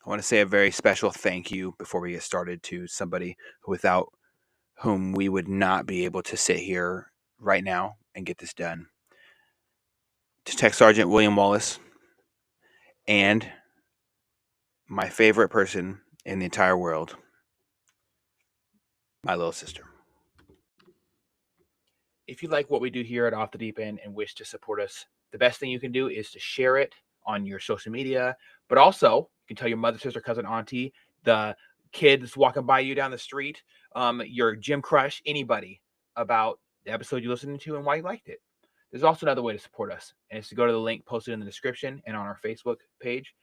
I want to say a very special thank you before we get started to somebody without whom we would not be able to sit here right now and get this done. To Tech Sergeant William Wallace and my favorite person in the entire world, my little sister. If you like what we do here at Off the Deep End and wish to support us, the best thing you can do is to share it on your social media, but also you can tell your mother, sister, cousin, auntie, the kid that's walking by you down the street, your gym crush, anybody about the episode you're listening to and why you liked it. There's also another way to support us, and it's to go to the link posted in the description and on our Facebook page.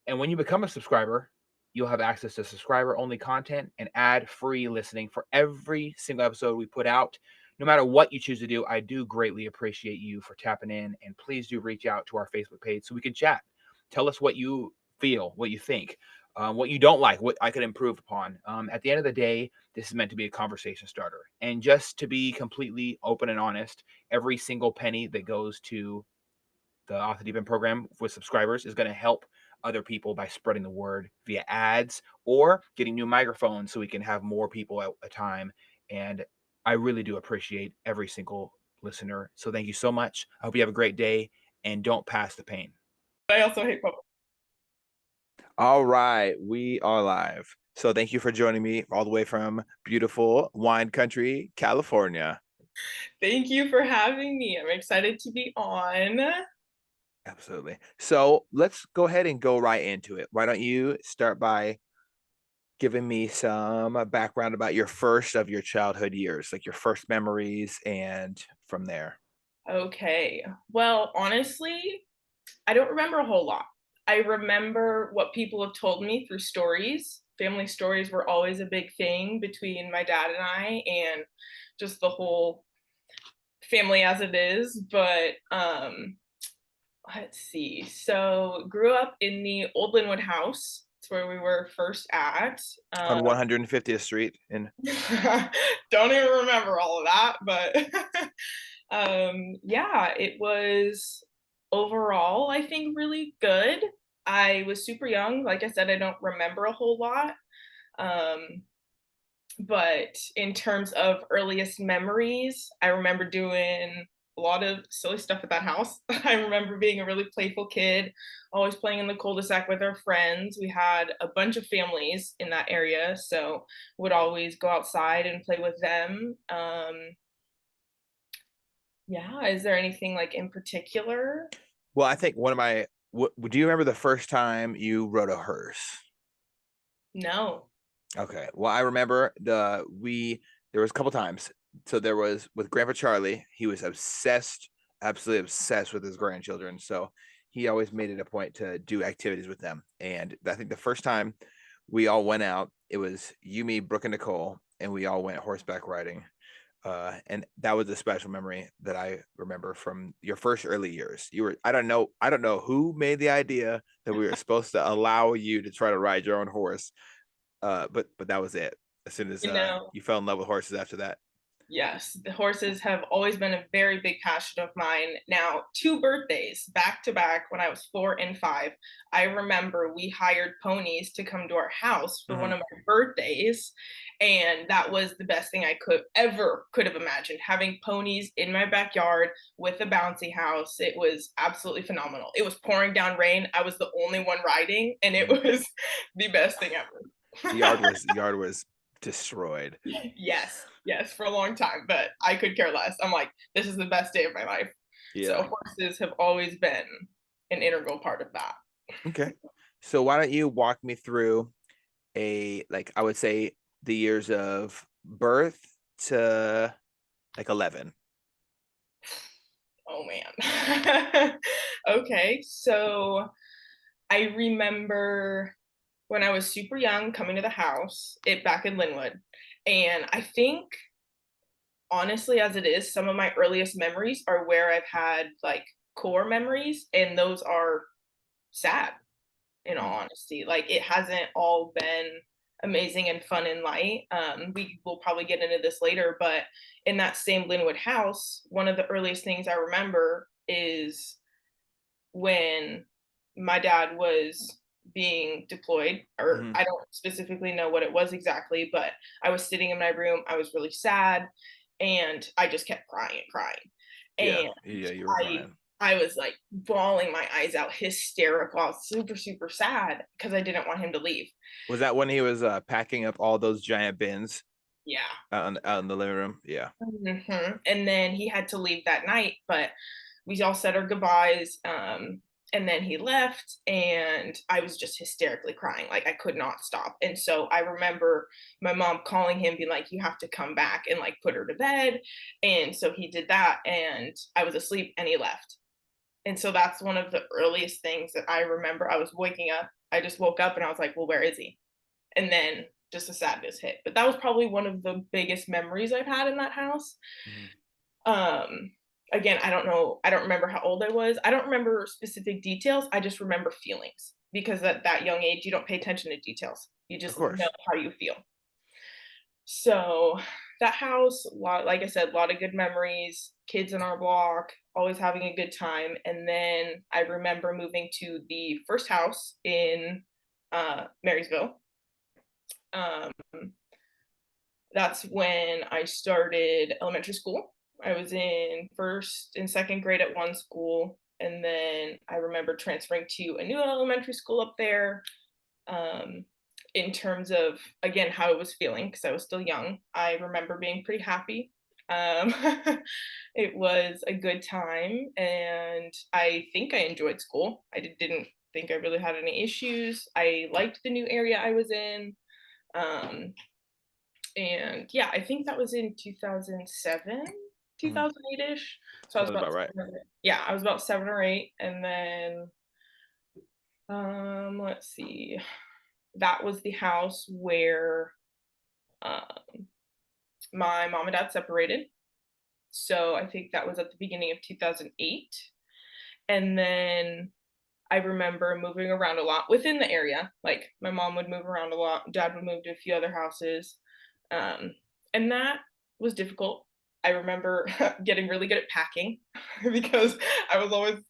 And when you become a subscriber, you'll have access to subscriber-only content and ad-free listening for every single episode we put out. No matter what you choose to do, I do greatly appreciate you for tapping in, and please do reach out to our Facebook page so we can chat. Tell us what you feel, what you think, what you don't like, what I could improve upon. At the end of the day, this is meant to be a conversation starter. And just to be completely open and honest, every single penny that goes to the Off the Deep End program with subscribers is going to help other people by spreading the word via ads or getting new microphones so we can have more people at a time. And I really do appreciate every single listener. So thank you so much. I hope you have a great day and don't pass the pain. I also hate public. All right, we are live. So thank you for joining me all the way from beautiful wine country, California. Thank you for having me. I'm excited to be on. Absolutely. So let's go ahead and go right into it. Why don't you start by giving me some background about your first of your childhood years, like your first memories, and from there. Okay. Well, honestly, I don't remember a whole lot. I remember what people have told me through stories. Family stories were always a big thing between my dad and I, and just the whole family as it is. But let's see. So, grew up in the Old Linwood house. It's where we were first at. On 150th Street in Don't even remember all of that, but yeah, it was overall, I think, really good. I was super young. Like I said, I don't remember a whole lot. Um, but in terms of earliest memories, I remember doing a lot of silly stuff at that house. I remember being a really playful kid, always playing in the cul-de-sac with our friends. We had a bunch of families in that area, so would always go outside and play with them. Yeah, is there anything like in particular? Well, I think one of my do you remember the first time you rode a hearse? No. Okay. Well, I remember there was a couple times. So there was with Grandpa Charlie, he was obsessed, absolutely obsessed with his grandchildren. So he always made it a point to do activities with them. And I think the first time we all went out, it was you, me, Brooke, and Nicole, and we all went horseback riding. And that was a special memory that I remember from your first early years. I don't know who made the idea that we were supposed to allow you to try to ride your own horse. But that was it. As soon as You know, you fell in love with horses after that. yes, the horses have always been a very big passion of mine. Now, two birthdays back to back when I was 4 and 5, I remember we hired ponies to come to our house for one Mhm. of my birthdays. And that was the best thing I could have imagined. Having ponies in my backyard with a bouncy house. It was absolutely phenomenal. It was pouring down rain. I was the only one riding, and it Mhm. was the best thing The ever. yard was destroyed. Yes, yes, for a long time, but I could care less. I'm like, this is the best day of my life. So Yeah. horses have always been an integral part of that. Okay. So why don't you walk me through I would say the years of birth to like 11. Oh man. Okay, so I remember when I was super young coming to the house, it back in Linwood. And I think honestly, as it is, some of my earliest memories are where I've had like core memories, and those are sad. In all Mm. honesty. Like it hasn't all been amazing and fun and light. We will probably get into this later, but in that same Linwood house, one of the earliest things I remember is when my dad was being deployed, or Mhm. I don't specifically know what it was exactly, but I was sitting in my room, I was really sad, and I just kept crying and crying. Yeah. And Yeah, you were I crying. I was, like, bawling my eyes out, hysterical, I was super, super sad because I didn't want him to leave. Was that when he was, packing up all those giant bins Yeah. out in the living room? Yeah. Mhm, and then he had to leave that night, but we all said our goodbyes, and then he left, and I was just hysterically crying, like, I could not stop, and so I remember my mom calling him, being like, "You have to come back," and, like, put her to bed, and so he did that, and I was asleep, and he left, and so that's one of the earliest things that I remember. I was waking up, I just woke up, and I was like, "Well, where is he?" And then just the sadness hit, but that was probably one of the biggest memories I've had in that house. Mhm. Um, Again, I don't remember how old I was. I don't remember specific details. I just remember feelings because at that young age, you don't pay attention to details. You Of just know course. how you feel. So that house, like I said, a lot of good memories, kids in our block, always having a good time. And then I remember moving to the first house in Marysville. Um, that's when I started elementary school. I was in first and second grade at one school, and then I remember transferring to a new elementary school up there. Um, in terms of, again, how I was feeling, because I was still young, I remember being pretty happy. Um, it was a good time, and I think I enjoyed school. Didn't think I really had any issues. I liked the new area I was in. Um, and yeah, I think that was in 2007, Mhm. 2008-ish. So I was Sounds about about right. 7 or 8. Yeah, I was about 7 or 8, and then, let's see, that was the house where, um, my mom and dad separated. So I think that was at the beginning of 2008, and then I remember moving around a lot within the area. Like, my mom would move around a lot, dad would move to a few other houses, um, and that was difficult. I remember getting really good at packing because I was always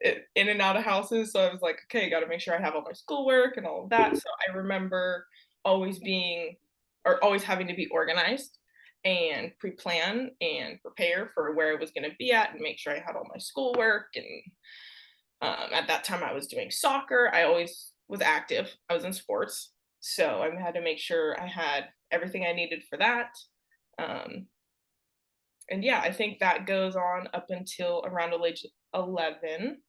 in and out of houses, so I was like, "Okay, gotta make sure I have all my schoolwork and all of that." So I remember always being or always having to be organized and pre-plan and prepare for where I was gonna be at and make sure I had all my schoolwork and at that time, I was doing soccer. I always was active. I was in sports, so I had to make sure I had everything I needed for that. Um, and yeah, I think that goes on up until around age 11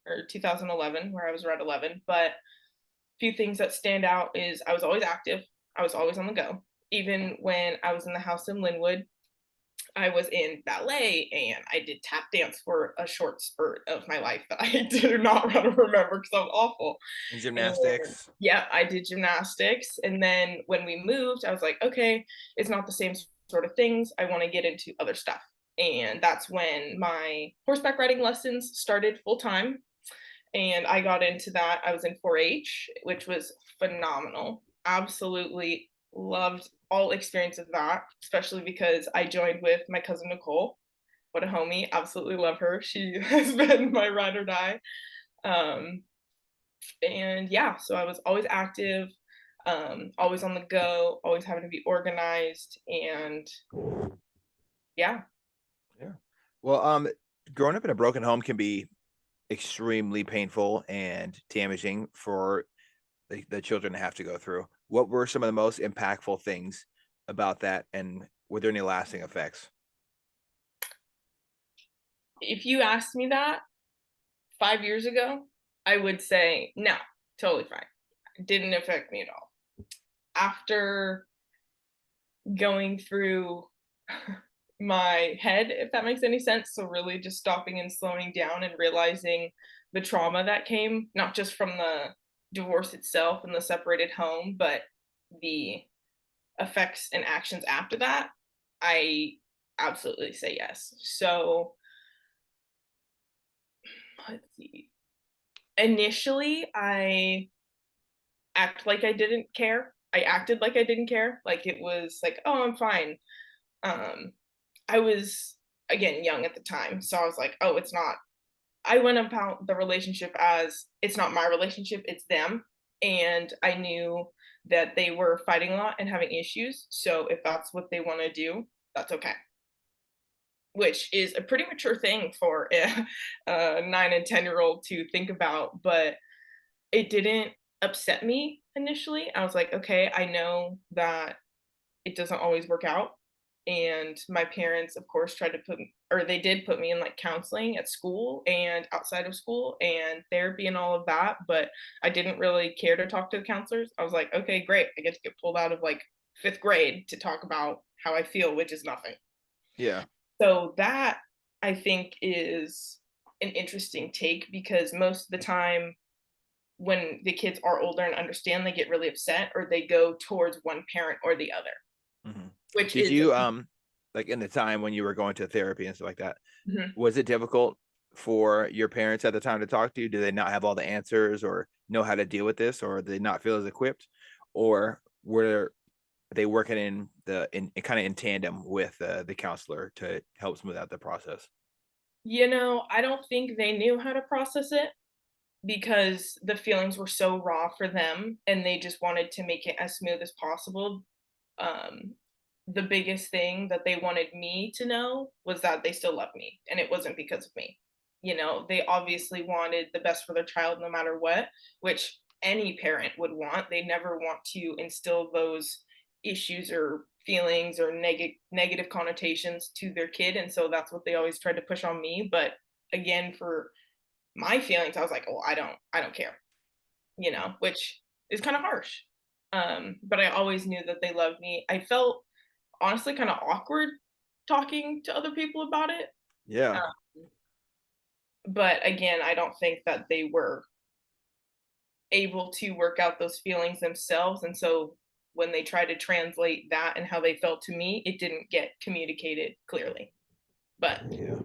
or 2011, where I was around 11. But a few things that stand out is I was always active. I was always on the go. Even when I was in the house in Linwood, I was in ballet and I did tap dance for a short spurt of my life that I do not want to remember because I was awful. And And gymnastics. yeah, I did gymnastics. And then when we moved, I was like, okay, it's not the same sort of things. I want to get into other stuff. And that's when my horseback riding lessons started full time. And I got into that. I was in 4-H, which was phenomenal. Absolutely loved all experience of that, especially because I joined with my cousin Nicole. What a homie. Absolutely love her. She has been my ride or die. Um, and yeah, so I was always active, always on the go, always having to be organized. And yeah, Yeah. Well, growing up in a broken home can be extremely painful and damaging for the children to have to go through. What were some of the most impactful things about that, and were there any lasting effects? if you asked me that 5 years ago, I would say no, totally fine. It didn't affect me at all. After going through my head, if that makes any sense. So, really just stopping and slowing down and realizing the trauma that came, not just from the divorce itself and the separated home, but the effects and actions after that, I absolutely say yes. So, let's see. Initially, I acted like I didn't care. Like it was like, oh, I'm fine. Um, I was again young at the time, so I was like, "Oh, it's not." I went about the relationship as it's not my relationship, it's them. and I knew that they were fighting a lot and having issues. So if that's what they want to do, that's okay. Which is a pretty mature thing for a 9 and 10-year-old to think about, but it didn't upset me initially. I was like, okay, I know that it doesn't always work out. And my parents, of course, tried to put or they did put me in like counseling at school and outside of school and therapy and all of that. But I didn't really care to talk to the counselors. I was like, okay, great. I get to get pulled out of like fifth grade to talk about how I feel, which is nothing. Yeah. So that I think is an interesting take because most of the time when the kids are older and understand, they get really upset or they go towards one parent or the other, Mhm. which Did is you, like, in the time when you were going to therapy and stuff like that, mhm. was it difficult for your parents at the time to talk to you? Do they not have all the answers or know how to deal with this, or do they not feel as equipped? Or were they working in kinda in tandem with, the counselor to help smooth out the process? I don't think they knew how to process it because the feelings were so raw for them and they just wanted to make it as smooth as possible. Um, the biggest thing that they wanted me to know was that they still love me and it wasn't because of me. They obviously wanted the best for their child no matter what, which any parent would want. They never want to instill those issues or feelings or negative connotations to their kid. And so that's what they always tried to push on me. But again, for my feelings, I was like, oh, I don't care, which is kind of harsh. But I always knew that they loved me. I felt honestly kind of awkward talking to other people about it. Yeah. Um, but again, I don't think that they were able to work out those feelings themselves. And so when they tried to translate that and how they felt to me, it didn't get communicated clearly. But Yeah.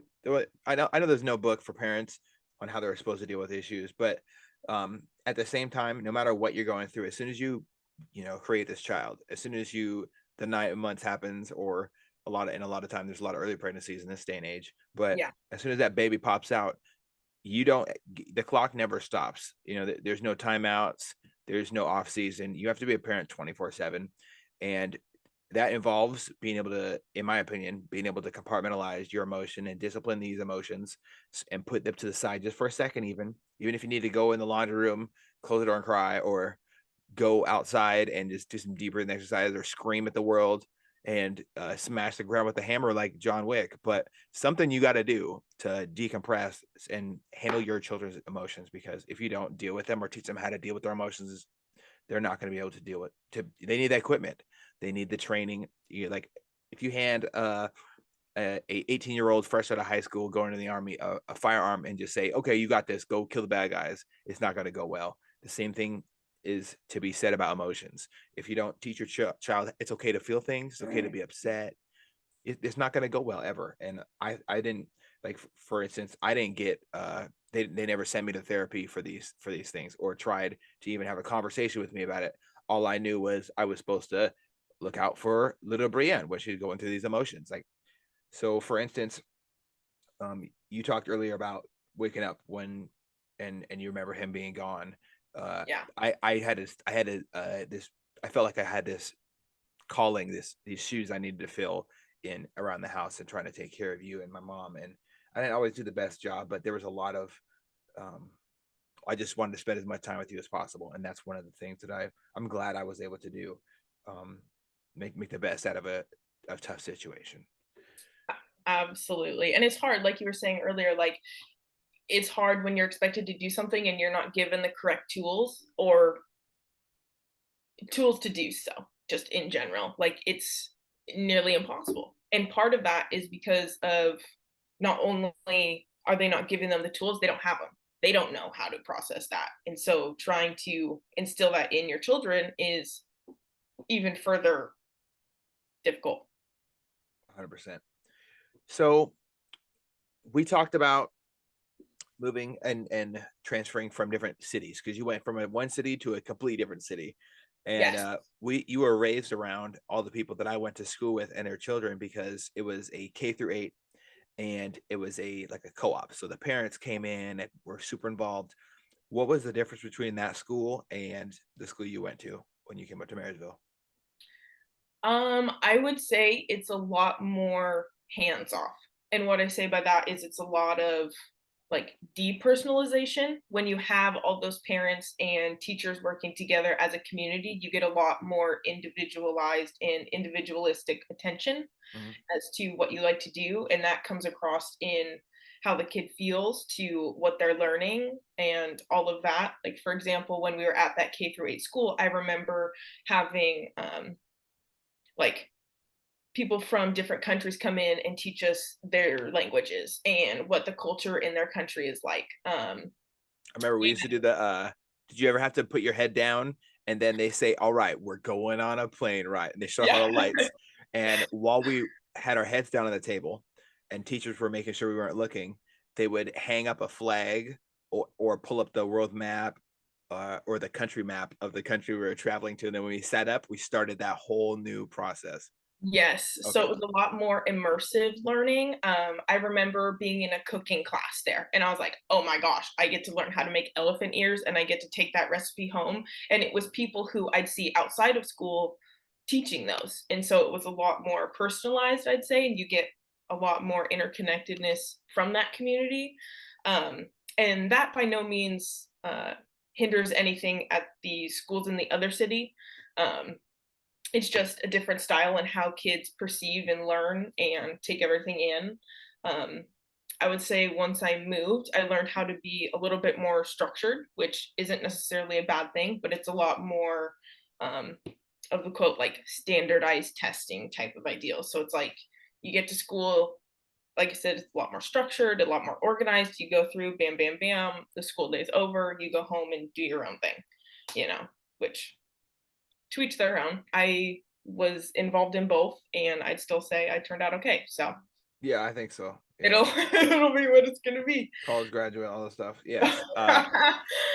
I know there's no book for parents on how they're supposed to deal with issues, but at the same time, no matter what you're going through, as soon as create this child, as soon as the 9 months happens, or a lot of time there's a lot of early pregnancies in this day and age, but yeah, as soon as that baby pops out, you don't the clock never stops. There's no timeouts, there's no off season. You have to be a parent 24/7, and that involves being able to, in my opinion, being able to compartmentalize your emotion and discipline these emotions and put them to the side just for a second, even if you need to go in the laundry room, close the door and cry, or go outside and just do some deep breathing exercise, or scream at the world and smash the ground with a hammer like John Wick. But something you got to do to decompress and handle your children's emotions, because if you don't deal with them or teach them how to deal with their emotions, they're not going to be able to deal with. They need that equipment. They need the training. Like, if you hand a 18-year-old fresh out of high school going to the army a firearm and just say, okay, you got this, go kill the bad guys, it's not going to go well. The same thing is to be said about emotions. If you don't teach your child it's okay to feel things, it's okay to be upset, it's not going to go well ever. And I didn't, like, for instance, I didn't get they never sent me to therapy for these things, or tried to even have a conversation with me about it. All I knew was I was supposed to look out for little Brienne when she's going through these emotions. Like, so for instance, you talked earlier about waking up when, and you remember him being gone. uh yeah. this I felt like I had this calling, these shoes I needed to fill in around the house and trying to take care of you and my mom. And I didn't always do the best job, but there was a lot of um I just wanted to spend as much time with you as possible, and that's one of the things that I'm glad I was able to do. um make the best out of a tough situation. Absolutely. And it's hard, like you were saying earlier, like it's hard when you're expected to do something and you're not given the correct tools or tools to do so, just in general. Like it's nearly impossible. And part of that is because of not only are they not giving them the tools, they don't have them. They don't know how to process that. And so trying to instill that in your children is even further difficult. 100%. So we talked about moving and transferring from different cities, because you went from one city to a completely different city. And Yes. you were raised around all the people that I went to school with and their children, because it was a K-8, and it was a like a co-op. So the parents came in and were super involved. What was the difference between that school and the school you went to when you came up to Marysville? I would say it's a lot more hands off. And what I say by that is it's a lot of like depersonalization. When you have all those parents and teachers working together as a community, you get a lot more individualized and individualistic attention Mhm. as to what you like to do. And that comes across in how the kid feels to what they're learning and all of that. Like, for example, when we were at that K through 8 school, I remember having like people from different countries come in and teach us their languages and what the culture in their country is like. I remember we used to do the did you ever have to put your head down and then they say, "All right, we're going on a plane ride." And they shut off all Yeah. the lights. And while we had our heads down on the table and teachers were making sure we weren't looking, they would hang up a flag or pull up the world map or the country map of the country we were traveling to. And then when we sat up, we started that whole new process. Yes, so Okay. it was a lot more immersive learning. I remember being in a cooking class there, and I was like, "Oh my gosh, I get to learn how to make elephant ears, and I get to take that recipe home." And it was people who I'd see outside of school teaching those, and so it was a lot more personalized, I'd say, and you get a lot more interconnectedness from that community. Um, and that by no means hinders anything at the schools in the other city. Um, it's just a different style and how kids perceive and learn and take everything in. Um, I would say once I moved, I learned how to be a little bit more structured, which isn't necessarily a bad thing, but it's a lot more um, of the quote like standardized testing type of ideal. So it's like you get to school, like I said, it's a lot more structured, a lot more organized. You go through, bam, bam, bam. The school day's over. You go home and do your own thing, you know, which to each their own. I was involved in both, and I'd still say I turned out okay. So Yeah, I think so. it'll Yeah. it'll be what it's gonna be. College graduate, all this stuff. Yes.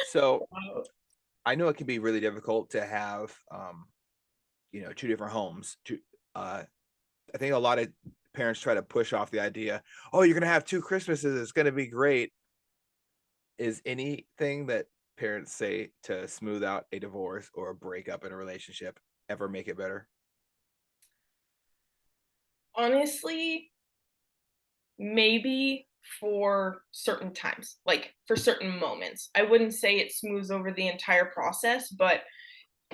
So I know it can be really difficult to have two different homes. Uh I think a lot of parents try to push off the idea, oh, you're gonna have two Christmases, it's gonna be great. Is anything that parents say to smooth out a divorce or a breakup in a relationship ever make it better? Honestly, maybe for certain times, like for certain moments. I wouldn't say it smooths over the entire process, but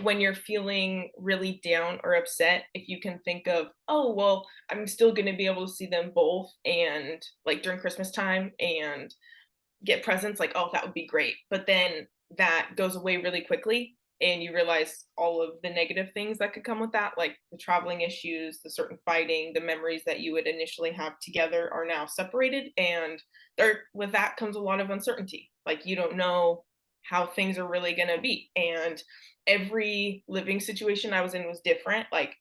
when you're feeling really down or upset, if you can think of, oh, well, I'm still going to be able to see them both and like during Christmas time and get presents, like, oh, that would be great. But then that goes away really quickly. And you realize all of the negative things that could come with that, like the traveling issues, the certain fighting, the memories that you would initially have together are now separated. And there, with that comes a lot of uncertainty. Like you don't know how things are really going to be. And every living situation I was in was different. Like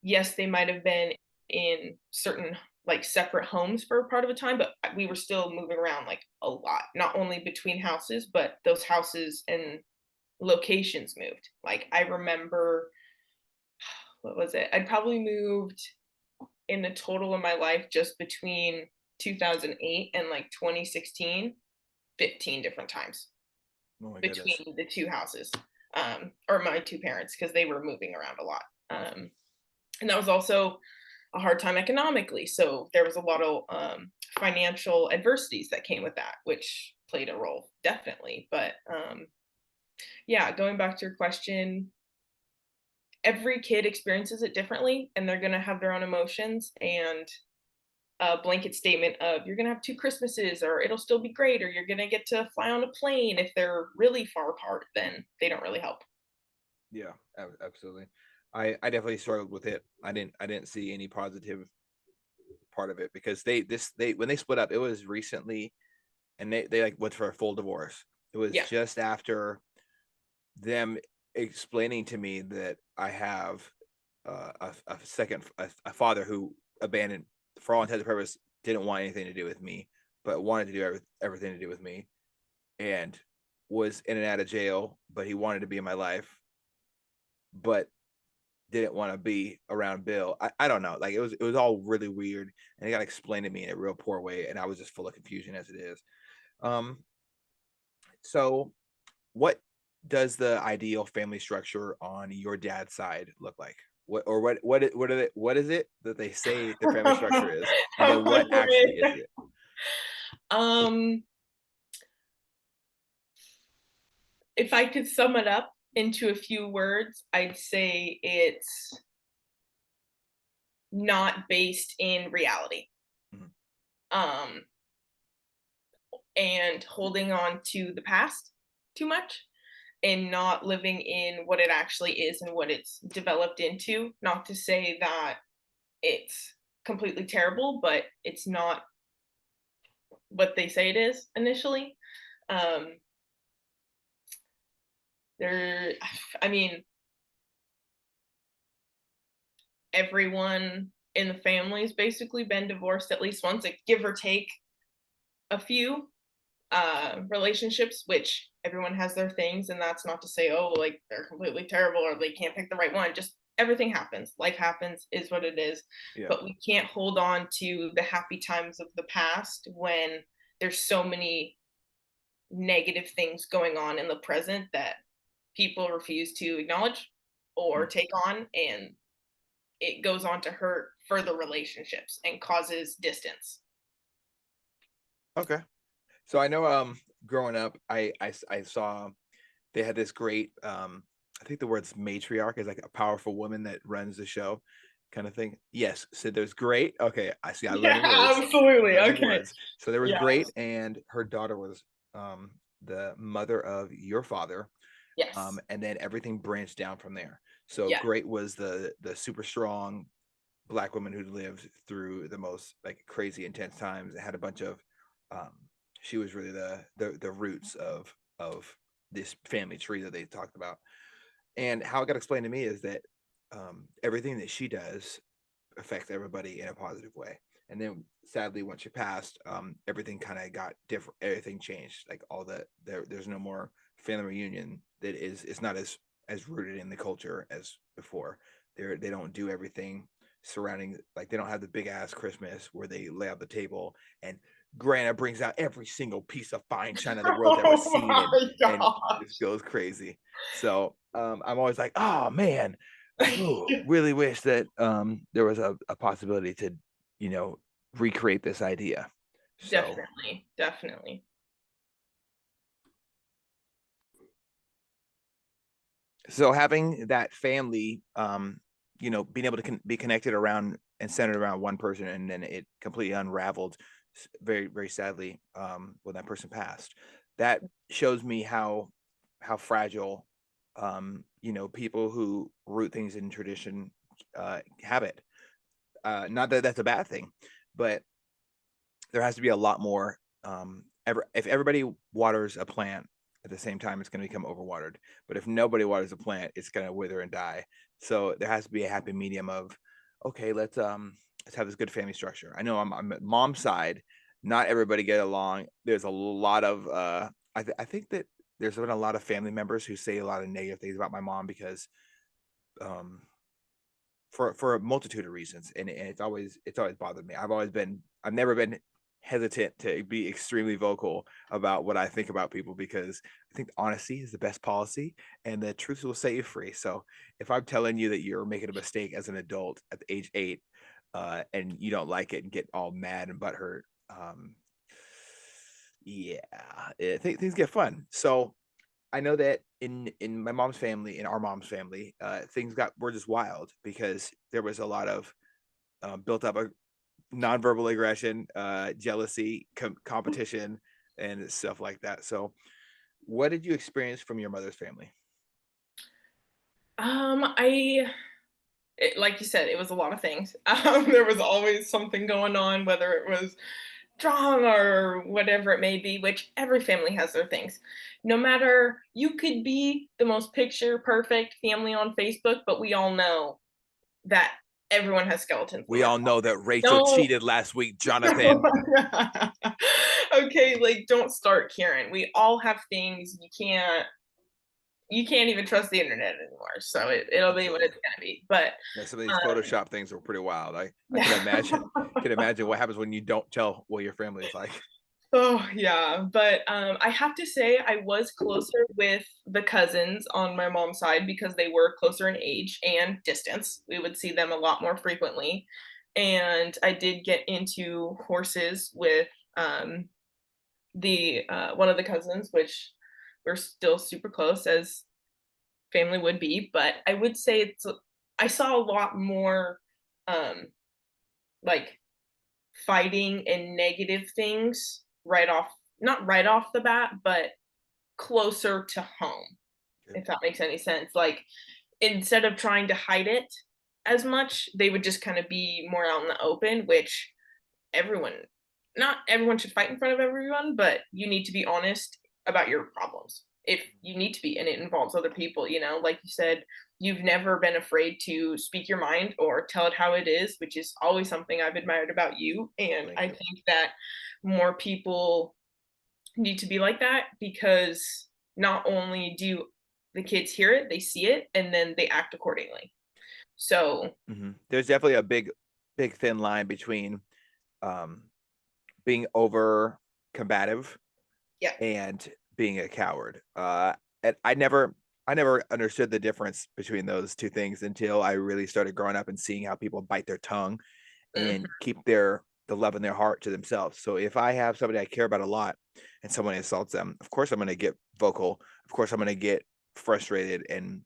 yes, they might have been in certain like separate homes for a part of a time, but we were still moving around like a lot, not only between houses, but those houses and locations moved. Like I remember, what was it? I'd probably moved in the total of my life just between 2008 and like 2016, 15 different times Oh my goodness. between the two houses, or my two parents, because they were moving around a lot. And that was also a hard time economically. So there was a lot of financial adversities that came with that, which played a role, definitely. But yeah, going back to your question, every kid experiences it differently and they're going to have their own emotions. And a blanket statement of you're going to have two Christmases or it'll still be great or you're going to get to fly on a plane if they're really far apart, then they don't really help. Yeah, absolutely. I definitely struggled with it. I didn't see any positive part of it because they when they split up, it was recently and they like went for a full divorce. It was Yeah. just after them explaining to me that I have a father who abandoned for all intents and purposes, didn't want anything to do with me, but wanted to do everything to do with me, and was in and out of jail, but he wanted to be in my life, but didn't want to be around Bill. I don't know. Like it was all really weird, and it got explained to me in a real poor way, and I was just full of confusion as it is. Um, so what does the ideal family structure on your dad's side look like? What is it that they say the family structure is, and then what actually is it? Um, if I could sum it up into a few words, I'd say it's not based in reality. Mhm. Um, and holding on to the past too much and not living in what it actually is and what it's developed into. Not to say that it's completely terrible, but it's not what they say it is initially. Um, there, I mean, everyone in the family's basically been divorced at least once, like give or take a few relationships, which everyone has their things, and that's not to say, oh, like they're completely terrible or they can't pick the right one. Just everything happens. Life happens, is what it is. Yeah. But we can't hold on to the happy times of the past when there's so many negative things going on in the present that people refuse to acknowledge or Mm. take on, and it goes on to hurt further relationships and causes distance. Okay. So I know, growing up, I saw they had this great, I think the words matriarch is like a powerful woman that runs the show, kind of thing. Yes. So there's great. Okay. I see. I'm learning Yeah, words. I'm absolutely. learning Okay. words. So there was Yeah. great, and her daughter was, the mother of your father. Yes. And then everything branched down from there. So Yeah. great was the super strong black woman who lived through the most like crazy intense times. It had a bunch of, um, she was really the roots of this family tree that they talked about. And how it got explained to me is that, everything that she does affects everybody in a positive way. And then sadly, once she passed, everything kind of got different. Everything changed. Like there's no more family reunion that is, it's not as rooted in the culture as before. They don't do everything surrounding, like they don't have the big ass Christmas where they lay out the table and Grandma brings out every single piece of fine china the world's ever Oh seen, my and just gosh. goes crazy. So, I'm always like, oh man, like, oh, really wish that, there was a possibility to, you know, recreate this idea. So Definitely, definitely. so having that family, being able to be connected around and centered around one person, and then it completely unraveled, very very sadly, when that person passed. That shows me how fragile, people who root things in tradition, have it. Not that that's a bad thing, but there has to be a lot more. If everybody waters a plant at the same time, it's going to become overwatered. But if nobody waters a plant, it's going to wither and die. So there has to be a happy medium of, okay, let's have this good family structure. I know I'm at mom's side. Not everybody get along. There's a lot of, I think that there's been a lot of family members who say a lot of negative things about my mom because, um, for a multitude of reasons, and it's always bothered me. I've never been hesitant to be extremely vocal about what I think about people, because I think honesty is the best policy, and the truth will set you free. So if I'm telling you that you're making a mistake as an adult at the age 8, and you don't like it and get all mad and butthurt, yeah, things get fun. So I know that in my mom's family, in our mom's family, things were just wild because there was a lot of, built up nonverbal aggression, jealousy, competition, and stuff like that. So, what did you experience from your mother's family? I like you said, it was a lot of things. There was always something going on, whether it was drama or whatever it may be, which every family has their things. No matter, you could be the most picture perfect family on Facebook, but we all know that everyone has skeletons in We their all know that closet. Rachel Don't. cheated last week, Jonathan. Okay, like don't start, Karen. We all have things. You can't even trust the internet anymore. So it'll be what Absolutely. it's gonna be. But Yeah, some of these um, Photoshop things were pretty wild. I can yeah. imagine can imagine what happens when you don't tell what your family is like. Oh, yeah, but, I have to say I was closer with the cousins on my mom's side because they were closer in age and distance. We would see them a lot more frequently, and I did get into horses with, one of the cousins, which we're still super close as family would be, but I would say I saw a lot more, um, like, fighting and negative things right off not right off the bat, but closer to home, Okay. if that makes any sense. Like, instead of trying to hide it as much, they would just kind of be more out in the open, which everyone not everyone should fight in front of everyone, but you need to be honest about your problems. If you need to be and it involves other people, like you said, you've never been afraid to speak your mind or tell it how it is, which is always something I've admired about you. And Thank I you. think that more people need to be like that because not only do the kids hear it, they see it, and then they act accordingly. So, There's definitely a big thin line between um, being over combative yeah. and being a coward. And I never understood the difference between those two things until I really started growing up and seeing how people bite their tongue and Mhm. keep the love in their heart to themselves. So if I have somebody I care about a lot and someone insults them, of course I'm going to get vocal. Of course I'm going to get frustrated and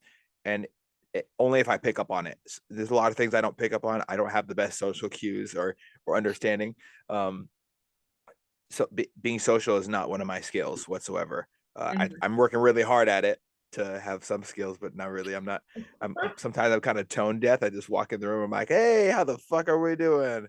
only if I pick up on it. There's a lot of things I don't pick up on. I don't have the best social cues or understanding. Um, being social is not one of my skills whatsoever. Mhm. I'm working really hard at it to have some skills, but not really. I'm not. I'm sometimes I'm kind of tone deaf. I just walk in the room. I'm like, hey, how the fuck are we doing?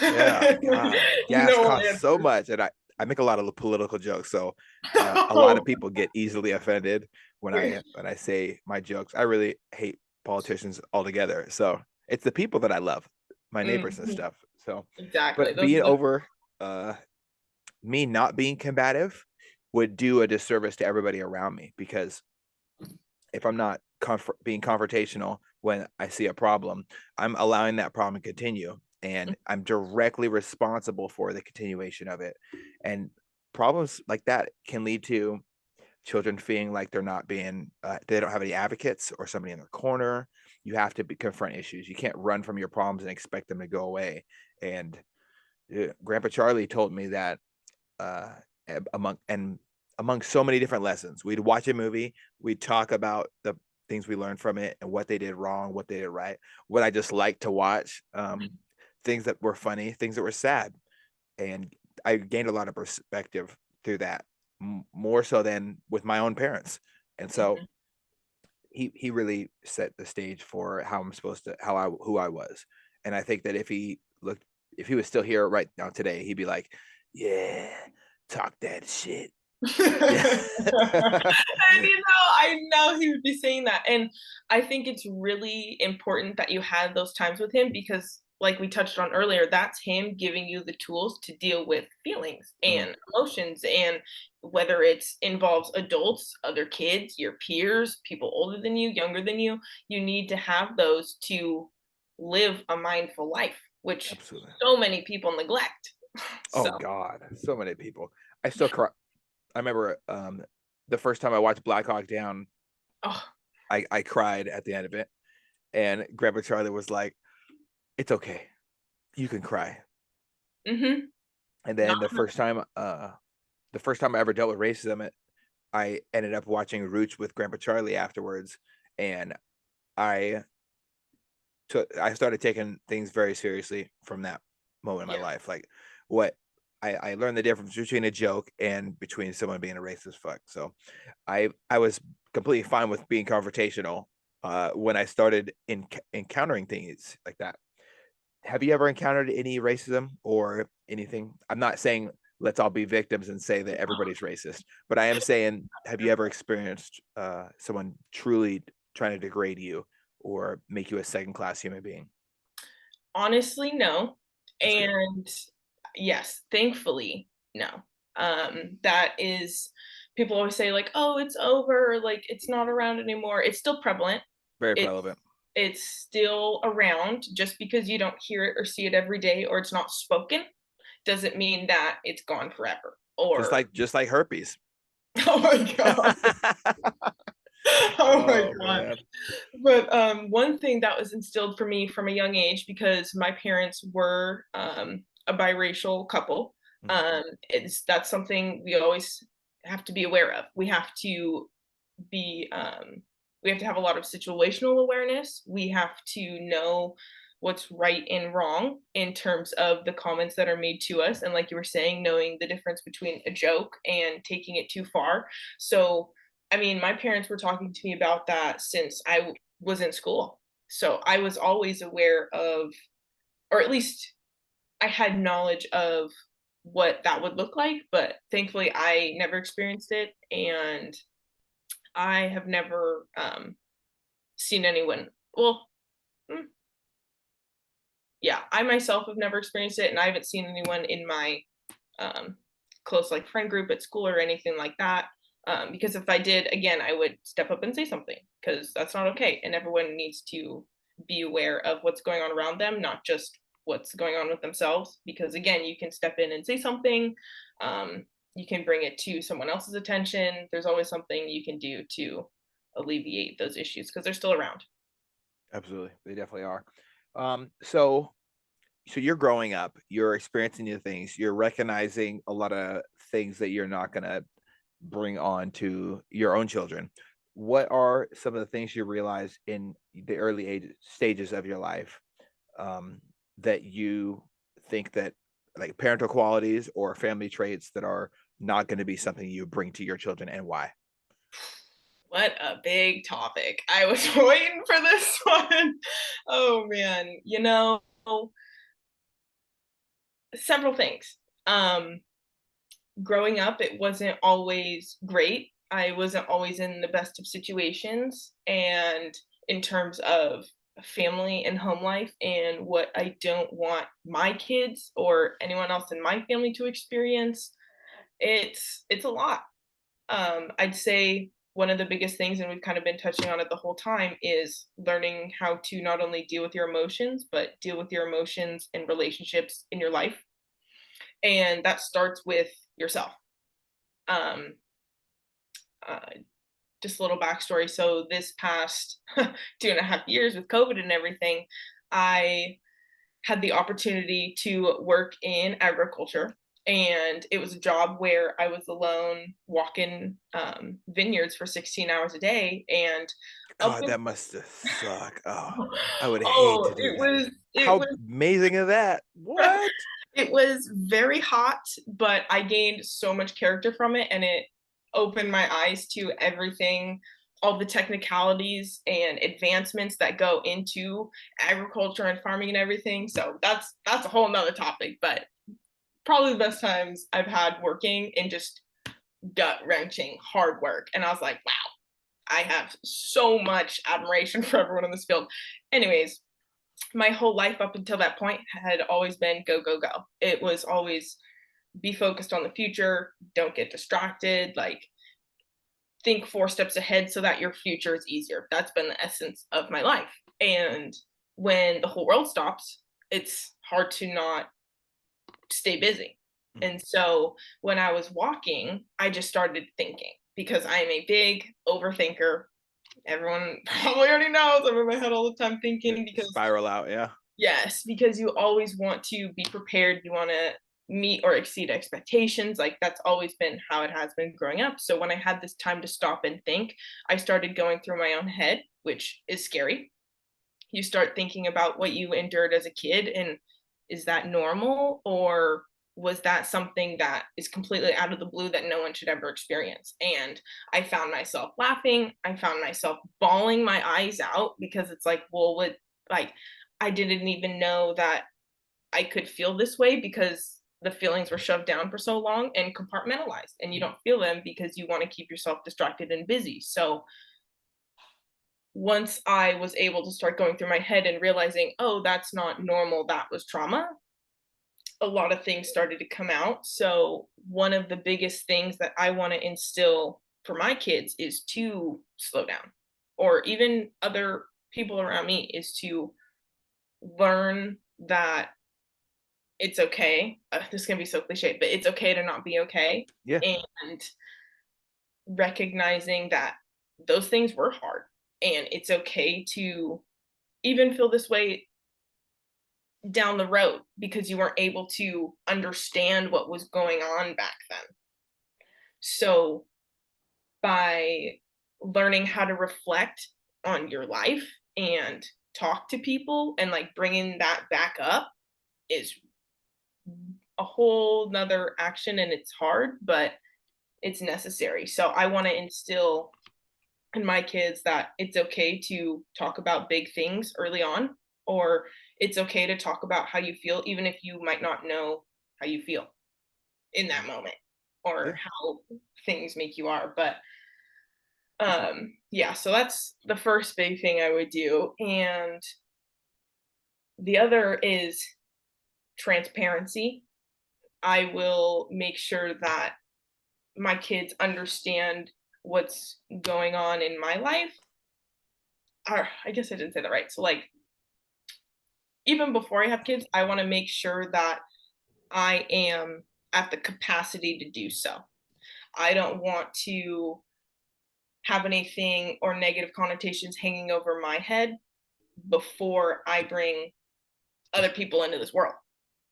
Yeah, God, gas No costs so answers. much, and I make a lot of political jokes, so a lot of Oh. people get easily offended when I say my jokes. I really hate politicians altogether. So it's the people that I love, my neighbors and Mhm. stuff. So, Exactly. but Those are being the over uh me not being combative would do a disservice to everybody around me because if I'm not being confrontational when I see a problem, I'm allowing that problem to continue and I'm directly responsible for the continuation of it. And problems like that can lead to children feeling like they're not being, they don't have any advocates or somebody in their corner. You have to confront issues. You can't run from your problems and expect them to go away. And Grandpa Charlie told me that uh, among so many different lessons. We'd watch a movie, we'd talk about the things we learned from it and what they did wrong, what they did right, what I just liked to watch, things that were funny, things that were sad, and I gained a lot of perspective through that, more so than with my own parents. And so Mhm. he really set the stage for how I'm supposed to how I who I was. And I think that if he was still here right now today, he'd be like, "Yeah, talk that shit." Yeah. And I know he would be saying that. And I think it's really important that you had those times with him because, like we touched on earlier, that's him giving you the tools to deal with feelings Mhm. and emotions. And whether it's involves adults, other kids, your peers, people older than you, younger than you need to have those to live a mindful life, which Absolutely. so many people neglect. Oh So, god, so many people. I still cry. I remember, the first time I watched Black Hawk Down, oh, I cried at the end of it, and Grandpa Charlie was like, "It's okay. You can cry." mhm. And Not then the first time I ever dealt with racism, I ended up watching Roots with Grandpa Charlie afterwards, and I I started taking things very seriously from that moment in my yeah. life. Like what I learned the difference between a joke and between someone being a racist fuck. So I was completely fine with being confrontational when I started encountering things like that. Have you ever encountered any racism or anything? I'm not saying let's all be victims and say that everybody's racist, but I am saying, have you ever experienced someone truly trying to degrade you or make you a second class human being? Honestly, no. That's good. And yes, thankfully, no. That is people always say like, "Oh, it's over," like it's not around anymore. It's still prevalent. Very It's relevant. it's still around just because you don't hear it or see it every day or it's not spoken doesn't mean that it's gone forever. or just like herpes. oh my god. Oh my god. Man. But one thing that was instilled for me from a young age, because my parents were a biracial couple, that's something we always have to be aware of. We have to be we have to have a lot of situational awareness. We have to know what's right and wrong in terms of the comments that are made to us, and like you were saying, knowing the difference between a joke and taking it too far. So I mean, my parents were talking to me about that since was in school, so I was always aware of, or at least I had knowledge of what that would look like, but thankfully I never experienced it, and I have never seen anyone. Well, yeah, I myself have never experienced it, and I haven't seen anyone in my close like friend group at school or anything like that. Because if I did, again, I would step up and say something, because that's not okay, and everyone needs to be aware of what's going on around them, not just what's going on with themselves. Because again, you can step in and say something. You can bring it to someone else's attention. There's always something you can do to alleviate those issues, because they're still around. Absolutely. They definitely are. So you're growing up, you're experiencing new things, you're recognizing a lot of things that you're not going to bring on to your own children. What are some of the things you realize in the early stages of your life that you think that, like, parental qualities or family traits that are not going to be something you bring to your children, and why? What a big topic. I was waiting for this one. Oh man, several things. Growing up, it wasn't always great. I wasn't always in the best of situations, and in terms of family and home life, and what I don't want my kids or anyone else in my family to experience, it's a lot. I'd say one of the biggest things, and we've kind of been touching on it the whole time, is learning how to not only deal with your emotions, but deal with your emotions in relationships in your life. And that starts with yourself. Um, uh, just a little backstory. So this past 2.5 years with COVID and everything, I had the opportunity to work in agriculture. And it was a job where I was alone walking vineyards for 16 hours a day. And up God, in, that must suck. Oh, I would hate oh, to do that. How amazing is that? What? it was very hot, but I gained so much character from it, and it opened my eyes to everything, all the technicalities and advancements that go into agriculture and farming and everything. So that's a whole nother topic, but probably the best times I've had working in just gut wrenching hard work. And I was like, wow, I have so much admiration for everyone in this field. Anyways, my whole life up until that point had always been go, go, go. It was always be focused on the future, don't get distracted, like think 4 steps ahead so that your future is easier. That's been the essence of my life. And when the whole world stops, it's hard to not stay busy. And so when I was walking, I just started thinking, because I'm a big overthinker. Everyone probably already knows I'm in my head all the time thinking, because Spiral out, yeah. yes, because you always want to be prepared. You want to meet or exceed expectations. Like that's always been how it has been growing up. So when I had this time to stop and think, I started going through my own head, which is scary. You start thinking about what you endured as a kid, and is that normal, or was that something that is completely out of the blue that no one should ever experience? And I found myself laughing. I found myself bawling my eyes out, because it's like, well, what, like, I didn't even know that I could feel this way, because the feelings were shoved down for so long and compartmentalized, and you don't feel them because you want to keep yourself distracted and busy. So once I was able to start going through my head and realizing, oh, that's not normal, that was trauma, a lot of things started to come out. So, one of the biggest things that I want to instill for my kids is to slow down, or even other people around me, is to learn that it's okay. This is gonna be so cliche, but it's okay to not be okay. Yeah. And recognizing that those things were hard, and it's okay to even feel this way down the road because you weren't able to understand what was going on back then. So by learning how to reflect on your life and talk to people and like bringing that back up is a whole nother action, and it's hard, but it's necessary. So I want to instill in my kids that it's okay to talk about big things early on, or it's okay to talk about how you feel even if you might not know how you feel in that moment Yeah. or how things make you are. But yeah, so that's the first big thing I would do. And the other is transparency. I will make sure that my kids understand what's going on in my life. Or I guess I didn't say that right. So like even before I have kids, I want to make sure that I am at the capacity to do so. I don't want to have anything or negative connotations hanging over my head before I bring other people into this world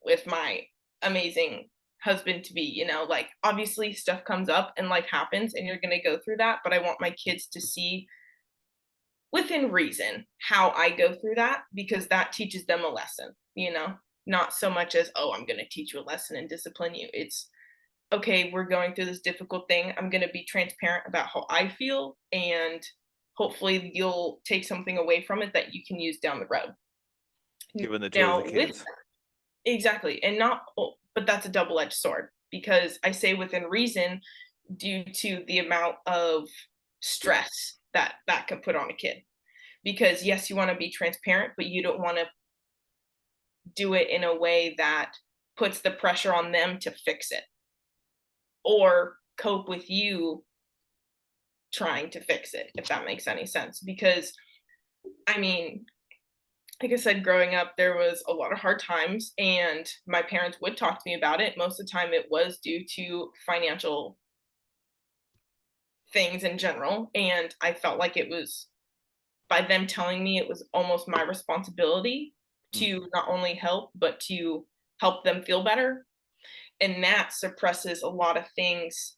with my amazing husband to be, like obviously stuff comes up and life happens and you're going to go through that, but I want my kids to see within reason how I go through that because that teaches them a lesson, not so much as, oh, I'm going to teach you a lesson and discipline you. It's okay, we're going through this difficult thing. I'm going to be transparent about how I feel, and hopefully you'll take something away from it that you can use down the road. Giving the tools to Now, with kids. exactly, and not, but that's a double-edged sword because I say within reason due to the amount of stress that that can put on a kid. Because yes, you want to be transparent, but you don't want to do it in a way that puts the pressure on them to fix it or cope with you trying to fix it, if that makes any sense. Because I mean, like I said, growing up, there was a lot of hard times, and my parents would talk to me about it. Most of the time, it was due to financial things in general. And I felt like it was by them telling me it was almost my responsibility to not only help, but to help them feel better. And that suppresses a lot of things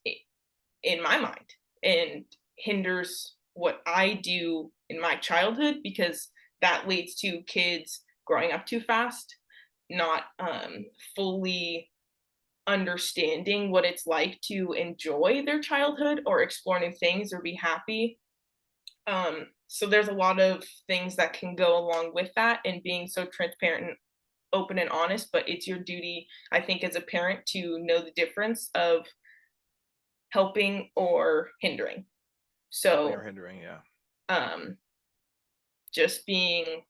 in my mind and hinders what I do in my childhood because that leads to kids growing up too fast, not fully understanding what it's like to enjoy their childhood or explore new things or be happy. So there's a lot of things that can go along with that and being so transparent and open and honest, but it's your duty, I think, as a parent to know the difference of helping or hindering. Helping or So hindering, yeah. um, just being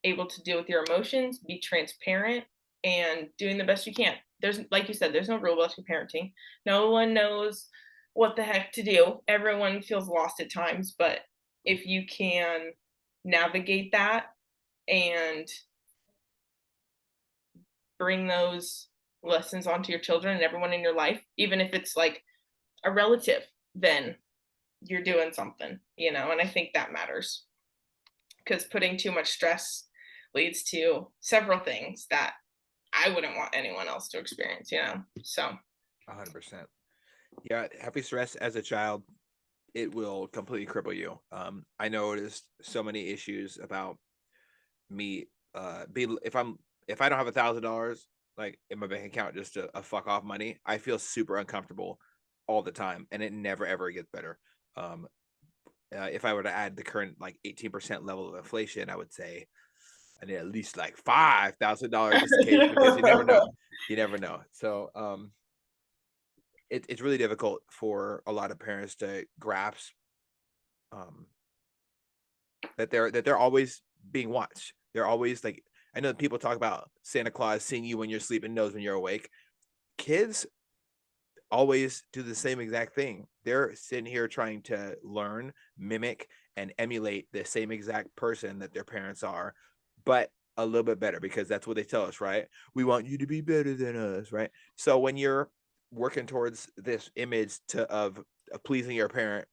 able to deal with your emotions, be transparent, and doing the best you can. There's, like you said, there's no rule book to parenting. No one knows what the heck to do. Everyone feels lost at times, but if you can navigate that and bring those lessons onto your children and everyone in your life, even if it's like a relative, then you're doing something, and I think that matters because putting too much stress leads to several things that I wouldn't want anyone else to experience. So 100%. Yeah, heavy stress as a child, it will completely cripple you. I noticed so many issues about me if I don't have $1,000 like in my bank account, just a fuck off money, I feel super uncomfortable all the time, and it never ever gets better. If I were to add the current like 18% level of inflation, I would say I need at least like $5,000 just in case, because you never know. You never know. So it's really difficult for a lot of parents to grasp that they're always being watched. They're always like, I know people talk about Santa Claus seeing you when you're sleeping, knows when you're awake. Kids always do the same exact thing. They're sitting here trying to learn, mimic, and emulate the same exact person that their parents are. But a little bit better, because that's what they tell us, right? We want you to be better than us, right? So when you're working towards this image of pleasing your parent,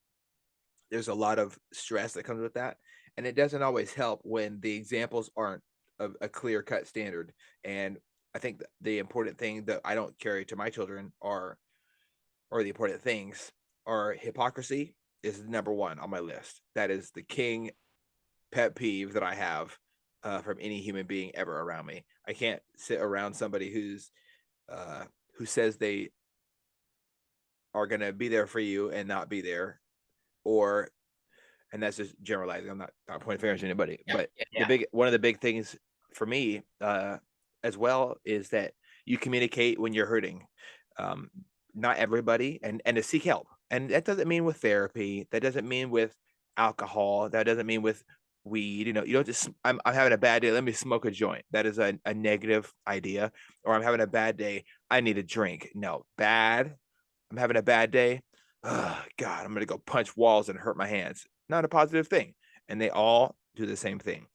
there's a lot of stress that comes with that, and it doesn't always help when the examples aren't a clear cut standard. And I think the important thing that I don't carry to my children or the important things are hypocrisy is number one on my list. That is the king pet peeve that I have from any human being ever around me. I can't sit around somebody who says they are going to be there for you and not be there, or, and that's just generalizing. I'm not pointing fingers at anybody, but one of the big things for me as well is that you communicate when you're hurting. Not everybody, and to seek help, and that doesn't mean with therapy. That doesn't mean with alcohol. That doesn't mean with weed. You don't just, I'm having a bad day, let me smoke a joint. That is a negative idea. Or I'm having a bad day, I need a drink. No, bad. I'm having a bad day. Oh, God, I'm going to go punch walls and hurt my hands. Not a positive thing. And they all do the same thing.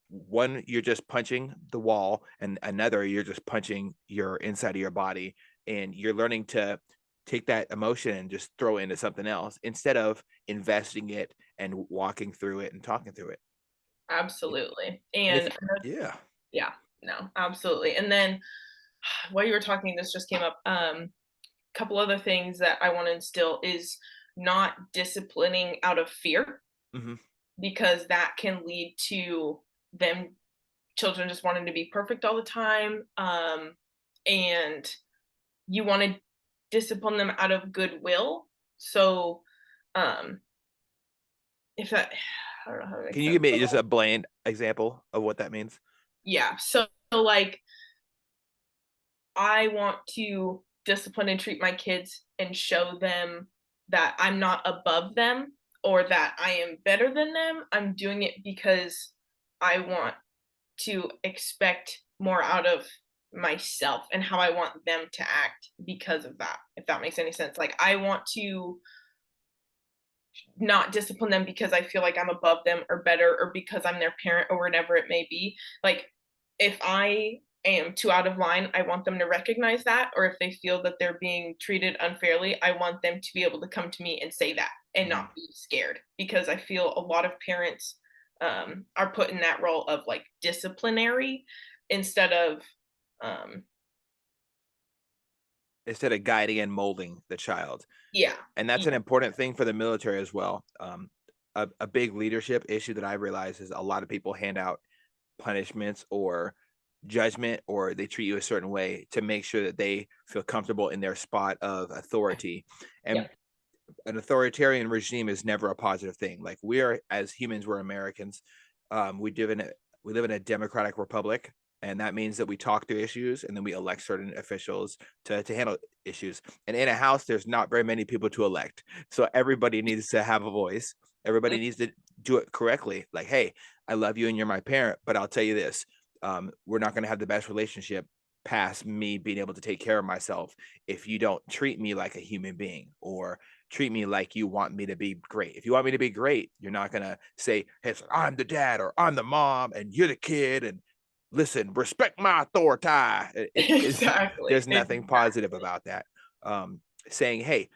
One, you're just punching the wall, and another, you're just punching your inside of your body, and you're learning to take that emotion and just throw it into something else instead of investing it and walking through it and talking through it. Absolutely. And yeah, no, absolutely. And then while you were talking, this just came up. Couple other things that I want to instill is not disciplining out of fear, because that can lead to children just wanting to be perfect all the time. And you want to discipline them out of goodwill. So, if that, I don't know how to make Can you sense. give me just a bland example of what that means? Yeah. So like, I want to discipline and treat my kids and show them that I'm not above them or that I am better than them. I'm doing it because I want to expect more out of myself and how I want them to act because of that, if that makes any sense. Like, I want to not discipline them because I feel like I'm above them or better, or because I'm their parent or whatever it may be. Like, if I am too out of line, I want them to recognize that. Or if they feel that they're being treated unfairly, I want them to be able to come to me and say that and not be scared, because I feel a lot of parents are put in that role of like disciplinary instead of guiding and molding the child. yeah. And that's an important thing for the military as well. A big leadership issue that I realize is a lot of people hand out punishments or judgment, or they treat you a certain way to make sure that they feel comfortable in their spot of authority. And an authoritarian regime is never a positive thing. Like, we are, as humans, we're Americans. We live in a democratic republic, and that means that we talk through issues and then we elect certain officials to handle issues. And in a house, there's not very many people to elect, so everybody needs to have a voice. Everybody needs to do it correctly. Like, hey, I love you and you're my parent, but I'll tell you this, we're not going to have the best relationship past me being able to take care of myself if you don't treat me like a human being, or treat me like you want me to be great. If you want me to be great, you're not going to say, hey, I'm the dad or I'm the mom and you're the kid, and listen, respect my authority. Exactly. There's nothing positive about that. Saying, hey,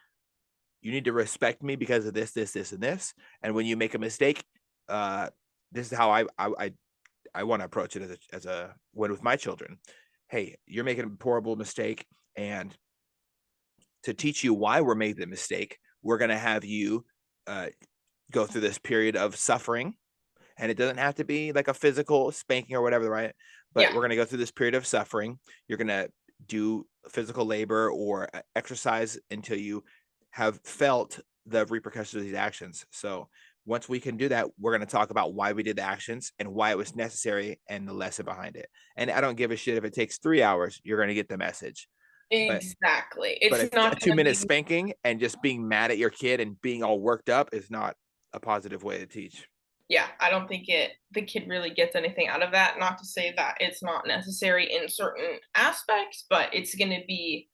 you need to respect me because of this, this, this, and this. And when you make a mistake, this is how I want to approach it as a when with my children. Hey, you're making a horrible mistake, and to teach you why we're making the mistake, we're going to have you go through this period of suffering. And it doesn't have to be like a physical spanking or whatever, right? But we're going to go through this period of suffering. You're going to do physical labor or exercise until you have felt the repercussions of these actions. So once we can do that, we're going to talk about why we did the actions and why it was necessary and the lesson behind it. And I don't give a shit if it takes 3 hours, you're going to get the message. Exactly. But not a 2-minute spanking and just being mad at your kid and being all worked up is not a positive way to teach. Yeah, I don't think the kid really gets anything out of that. Not to say that it's not necessary in certain aspects, but it's going to be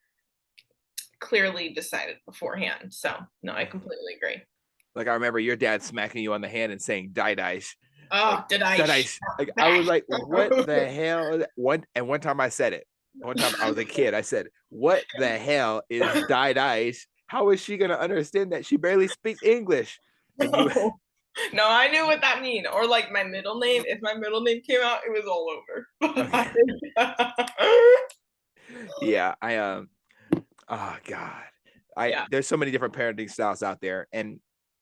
clearly decided beforehand. So, no, I completely agree. Like, I remember your dad smacking you on the hand and saying, "Die, dice." Oh, did I? I was like, what the hell? One time I said it. One time I was a kid. I said, what the hell is dice? How is she going to understand that? She barely speaks English. And you, no, I knew what that mean. Or like my middle name. If my middle name came out, it was all over. Okay. Yeah, oh God. Yeah. There's so many different parenting styles out there. And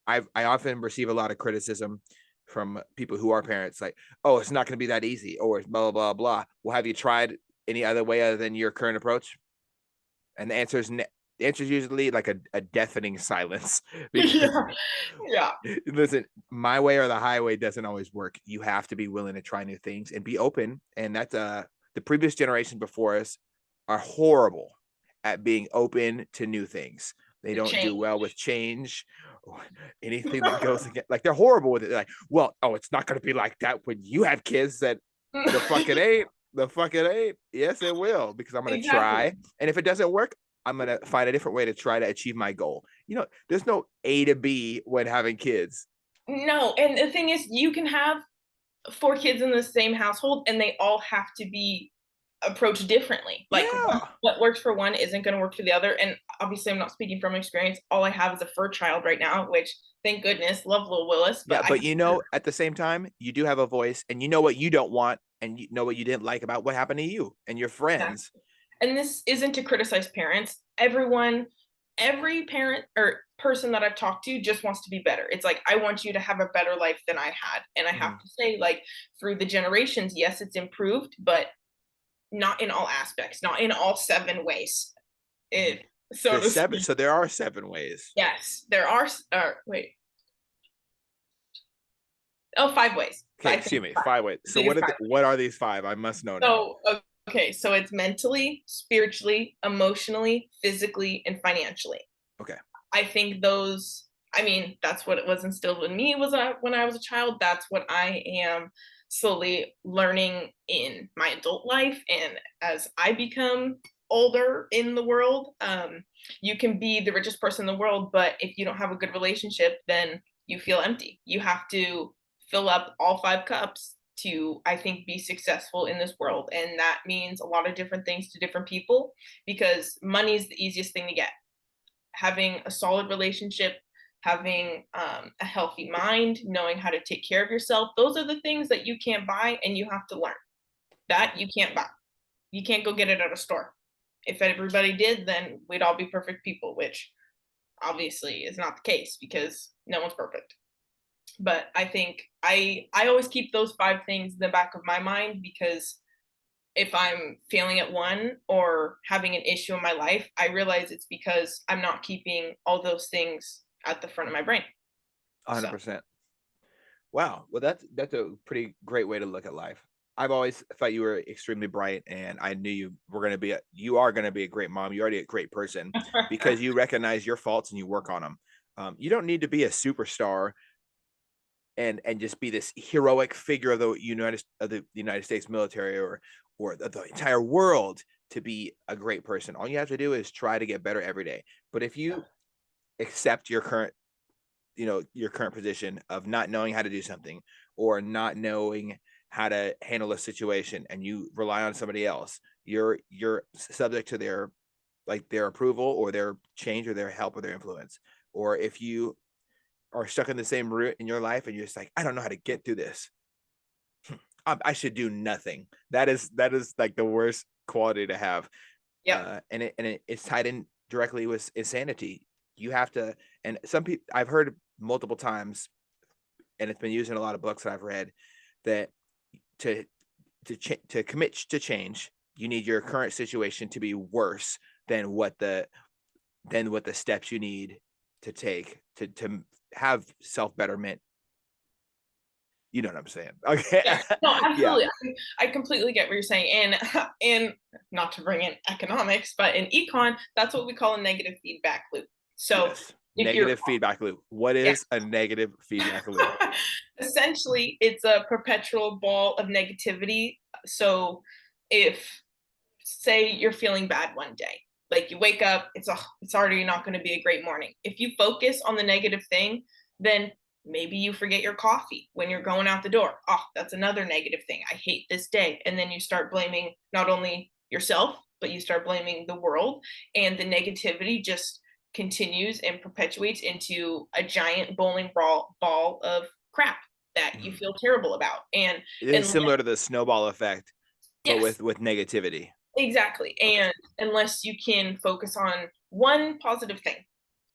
I often receive a lot of criticism from people who are parents, like, oh, it's not going to be that easy, or it's blah, blah, blah, blah. Well, have you tried any other way other than your current approach? And the answer is usually like a deafening silence. Because Yeah. listen, my way or the highway doesn't always work. You have to be willing to try new things and be open. And that's the previous generation before us are horrible at being open to new things. They don't do well with change. Anything that goes again, like they're horrible with it. They're like, well, oh, it's not going to be like that when you have kids. That the fucking ain't. The fucking ain't. Yes, it will, because I'm going to try. And if it doesn't work, I'm going to find a different way to try to achieve my goal. There's no A to B when having kids. No. And the thing is, you can have 4 kids in the same household and they all have to be approached differently. Like what works for one isn't going to work for the other. And obviously I'm not speaking from experience. All I have is a fur child right now, which thank goodness, love little Willis. But at the same time, you do have a voice, and you know what you don't want, and you know what you didn't like about what happened to you and your friends. And this isn't to criticize parents. Every parent or person that I've talked to just wants to be better. It's like, I want you to have a better life than I had. And I have to say, like, through the generations, yes, it's improved, but not in all aspects, not in all 7 ways. So there are 7 ways. Yes, there are. Wait. Oh, 5 ways. Okay, excuse me, 5 ways. So what are these 5? I must know now. Okay, so it's mentally, spiritually, emotionally, physically, and financially. Okay. I think that's what it was instilled in me when I was a child. That's what I am slowly learning in my adult life. And as I become older in the world, you can be the richest person in the world, but if you don't have a good relationship, then you feel empty. You have to fill up all 5 cups to, I think, be successful in this world. And that means a lot of different things to different people, because money is the easiest thing to get. Having a solid relationship, having a healthy mind, knowing how to take care of yourself, those are the things that you can't buy and you have to learn. That you can't buy. You can't go get it at a store. If everybody did, then we'd all be perfect people, which obviously is not the case because no one's perfect. But I think I always keep those 5 things in the back of my mind, because if I'm failing at one or having an issue in my life, I realize it's because I'm not keeping all those things at the front of my brain. 100%. So. Wow. Well, that's a pretty great way to look at life. I've always thought you were extremely bright, and I knew you are going to be a great mom. You're already a great person because you recognize your faults and you work on them. You don't need to be a superstar and just be this heroic figure of the United States military or the entire world to be a great person. All you have to do is try to get better every day. But if you accept your current position of not knowing how to do something or not knowing how to handle a situation, and you rely on somebody else, you're subject to their approval or their change or their help or their influence. Or if you are stuck in the same route in your life and you're just like, I don't know how to get through this, I should do nothing. That is like the worst quality to have. Yeah. And it's tied in directly with insanity. You have to, and some people I've heard multiple times, and it's been used in a lot of books that I've read, that to commit to change, you need your current situation to be worse than what the steps you need to take to have self-betterment. You know what I'm saying? Okay. Yeah. No, absolutely. Yeah. I completely get what you're saying. And not to bring in economics, but in econ, that's what we call a negative feedback loop. So yes. Negative feedback loop. What is a negative feedback loop? Essentially, it's a perpetual ball of negativity. So if, say, you're feeling bad one day, like you wake up, it's already not going to be a great morning. If you focus on the negative thing, then maybe you forget your coffee when you're going out the door. Oh, that's another negative thing. I hate this day. And then you start blaming not only yourself, but you start blaming the world, and the negativity just continues and perpetuates into a giant bowling ball of crap that you feel terrible about. And It's similar to the snowball effect, but yes, with negativity. exactly. And unless you can focus on one positive thing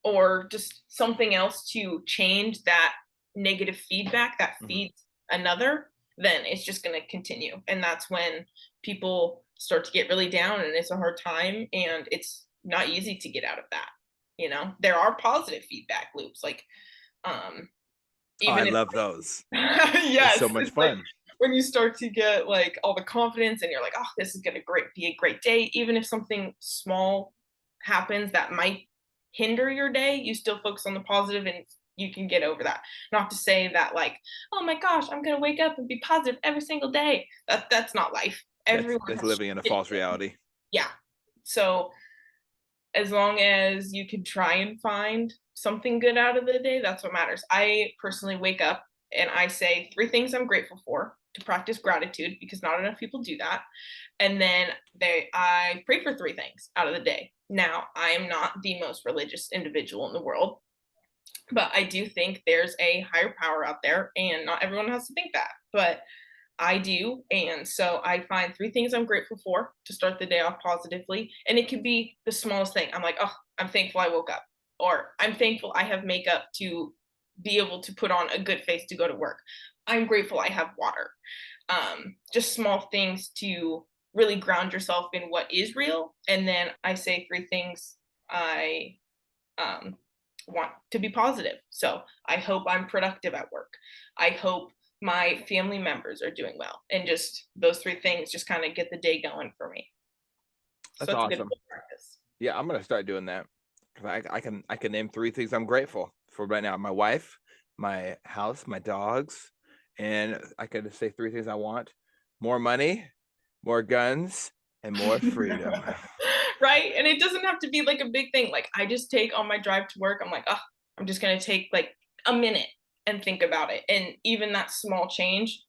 or just something else to change that negative feedback that feeds another, then it's just going to continue. And that's when people start to get really down and it's a hard time and it's not easy to get out of that. You know, there are positive feedback loops, like I even if love those. It's yes, so much it's like fun. when you start to get like all the confidence and you're like, oh, this is going to be a great day, even if something small happens that might hinder your day, you still focus on the positive and you can get over that. Not to say that like, oh my gosh, I'm going to wake up and be positive every single day. That's not life. Everyone That's has living in a shit false days. reality. Yeah. So as long as you can try and find something good out of the day, that's what matters. I personally wake up and I say 3 things I'm grateful for to practice gratitude, because not enough people do that. And then I pray for 3 things out of the day. Now, I am not the most religious individual in the world, but I do think there's a higher power out there, and not everyone has to think that. But I do. And so I find 3 things I'm grateful for to start the day off positively. And it could be the smallest thing. I'm like, oh, I'm thankful I woke up. Or I'm thankful I have makeup to be able to put on a good face to go to work. I'm grateful I have water. Just small things to really ground yourself in what is real. And then I say 3 things I um, want to be positive. So I hope I'm productive at work. I hope my family members are doing well. And just those 3 things just kind of get the day going for me. So That's it's a good awesome. practice. Yeah, I'm gonna start doing that. I can name 3 things I'm grateful for right now: my wife, my house, my dogs, and I can say 3 things I want: more money, more guns, and more freedom. Right. And it doesn't have to be like a big thing. Like I just take on my drive to work, I'm like, oh, I'm just going to take like a minute and think about it. And even that small change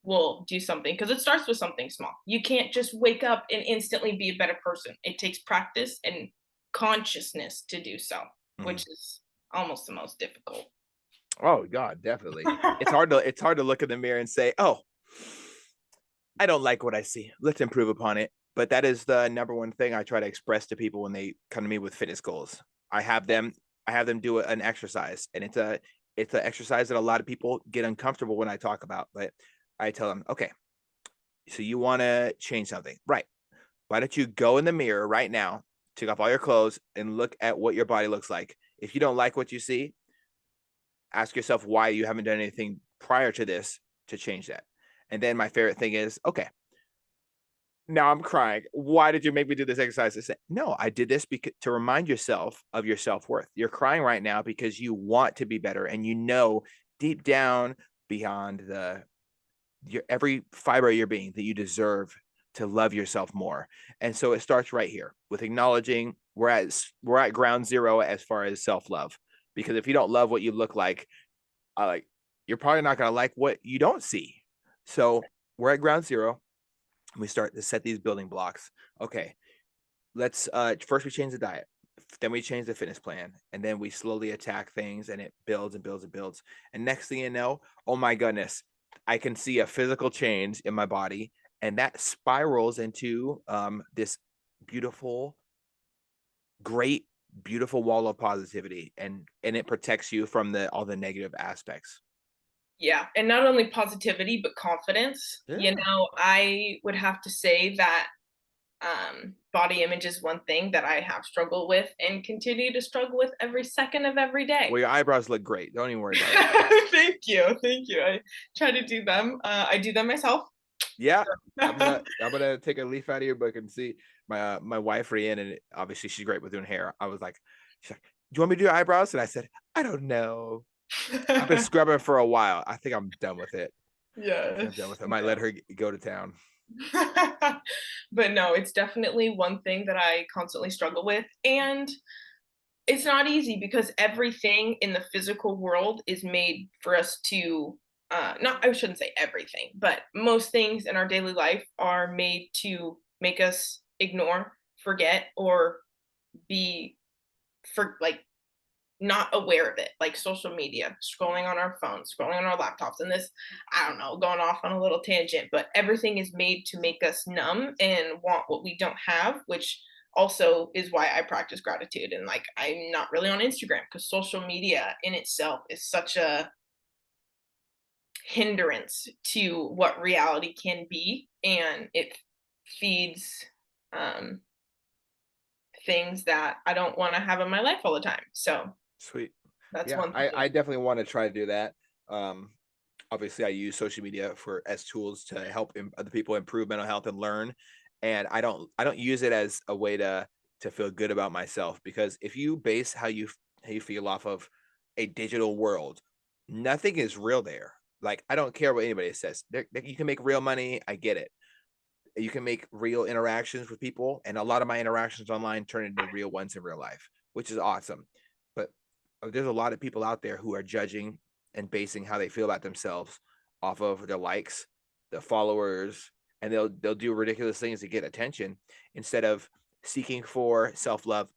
will do something, because it starts with something small. You can't just wake up and instantly be a better person. It takes practice and consciousness to do so, which is almost the most difficult. Oh God, definitely. It's hard to look in the mirror and say, oh, I don't like what I see. Let's improve upon it. But that is the number one thing I try to express to people when they come to me with fitness goals. I have them do an exercise, and it's an exercise that a lot of people get uncomfortable when I talk about. But I tell them, okay, so you want to change something, right? Why don't you go in the mirror right now, take off all your clothes, and look at what your body looks like. If you don't like what you see, ask yourself why you haven't done anything prior to this to change that. And then my favorite thing is, okay, now I'm crying. Why did you make me do this exercise? I said, no, I did this because to remind yourself of your self-worth. You're crying right now because you want to be better, and you know deep down beyond your every fiber of your being that you deserve to love yourself more. And so it starts right here with acknowledging we're at ground zero as far as self-love. Because if you don't love what you look like you're probably not going to like what you don't see. So we're at ground zero. We start to set these building blocks. Okay, let's first we change the diet, then we change the fitness plan, and then we slowly attack things, and it builds and builds and builds. And next thing you know, oh my goodness, I can see a physical change in my body, and that spirals into this beautiful, great, beautiful wall of positivity, and it protects you from all the negative aspects. Yeah, and not only positivity, but confidence. You Yeah. know, I would have to say that body image is one thing that I have struggled with and continue to struggle with every second of every day. Well, your eyebrows look great. Don't even worry about it. Thank you, thank you. I try to do them. I do them myself. Yeah. I'm gonna take a leaf out of your book and see my wife Rhiannon, and obviously she's great with doing hair. I was like, she's like, do you want me to do eyebrows? And I said, I don't know. I've been scrubbing for a while. I think I'm done with it. Yeah. I'm done with it. I might let her go to town. But no, it's definitely one thing that I constantly struggle with. And It's not easy because everything in the physical world is made for us to not I shouldn't say everything, but most things in our daily life are made to make us ignore, forget, or be for like not aware of it, like social media, scrolling on our phones, scrolling on our laptops, and this, I don't know, going off on a little tangent, but everything is made to make us numb and want what we don't have, which also is why I practice gratitude. And like, I'm not really on Instagram because social media in itself is such a hindrance to what reality can be, and it feeds um, things that I don't want to have in my life all the time. So Sweet. that's Yeah, one I, thing. I definitely want to try to do that. Obviously I use social media as tools to help other people improve mental health and learn. And I don't use it as a way to feel good about myself, because if you base how you feel off of a digital world, nothing is real there. Like, I don't care what anybody says. You can make real money. I get it. You can make real interactions with people, and a lot of my interactions online turn into real ones in real life, which is awesome. But there's a lot of people out there who are judging and basing how they feel about themselves off of their likes, the followers, and they'll do ridiculous things to get attention instead of seeking for self-love,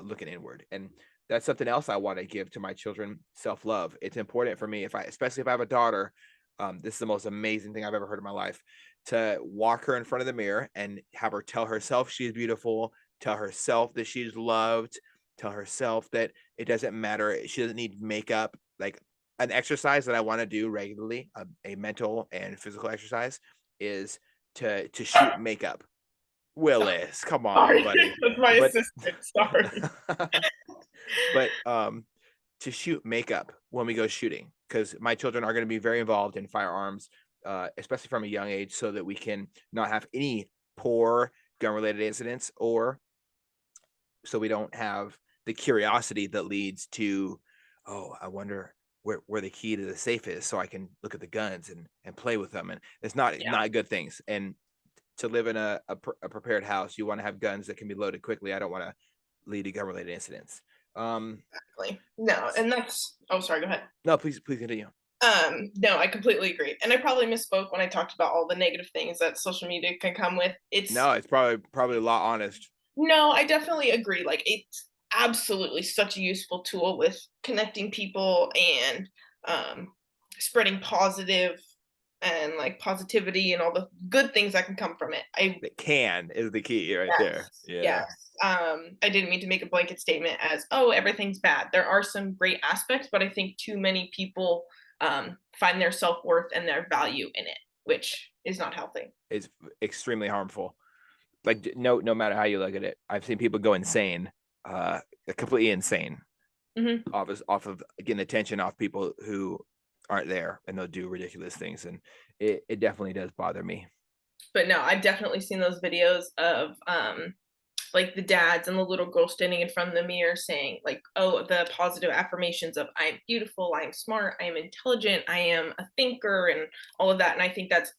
looking inward. And that's something else I want to give to my children: self-love. It's important for me, especially if I have a daughter. This is the most amazing thing I've ever heard in my life, to walk her in front of the mirror and have her tell herself she's beautiful, tell herself that she's loved, tell herself that it doesn't matter, she doesn't need makeup. Like, an exercise that I want to do regularly, a mental and physical exercise, is to shoot makeup. Willis, come on, Sorry, buddy. that's my But assistant. Sorry. but to shoot makeup when we go shooting, because my children are going to be very involved in firearms, especially from a young age, so that we can not have any poor gun related incidents, or so we don't have the curiosity that leads to, oh, I wonder where the key to the safe is, so I can look at the guns and play with them. And it's not good things. And to live in a prepared house, you want to have guns that can be loaded quickly. I don't want to lead to gun related incidents. Exactly. No, and that's sorry, go ahead. No, please continue. No, I completely agree. And I probably misspoke when I talked about all the negative things that social media can come with. No, it's probably a lot honest. No, I definitely agree. Like, it's absolutely such a useful tool with connecting people and um spreading positive and like positivity and all the good things that can come from it. It can is the key right there. Yes, Yeah. yes. I didn't mean to make a blanket statement as, oh, everything's bad. There are some great aspects, but I think too many people find their self-worth and their value in it, which is not healthy. It's extremely harmful. Like, no matter how you look at it, I've seen people go insane, completely insane, off of getting attention off people who aren't there, and they'll do ridiculous things. And it definitely does bother me. But no, I've definitely seen those videos of like the dads and the little girl standing in front of the mirror saying like, oh, the positive affirmations of I'm beautiful, I'm smart, I am intelligent, I am a thinker, and all of that. And I think that's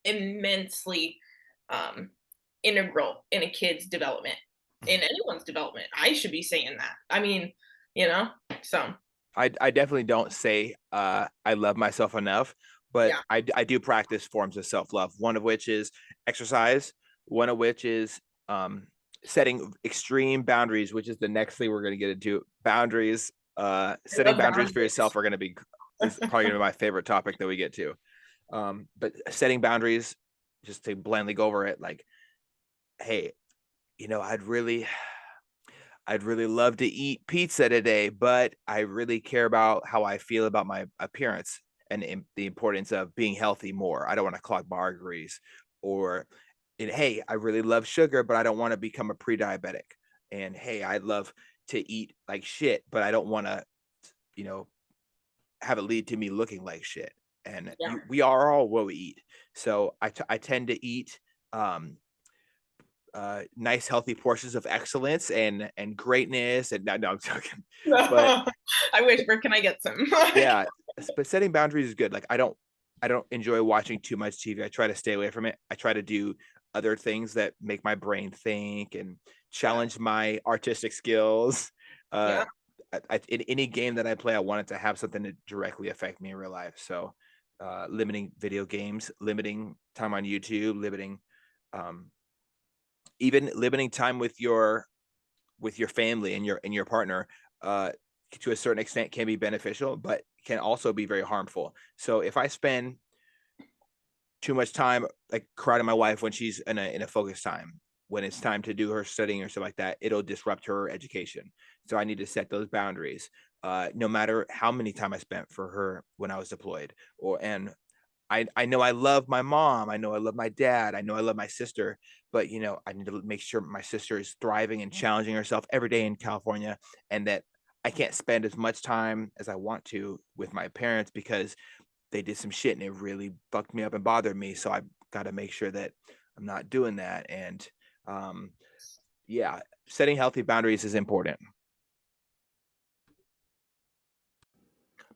immensely integral in a kid's development, in anyone's development. I should be saying that. I mean, so I definitely don't say I love myself enough, but yeah. I do practice forms of self-love, one of which is exercise, one of which is setting extreme boundaries, which is the next thing we're going to get into. Boundaries, setting boundaries for yourself is probably going to be my favorite topic that we get to. But setting boundaries, just to blandly go over it, like, hey, I'd really love to eat pizza today, but I really care about how I feel about my appearance and the importance of being healthy more. I don't want to clog my arteries. Or, and hey, I really love sugar, but I don't want to become a pre-diabetic. And hey, I'd love to eat like shit, but I don't want to, have it lead to me looking like shit. And we are all what we eat. So I tend to eat nice healthy portions of excellence and greatness. And no, I'm joking. But I wish, where can I get some? Yeah, but setting boundaries is good. Like, I don't enjoy watching too much TV. I try to stay away from it. I try to do other things that make my brain think and challenge my artistic skills. Yeah. In any game that I play, I want it to have something to directly affect me in real life. So limiting video games, limiting time on YouTube, limiting even limiting time with your family and your partner to a certain extent can be beneficial, but can also be very harmful. So if I spend too much time like crowding my wife when she's in a focus time, when it's time to do her studying or stuff like that, it'll disrupt her education. So I need to set those boundaries. No matter how many time I spent for her when I was deployed, and I know I love my mom. I know I love my dad. I know I love my sister, but I need to make sure my sister is thriving and challenging herself every day in California, and that I can't spend as much time as I want to with my parents because they did some shit and it really fucked me up and bothered me. So I've got to make sure that I'm not doing that. And um, yeah, setting healthy boundaries is important.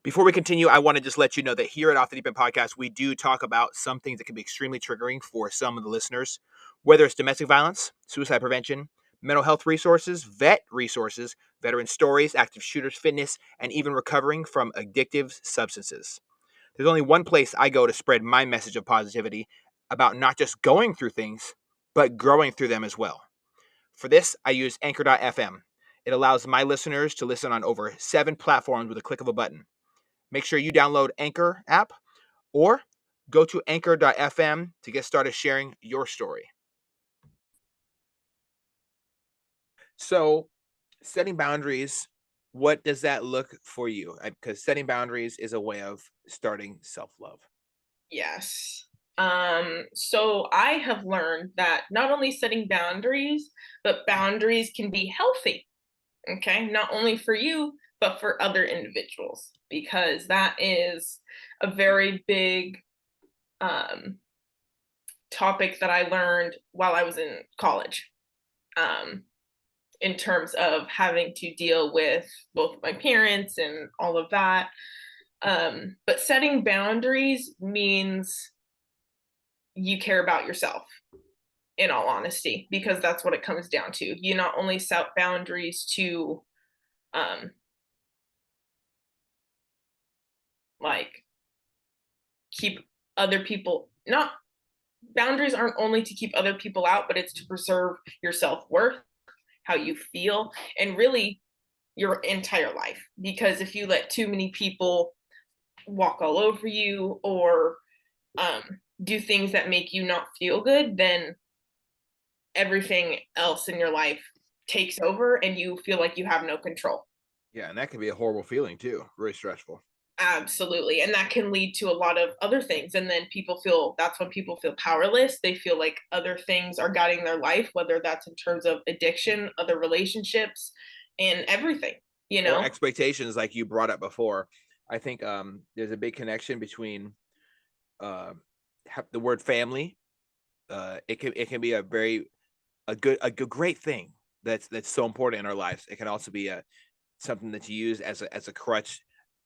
Before we continue, I want to just let you know that here at Off the Deep End Podcast, we do talk about some things that can be extremely triggering for some of the listeners, whether it's domestic violence, suicide prevention, mental health resources, vet resources, veteran stories, active shooters, fitness, and even recovering from addictive substances. There's only one place I go to spread my message of positivity about not just going through things, but growing through them as well. For this, I use Anchor.fm. It allows my listeners to listen on over 7 platforms with a click of a button. Make sure you download Anchor app or go to anchor.fm to get started sharing your story. So setting boundaries, what does that look for you? Because setting boundaries is a way of starting self-love. Yes. So I have learned that not only setting boundaries, but boundaries can be healthy. Okay. Not only for you, but for other individuals, because that is a very big topic that I learned while I was in college. In terms of having to deal with both my parents and all of that. But setting boundaries means you care about yourself, in all honesty, because that's what it comes down to. You not only set boundaries to um like keep other people, not boundaries aren't only to keep other people out, but it's to preserve your self-worth, how you feel, and really your entire life. Because if you let too many people walk all over you or do things that make you not feel good, then everything else in your life takes over and you feel like you have no control. Yeah, and that can be a horrible feeling too. Really stressful. Absolutely. And that can lead to a lot of other things. And then that's when people feel powerless. They feel like other things are guiding their life, whether that's in terms of addiction, other relationships, and everything, Or expectations like you brought up before. I think there's a big connection between uh, the word family. It can be a good great thing that's so important in our lives. It can also be something that you use as a crutch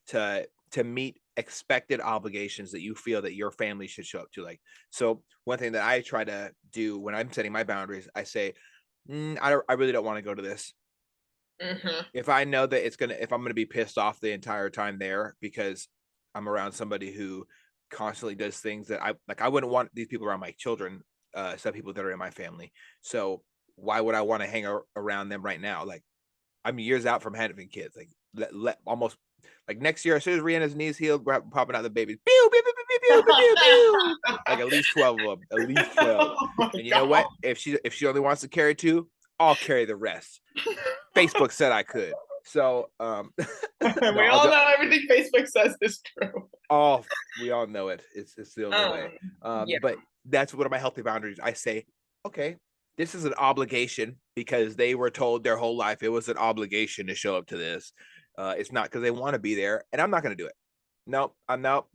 to meet expected obligations that you feel that your family should show up to. Like, so one thing that I try to do when I'm setting my boundaries, I say, I really don't want to go to this. Mm-hmm. If I know that if I'm gonna be pissed off the entire time there because I'm around somebody who constantly does things that I wouldn't want these people around my children, some people that are in my family. So why would I want to hang around them right now? Like, I'm years out from having kids. Like, almost like next year, as soon as Rihanna's knees healed, we're popping out the babies. Pew, pew, pew, pew, pew, pew, pew, pew. Like at least 12 of them. At least 12. Oh And you know what? If she only wants to carry 2, I'll carry the rest. Facebook said I could. So no, we all know everything Facebook says is true. We all know it. It's the only way. Yeah. But that's one of my healthy boundaries. I say, okay, this is an obligation because they were told their whole life it was an obligation to show up to this. It's not because they want to be there, and I'm not going to do it. No, I'm not.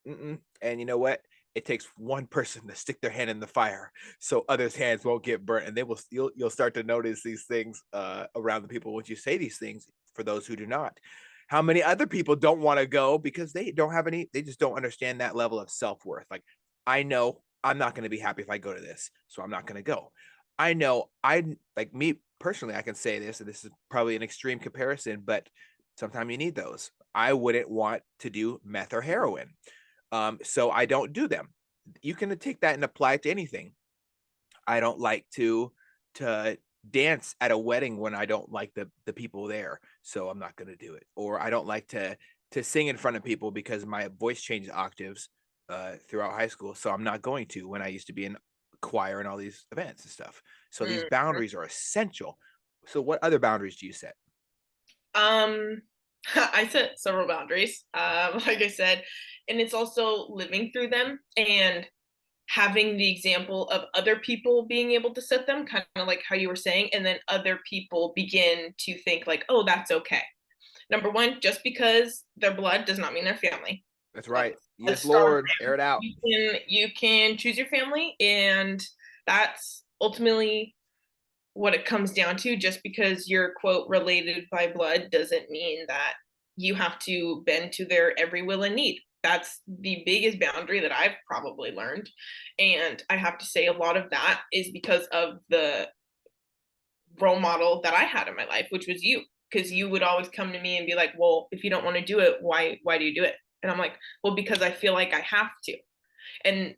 And you know what? It takes one person to stick their hand in the fire so others' hands won't get burnt, and you'll start to notice these things around the people once you say these things. For those who do not, how many other people don't want to go because they just don't understand that level of self-worth. Like, I know I'm not going to be happy if I go to this, so I'm not going to go. I know I like me personally, I can say this, and this is probably an extreme comparison, but sometimes you need those. I wouldn't want to do meth or heroin. So I don't do them. You can take that and apply it to anything. I don't like to dance at a wedding when I don't like the people there, so I'm not going to do it. Or I don't like to sing in front of people because my voice changed octaves throughout high school, so I'm not going to when I used to be in choir and all these events and stuff. So these Mhm. boundaries are essential. So what other boundaries do you set? Um, I set several boundaries, like I said, and it's also living through them and having the example of other people being able to set them, kind of like how you were saying, and then other people begin to think like, oh, that's okay. Number one, just because they're blood does not mean they're family. That's Let's right. let's Yes, start Lord, air it out. you can choose your family, and that's ultimately what it comes down to. Just because you're quote related by blood doesn't mean that you have to bend to their every will and need. That's the biggest boundary that I've probably learned, and I have to say a lot of that is because of the role model that I had in my life, which was you, because you would always come to me and be like, well, if you don't want to do it, why do you do it? And I'm like, well, because I feel like I have to. And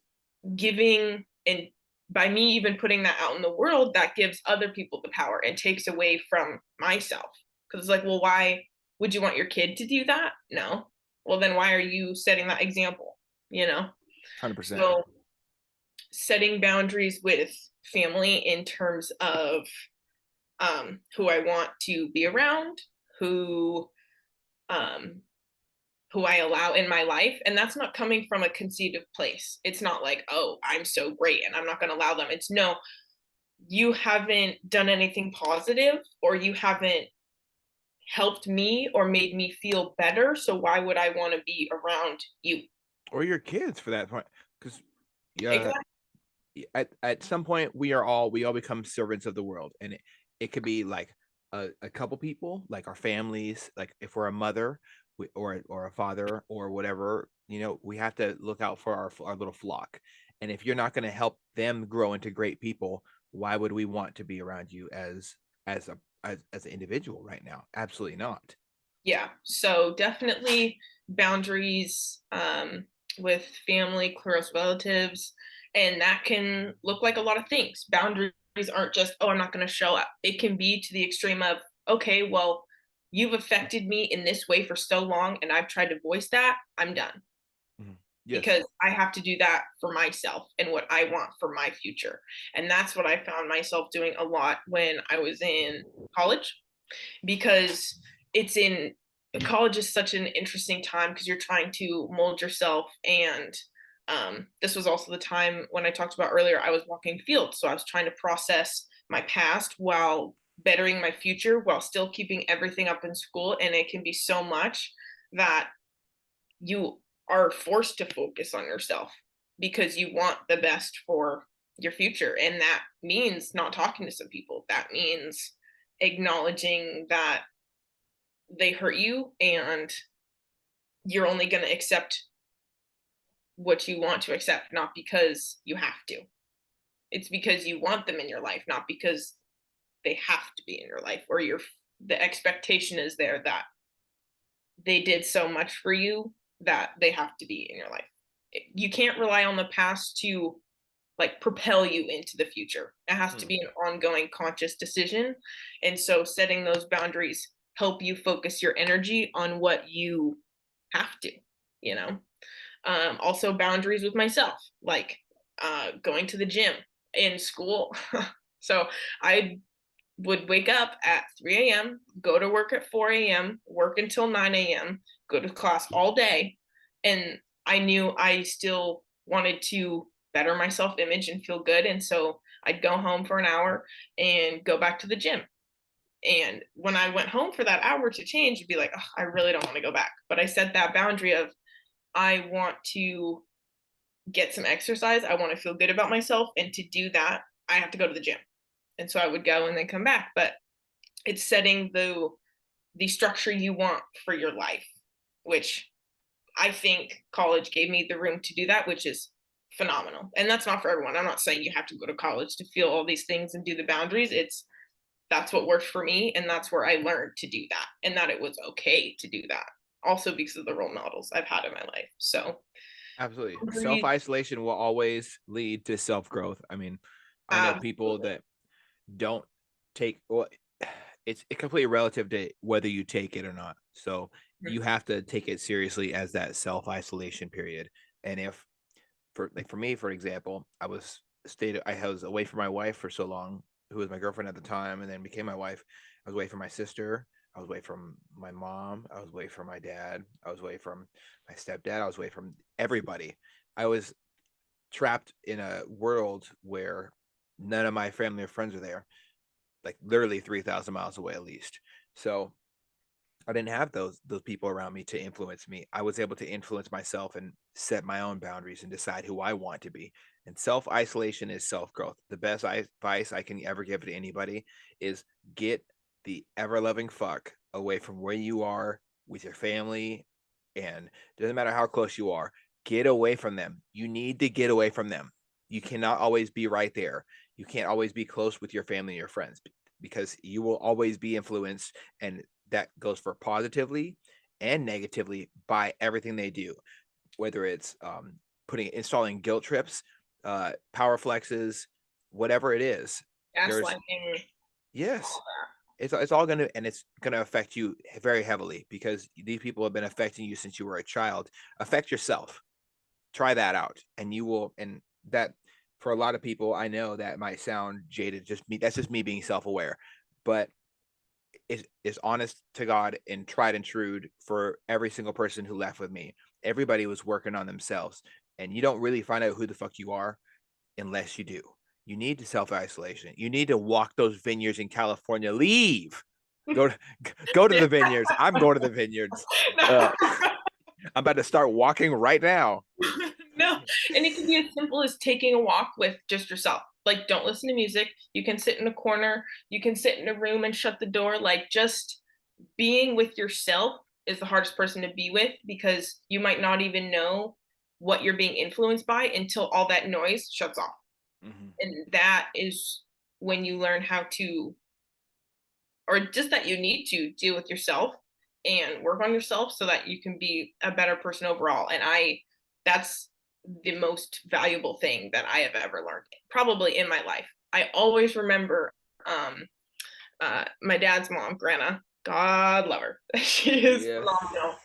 giving, and by me even putting that out in the world, that gives other people the power and takes away from myself. Because it's like, well, why would you want your kid to do that? No. Well, then why are you setting that example? You know? 100%. So setting boundaries with family in terms of who I want to be around, who um, who I allow in my life. And that's not coming from a conceited place. It's not like, oh, I'm so great and I'm not going to allow them. It's no, you haven't done anything positive, or you haven't helped me or made me feel better. So why would I want to be around you? Or your kids for that point. Because yeah, Exactly. at some point we all become servants of the world, and it could be like a couple people, like our families, like if we're a mother or a father or whatever, we have to look out for our little flock. And if you're not going to help them grow into great people, why would we want to be around you as an individual right now? Absolutely not. Yeah. So definitely boundaries with family, close relatives, and that can look like a lot of things. Boundaries aren't just, oh, I'm not going to show up. It can be to the extreme of, okay, well, you've affected me in this way for so long, and I've tried to voice that. I'm done, Mhm. Yes. because I have to do that for myself and what I want for my future. And that's what I found myself doing a lot when I was in college, because it's in college is such an interesting time because you're trying to mold yourself. And this was also the time when I talked about earlier, I was walking fields, so I was trying to process my past while bettering my future while still keeping everything up in school. And it can be so much that you are forced to focus on yourself because you want the best for your future. And that means not talking to some people. That means acknowledging that they hurt you, and you're only going to accept what you want to accept, not because you have to. It's because you want them in your life, not because they have to be in your life, or the expectation is there that they did so much for you that they have to be in your life. You can't rely on the past to like propel you into the future. It has to Hmm. be an ongoing conscious decision. And so setting those boundaries help you focus your energy on what you have to, you know. Also boundaries with myself, like going to the gym in school. So I would wake up at 3 a.m., go to work at 4 a.m., work until 9 a.m., go to class all day. And I knew I still wanted to better my self image and feel good. And so I'd go home for an hour and go back to the gym. And when I went home for that hour to change, it'd be like, oh, I really don't want to go back. But I set that boundary of, I want to get some exercise. I want to feel good about myself. And to do that, I have to go to the gym. And so I would go and then come back. But it's setting the structure you want for your life, which I think college gave me the room to do that, which is phenomenal. And that's not for everyone. I'm not saying you have to go to college to feel all these things and do the boundaries. It's that's what worked for me, and that's where I learned to do that, and that it was okay to do that. Also because of the role models I've had in my life. So Absolutely. boundaries, Self-isolation will always lead to self-growth. I mean, I know people absolutely. that don't take, well, it's completely relative to whether you take it or not. So you have to take it seriously as that self-isolation period. And if for me, for example, I was away from my wife for so long, who was my girlfriend at the time, and then became my wife. I was away from my sister. I was away from my mom. I was away from my dad. I was away from my stepdad. I was away from everybody. I was trapped in a world where none of my family or friends are there, like literally 3,000 miles away at least. So I didn't have those people around me to influence me. I was able to influence myself and set my own boundaries and decide who I want to be. And self-isolation is self-growth. The best advice I can ever give to anybody is get the ever-loving fuck away from where you are with your family, and it doesn't matter how close you are, get away from them. You need to get away from them. You cannot always be right there. You can't always be close with your family and your friends because you will always be influenced, and that goes for positively and negatively by everything they do, whether it's installing guilt trips, power flexes, whatever it is. There's Gaslighting, yes, all that. it's all gonna, and it's gonna affect you very heavily because these people have been affecting you since you were a child. Affect yourself. Try that out, and you will. And that, for a lot of people, I know that might sound jaded. Just me. That's just me being self-aware, but is honest to God and tried and true for every single person who left with me. Everybody was working on themselves, and you don't really find out who the fuck you are unless you do. You need to self-isolation. You need to walk those vineyards in California. Leave. Go to go to the vineyards. I'm going to the vineyards. Uh, I'm about to start walking right now. No, and it can be as simple as taking a walk with just yourself. Like, don't listen to music. You can sit in a corner. You can sit in a room and shut the door. Like, just being with yourself is the hardest person to be with because you might not even know what you're being influenced by until all that noise shuts off. Mm-hmm. And that is when you learn how to, or just that you need to deal with yourself and work on yourself so that you can be a better person overall. And that's the most valuable thing that I have ever learned, probably in my life. I always remember my dad's mom, Grandma, God love her. She is Yes. phenomenal.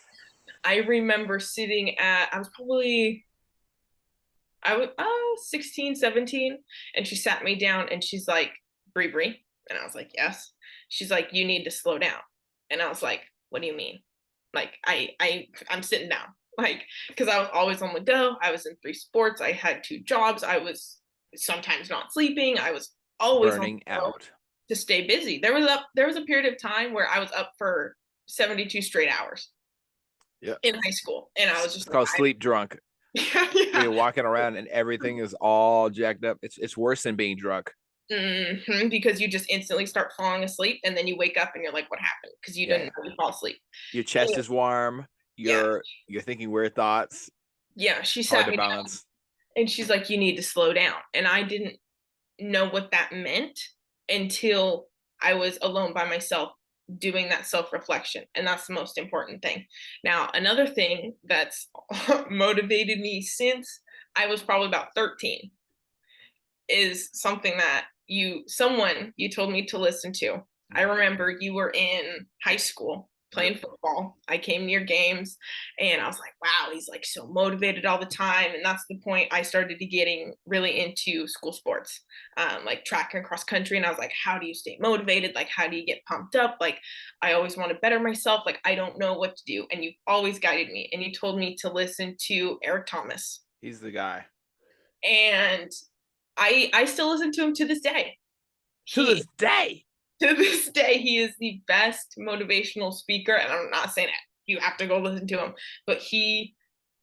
I remember sitting at, I was 16, 17, and she sat me down and she's like, Bree Bree. And I was like, yes. She's like, you need to slow down. And I was like, what do you mean? Like, I'm sitting down. Like, because I was always on the go. I was in 3 sports. I had 2 jobs. I was sometimes not sleeping. I was always on Burning the go out. to stay busy. There was a period of time where I was up for 72 straight hours Yeah. in high school. And I was It's just like, called sleep drunk. yeah, When yeah. you're walking around and everything is all jacked up. It's worse than being drunk. Because you just instantly start falling asleep and then you wake up and you're like, what happened? Because you didn't Yeah. know you fall asleep. Your chest Yeah. is warm. Yeah. You're thinking weird thoughts. Yeah. She Hard sat to me down balance. and she's like, you need to slow down. And I didn't know what that meant until I was alone by myself doing that self reflection. And that's the most important thing. Now, another thing that's motivated me since I was probably about 13 is something that someone you told me to listen to. I remember you were in high school playing football. I came to your games and I was like, wow, he's like so motivated all the time. And that's the point I started to getting really into school sports, like track and cross country. And I was like, how do you stay motivated? Like, how do you get pumped up? Like, I always want to better myself. Like, I don't know what to do. And you've always guided me. And you told me to listen to Eric Thomas. He's the guy. And I still listen to him to this day. To this day. To this day, he is the best motivational speaker. And I'm not saying it. You have to go listen to him. But he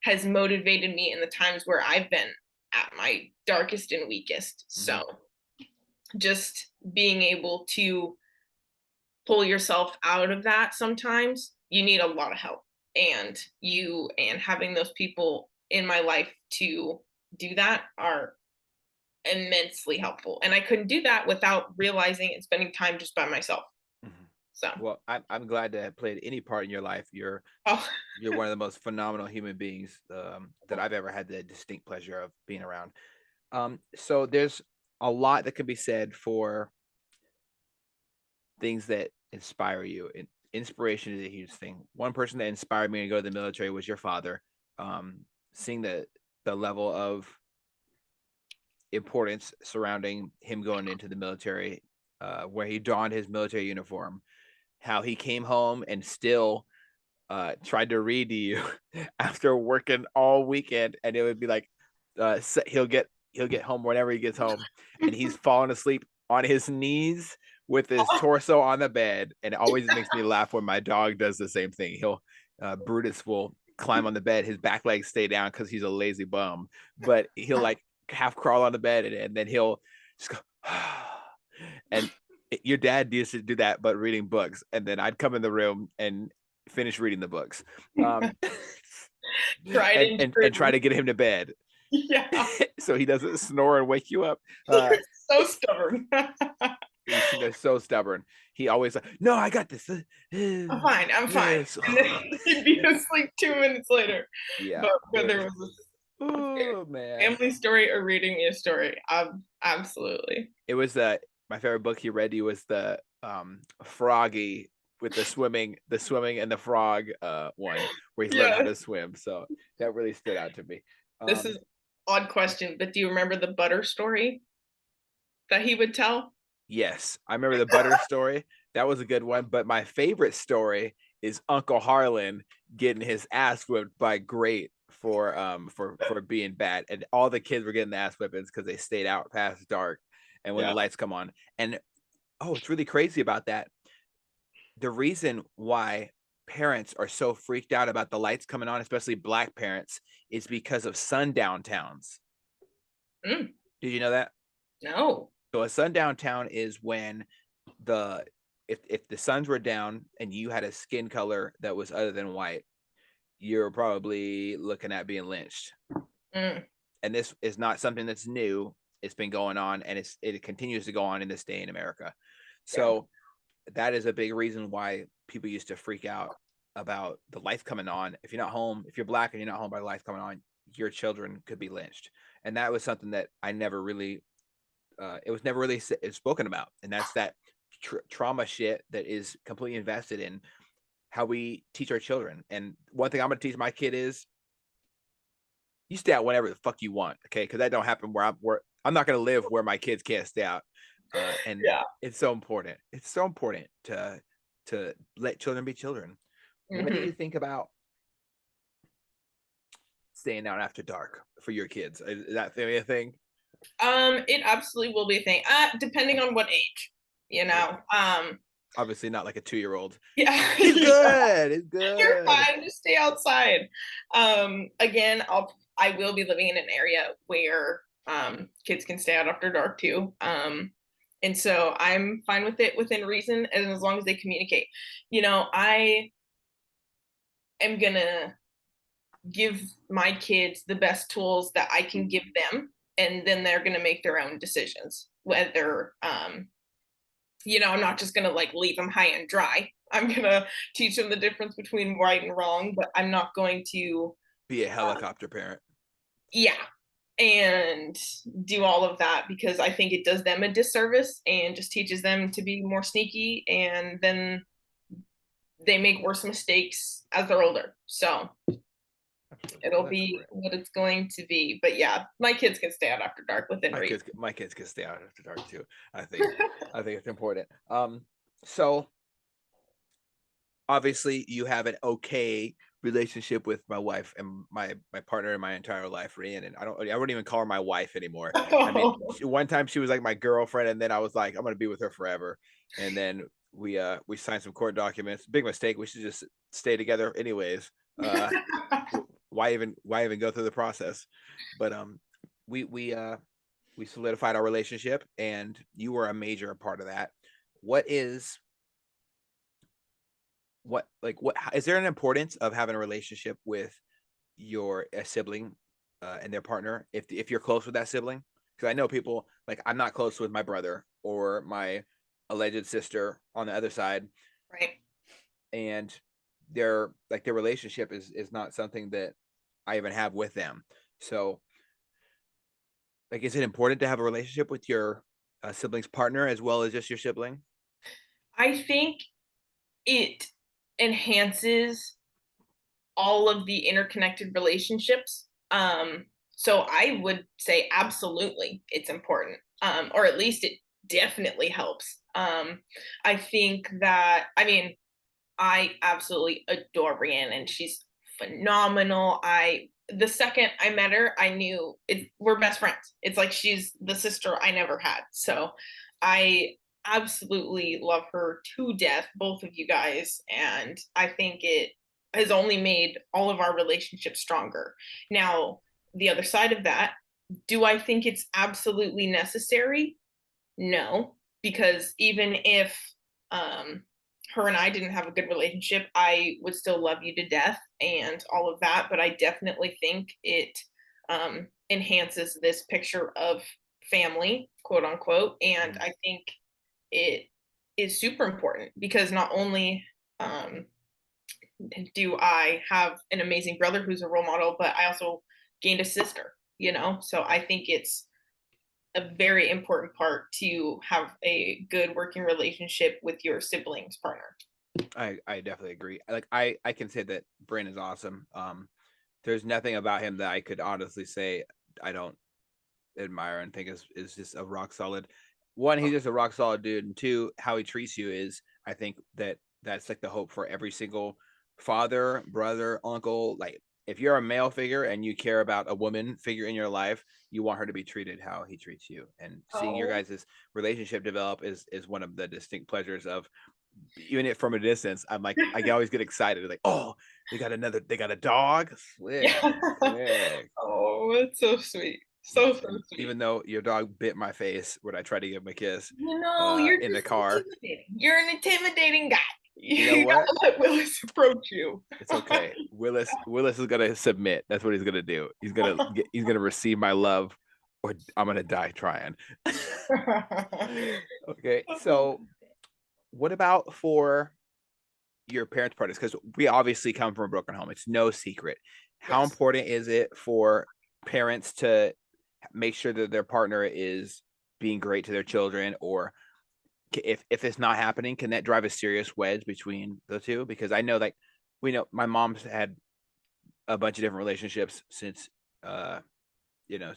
has motivated me in the times where I've been at my darkest and weakest. So just being able to pull yourself out of that sometimes, you need a lot of help. And having those people in my life to do that are immensely helpful. And I couldn't do that without realizing and spending time just by myself. Mhm. So, Well, I'm glad to have played any part in your life. oh, You're one of the most phenomenal human beings that I've ever had the distinct pleasure of being around. So there's a lot that can be said for things that inspire you. And inspiration is a huge thing. One person that inspired me to go to the military was your father. Seeing the level of importance surrounding him going into the military, where he donned his military uniform, how he came home and still tried to read to you after working all weekend, and it would be like he'll get home whenever he gets home, and he's falling asleep on his knees with his torso on the bed, and it always makes me laugh when my dog does the same thing. He'll Brutus will climb on the bed, his back legs stay down because he's a lazy bum, but he'll like half crawl on the bed, and then he'll just go and your dad used to do that, but reading books, and then I'd come in the room and finish reading the books, tried and and try to get him to bed yeah. so he doesn't snore and wake you up. You're so stubborn. They're so stubborn. He always like, no, I got this. I'm fine. I'm fine. Yes. And then he'd be asleep 2 minutes later. Yeah. But whether it was Oh a man. family story or reading me a story, absolutely. It was my favorite book he read to you was the Froggy with the swimming and the frog one where he's learning how to swim. So that really stood out to me. This is odd question, but do you remember the butter story that he would tell? Yes, I remember the butter story. That was a good one. But my favorite story is Uncle Harlan getting his ass whipped by Great for being bad, and all the kids were getting the ass whippings because they stayed out past dark, and when the lights come on. And it's really crazy about that. The reason why parents are so freaked out about the lights coming on, especially Black parents, is because of sundown towns. Did you know that? No. So a sundown town is when if the suns were down and you had a skin color that was other than white, you're probably looking at being lynched. And this is not something that's new. It's been going on, and it continues to go on in this day in America. So that is a big reason why people used to freak out about the lights coming on. If you're not home, if you're Black and you're not home by the lights coming on, your children could be lynched. And that was something that I never really it was never really spoken about, and that's that trauma shit that is completely invested in how we teach our children. And one thing I'm going to teach my kid is you stay out whenever the fuck you want, okay? Because that don't happen where I'm not going to live where my kids can't stay out. And it's so important. It's so important to let children be children. What do you think about staying out after dark for your kids? Is that a thing? It absolutely will be a thing. Depending on what age, you know. Obviously not like a 2-year-old. Yeah. It's good. It's good. You're fine. Just stay outside. Again, I will be living in an area where kids can stay out after dark too. And so I'm fine with it within reason, and as long as they communicate. You know, I am gonna give my kids the best tools that I can give them, and then they're going to make their own decisions. Whether, you know, I'm not just going to like leave them high and dry. I'm going to teach them the difference between right and wrong, but I'm not going to be a helicopter parent. Yeah. And do all of that because I think it does them a disservice and just teaches them to be more sneaky, and then they make worse mistakes as they're older. So it'll be what it's going to be. But yeah, my kids can stay out after dark within reason. My kids can stay out after dark too. I think it's important. So obviously you have an okay relationship with my wife and my partner in my entire life, Rhiannon. I wouldn't even call her my wife anymore. I mean, one time she was like my girlfriend, and then I was like, I'm gonna be with her forever. And then we signed some court documents. Big mistake. We should just stay together anyways. Why even go through the process? But we solidified our relationship, and you were a major part of that. What is there an importance of having a relationship with a sibling and their partner if you're close with that sibling? because I know people like I'm not close with my brother or my alleged sister on the other side, Right. and their relationship is not something that I even have with them. So like, is it important to have a relationship with your sibling's partner as well as just your sibling? I think it enhances all of the interconnected relationships. So I would say absolutely it's important, or at least it definitely helps. I think that, I mean, I absolutely adore Brienne and she's phenomenal. The second I met her, I knew we're best friends. It's like she's the sister I never had. So I absolutely love her to death, both of you guys. And I think it has only made all of our relationships stronger. Now, the other side of that, do I think it's absolutely necessary? No, because even if um, her and I didn't have a good relationship, I would still love you to death and all of that. But I definitely think it enhances this picture of family, quote unquote. And I think it is super important because not only do I have an amazing brother who's a role model, but I also gained a sister, you know? So I think it's a very important part to have a good working relationship with your siblings partner. I definitely agree. Like I can say that Bryn is awesome. There's nothing about him that I could honestly say I don't admire and think is just a rock solid. One, he's just a rock solid dude, and two, how he treats you is, I think that's like the hope for every single father, brother, uncle. Like, if you're a male figure and you care about a woman figure in your life, you want her to be treated how he treats you. And seeing your Oh, guys' relationship develop is one of the distinct pleasures of, even if from a distance, I'm like, I always get excited. Like, oh, they got a dog. Slick, yeah. slick. Oh, it's so sweet. So, so And sweet. even though your dog bit my face when I tried to give him a kiss You know, you're in the just car, intimidating. You're an intimidating guy. you know You what? gotta let Willis approach you. It's okay. Willis is gonna submit. That's what he's gonna do. He's gonna receive my love, or I'm gonna die trying. Okay, so what about for your parents' parties? Because we obviously come from a broken home. It's no secret. How Yes. important is it for parents to make sure that their partner is being great to their children, or if it's not happening, can that drive a serious wedge between the two? Because I know, like, we know my mom's had a bunch of different relationships since uh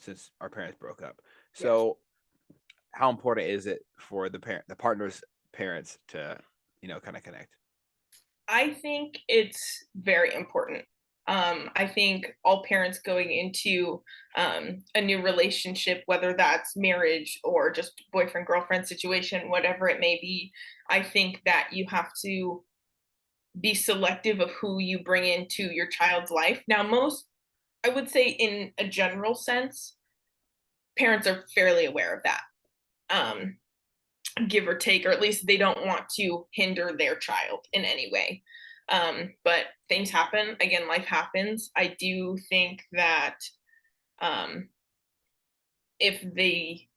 since our parents broke up. Yes. So how important is it for the partner's parents to kind of connect? I think it's very important. I think all parents going into a new relationship, whether that's marriage or just boyfriend girlfriend situation, whatever it may be, I think that you have to be selective of who you bring into your child's life. Now, most, I would say, in a general sense, parents are fairly aware of that. Um, Give or take, or at least they don't want to hinder their child in any way. But things happen. Again, life happens. I do think that um, if they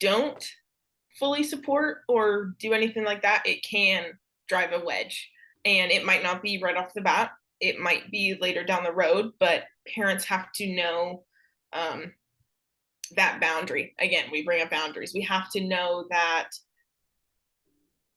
don't fully support or do anything like that, it can drive a wedge. And it might not be right off the bat, it might be later down the road, but parents have to know um, that boundary. Again, we bring up boundaries. We have to know that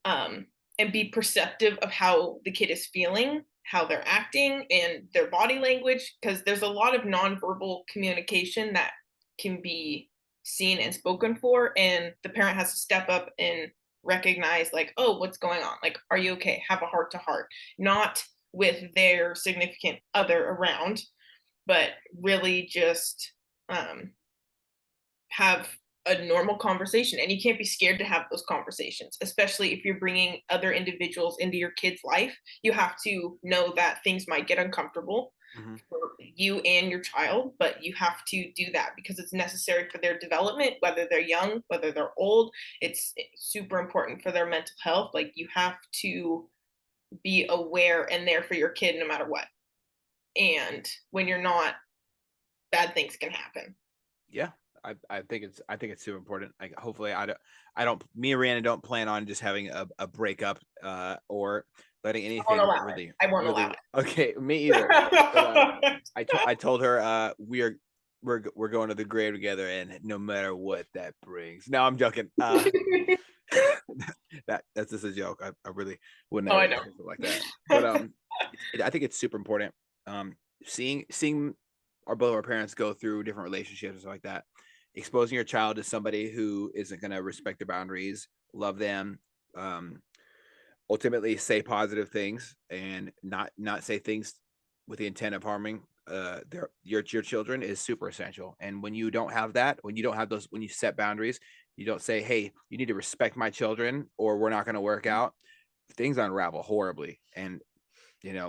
um, and be perceptive of how the kid is feeling, how they're acting, and their body language, because there's a lot of nonverbal communication that can be seen and spoken for, and the parent has to step up and recognize, like, oh, what's going on? Like, are you okay? Have a heart to heart, not with their significant other around, but really just um, have a normal conversation. And you can't be scared to have those conversations, especially if you're bringing other individuals into your kid's life. You have to know that things might get uncomfortable Mm-hmm. for you and your child, but you have to do that because it's necessary for their development, whether they're young, whether they're old. It's super important for their mental health. Like, you have to be aware and there for your kid no matter what. And when you're not, bad things can happen. Yeah, I think it's super important. Like, hopefully me and Rihanna don't plan on just having a breakup, or letting anything really, I won't really, allow it. okay, me either. But I told her, we're going to the grave together, and no matter what that brings. No, I'm joking. That's just a joke. I really wouldn't Oh, ever I do know. something like that. But I think it's super important. Seeing both our parents go through different relationships and stuff like that. Exposing your child to somebody who isn't going to respect their boundaries, love them, ultimately say positive things, and not say things with the intent of harming your children is super essential. And when you don't have that, when you set boundaries, you don't say, hey, you need to respect my children or we're not going to work out, things unravel horribly. And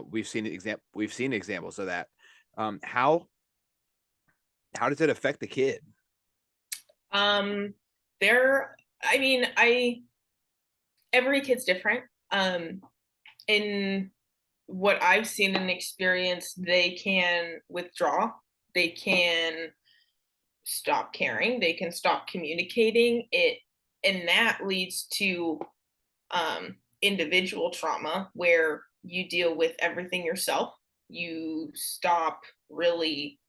we've seen examples of that. How does it affect the kid? Every kid's different. In what I've seen and experienced, they can withdraw, they can stop caring, they can stop communicating it, and that leads to individual trauma where you deal with everything yourself. You stop really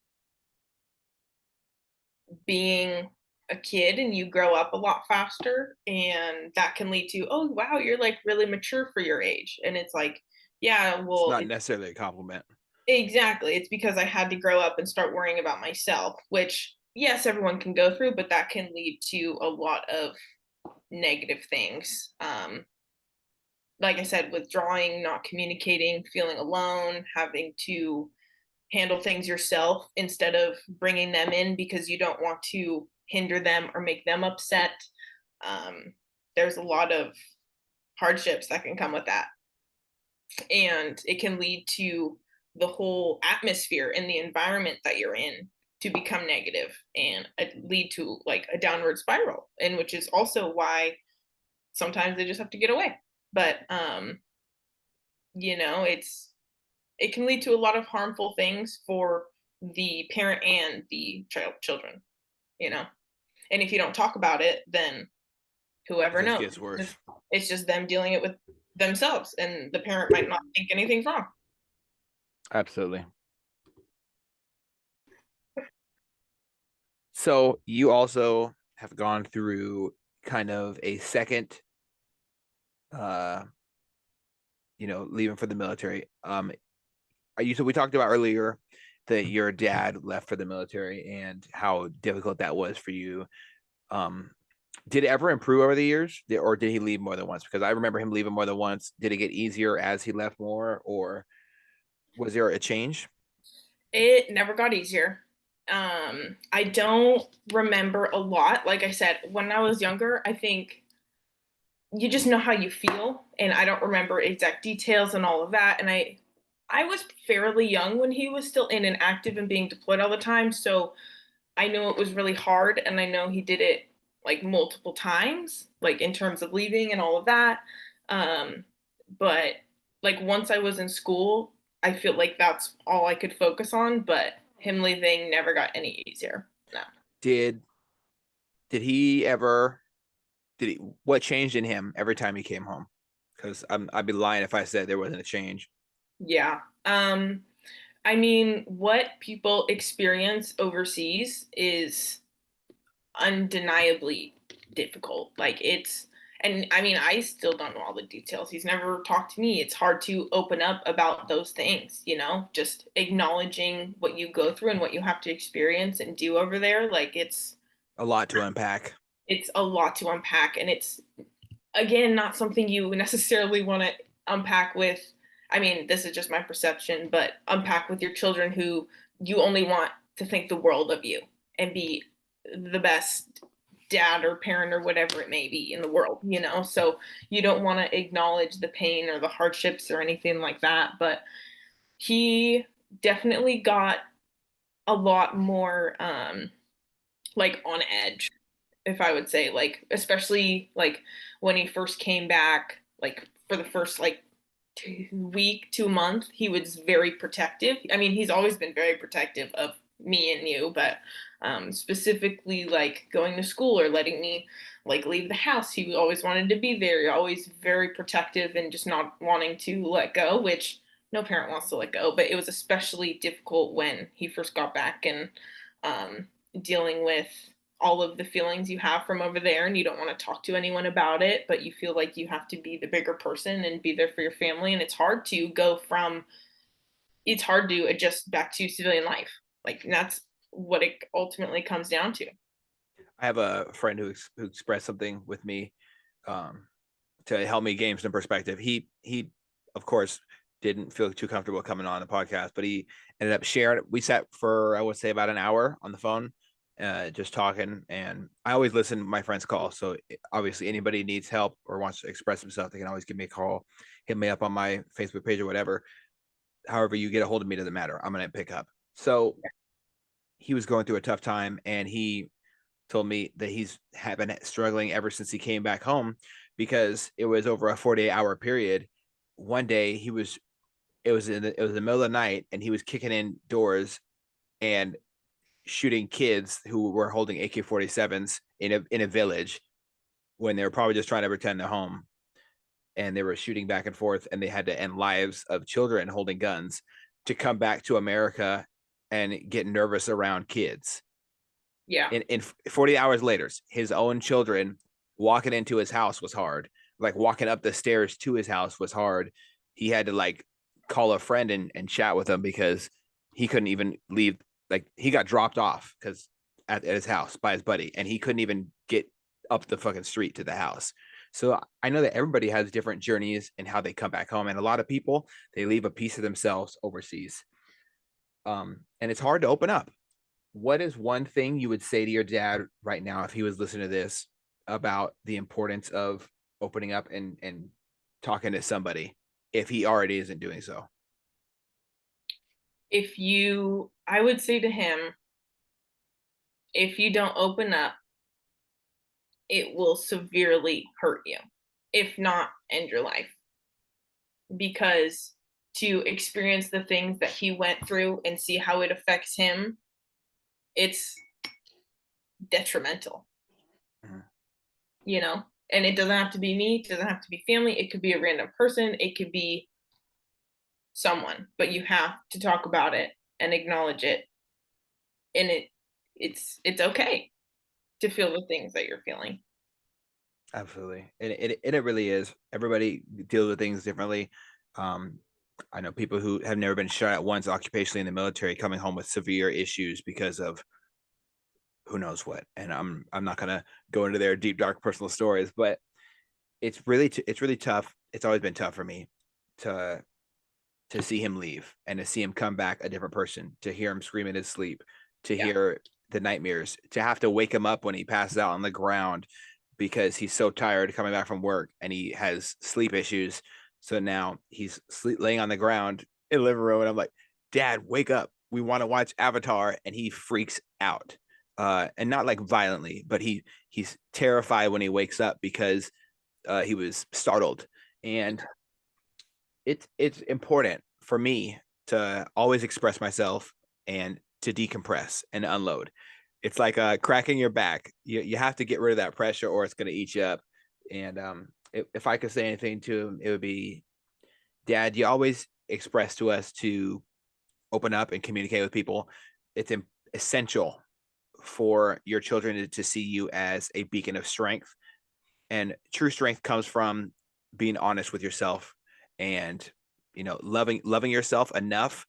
being a kid and you grow up a lot faster, and that can lead to, oh wow, you're like really mature for your age. And it's like, yeah, It's well, not necessarily a compliment. exactly, it's because I had to grow up and start worrying about myself, which yes, everyone can go through, but that can lead to a lot of negative things. Like I said, withdrawing, not communicating, feeling alone, having to handle things yourself instead of bringing them in because you don't want to hinder them or make them upset. There's a lot of hardships that can come with that. And it can lead to the whole atmosphere and the environment that you're in to become negative and lead to like a downward spiral, and which is also why sometimes they just have to get away. But it can lead to a lot of harmful things for the parent and the children, you know. And if you don't talk about it, then whoever It just knows. gets worse. It's just them dealing it with themselves, and the parent might not think anything's wrong. Absolutely. So you also have gone through kind of a second, leaving for the military. So we talked about earlier that your dad left for the military and how difficult that was for you. Did it ever improve over the years, or did he leave more than once? Because I remember him leaving more than once. Did it get easier as he left more, or was there a change? It never got easier. I don't remember a lot. Like I said, when I was younger, I think you just know how you feel, and I don't remember exact details and all of that. And I was fairly young when he was still in and active and being deployed all the time, so I know it was really hard, and I know he did it like multiple times, like in terms of leaving and all of that. But like once I was in school, I feel like that's all I could focus on, but him leaving never got any easier. No. Did did he ever did he what changed in him every time he came home? Because I'd be lying if I said there wasn't a change. Yeah. I mean, what people experience overseas is undeniably difficult. Like and I mean, I still don't know all the details. He's never talked to me. It's hard to open up about those things, just acknowledging what you go through and what you have to experience and do over there. Like A lot to unpack. it's a lot to unpack, and it's again not something you necessarily want to unpack with, I mean, this is just my perception, but unpack with your children who you only want to think the world of you and be the best dad or parent or whatever it may be in the world, so you don't want to acknowledge the pain or the hardships or anything like that. But he definitely got a lot more like on edge, if I would say, like especially like when he first came back, like for the first like 2 week to a month, he was very protective. I mean, he's always been very protective of me and you, but specifically like going to school or letting me like leave the house. He always wanted to be there, always very protective and just not wanting to let go, which no parent wants to let go. But it was especially difficult when he first got back and um, dealing with all of the feelings you have from over there and you don't want to talk to anyone about it, but you feel like you have to be the bigger person and be there for your family. And it's hard to adjust back to civilian life. Like that's what it ultimately comes down to. I have a friend who expressed something with me um, to help me gain some perspective. He of course didn't feel too comfortable coming on the podcast, but he ended up sharing. We sat for, I would say, about an hour on the phone, just talking. And I always listen to my friends' call. So obviously, anybody needs help or wants to express themselves, they can always give me a call, hit me up on my Facebook page or whatever. However, you get a hold of me, doesn't matter. I'm gonna pick up. So he was going through a tough time, and he told me that he's been struggling ever since he came back home because it was over a 48-hour period. One day it was the middle of the night, and he was kicking in doors and shooting kids who were holding AK-47s in a village when they were probably just trying to pretend they're home. And they were shooting back and forth, and they had to end lives of children holding guns to come back to America and get nervous around kids. Yeah. In 40 hours later, his own children walking into his house was hard. Like walking up the stairs to his house was hard. He had to like call a friend and chat with him because he couldn't even leave. Like he got dropped off because at his house by his buddy, and he couldn't even get up the fucking street to the house. So I know that everybody has different journeys and how they come back home, and a lot of people, they leave a piece of themselves overseas. And it's hard to open up. What is one thing you would say to your dad right now if he was listening to this about the importance of opening up and talking to somebody if he already isn't doing so? I would say to him, if you don't open up, it will severely hurt you, if not end your life. Because to experience the things that he went through and see how it affects him, it's detrimental, Mhm. you know? And it doesn't have to be me, it doesn't have to be family, it could be a random person, it could be someone, but you have to talk about it and acknowledge it. And it's okay to feel the things that you're feeling. Absolutely. And it really is. Everybody deals with things differently. Um, I know people who have never been shot at once occupationally in the military coming home with severe issues because of who knows what. And I'm not gonna go into their deep dark personal stories, but it's really tough. It's always been tough for me to see him leave and to see him come back a different person, to hear him scream in his sleep, to Yeah. hear the nightmares, to have to wake him up when he passes out on the ground because he's so tired coming back from work and he has sleep issues. So now he's laying on the ground in the living room, and I'm like, Dad, wake up. We want to watch Avatar. And he freaks out. And not like violently, but he's terrified when he wakes up because he was startled. And it's important for me to always express myself and to decompress and unload. It's like cracking your back. You have to get rid of that pressure, or it's going to eat you up. And if I could say anything to him, it would be, Dad, you always express to us to open up and communicate with people. It's essential for your children to see you as a beacon of strength. And true strength comes from being honest with yourself and loving yourself enough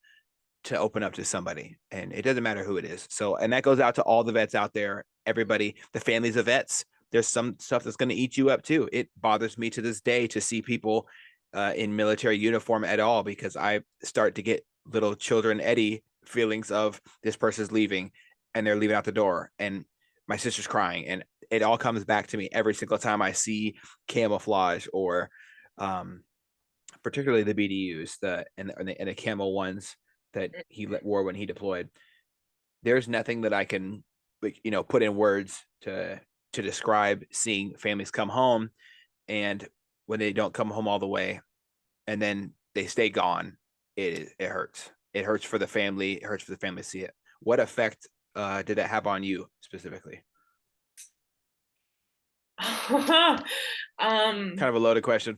to open up to somebody. And it doesn't matter who it is. So, and that goes out to all the vets out there, everybody, the families of vets. There's some stuff that's going to eat you up too. It bothers me to this day to see people in military uniform at all, because I start to get little children Eddie feelings of this person's leaving and they're leaving out the door and my sister's crying, and it all comes back to me every single time I see camouflage or particularly the BDUs, and the camo ones that he wore when he deployed. There's nothing that I can, put in words to describe seeing families come home, and when they don't come home all the way, and then they stay gone. It hurts. It hurts for the family. It hurts for the family to see it. what effect did that have on you specifically? Um, Kind of a loaded question.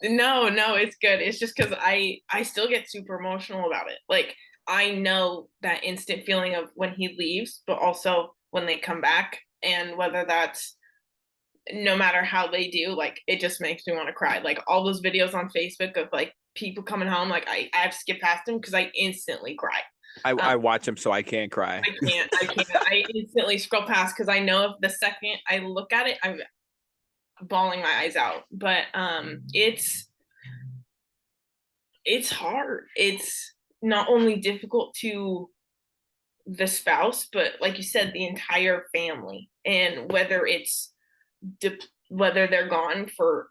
no, it's good. It's just because I still get super emotional about it. Like, I know that instant feeling of when he leaves, but also when they come back, and whether that's no matter how they do, like, it just makes me want to cry. Like, all those videos on Facebook of like people coming home, like, I have to skip past them because I instantly cry. I watch him, so I can't cry. I can't. I instantly scroll past because I know if the second I look at it, I'm bawling my eyes out. But it's hard. It's not only difficult to the spouse, but like you said, the entire family. And whether they're gone for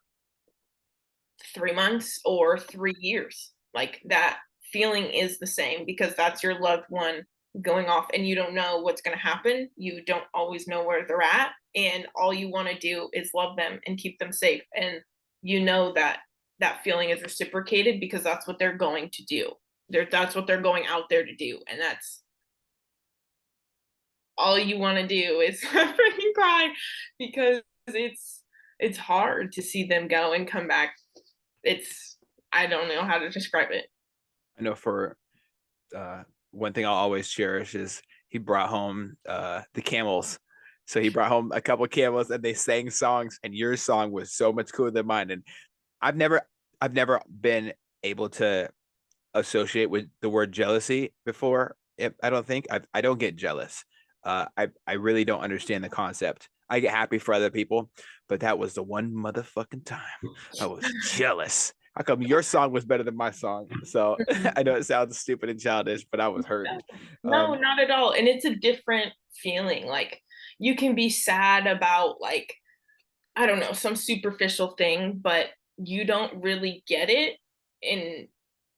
3 months or 3 years, like, that feeling is the same because that's your loved one going off, and you don't know what's going to happen. You don't always know where they're at, and all you want to do is love them and keep them safe. And you know that that feeling is reciprocated because that's what they're going to do. That's what they're going out there to do, and that's all you want to do is freaking cry because it's hard to see them go and come back. It's I don't know how to describe it. I know for one thing I'll always cherish is he brought home the camels. So he brought home a couple of camels and they sang songs, and your song was so much cooler than mine. And I've never been able to associate with the word jealousy before. I don't think I don't get jealous. I really don't understand the concept. I get happy for other people, but that was the one motherfucking time I was jealous. How come your song was better than my song? So I know it sounds stupid and childish, but I was hurting. No, not at all. And it's a different feeling. Like, you can be sad about, like, I don't know, some superficial thing, but you don't really get it. And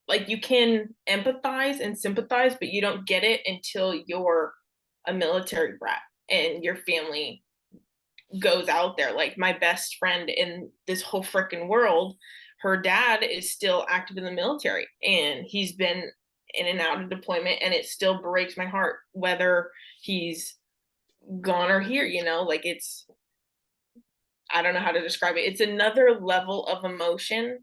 like, you can empathize and sympathize, but you don't get it until you're a military brat and your family goes out there. Like, my best friend in this whole freaking world, her dad is still active in the military, and he's been in and out of deployment, and it still breaks my heart whether he's gone or here, like, it's I don't know how to describe it. It's another level of emotion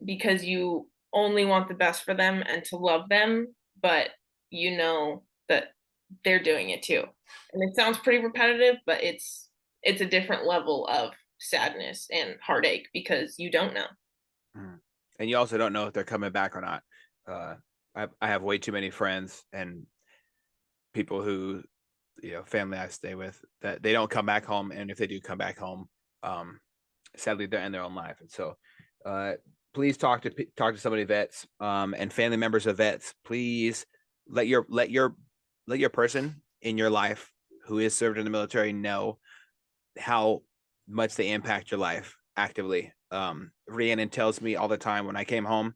because you only want the best for them and to love them, but you know that they're doing it too. And it sounds pretty repetitive, but it's a different level of sadness and heartache because you don't know. And you also don't know if they're coming back or not. I have way too many friends and people who, family I stay with, that they don't come back home, and if they do come back home, sadly they're in their own life. And so please talk to somebody vets, and family members of vets. Please let your person in your life who is served in the military know how much they impact your life actively. Rhiannon tells me all the time when I came home,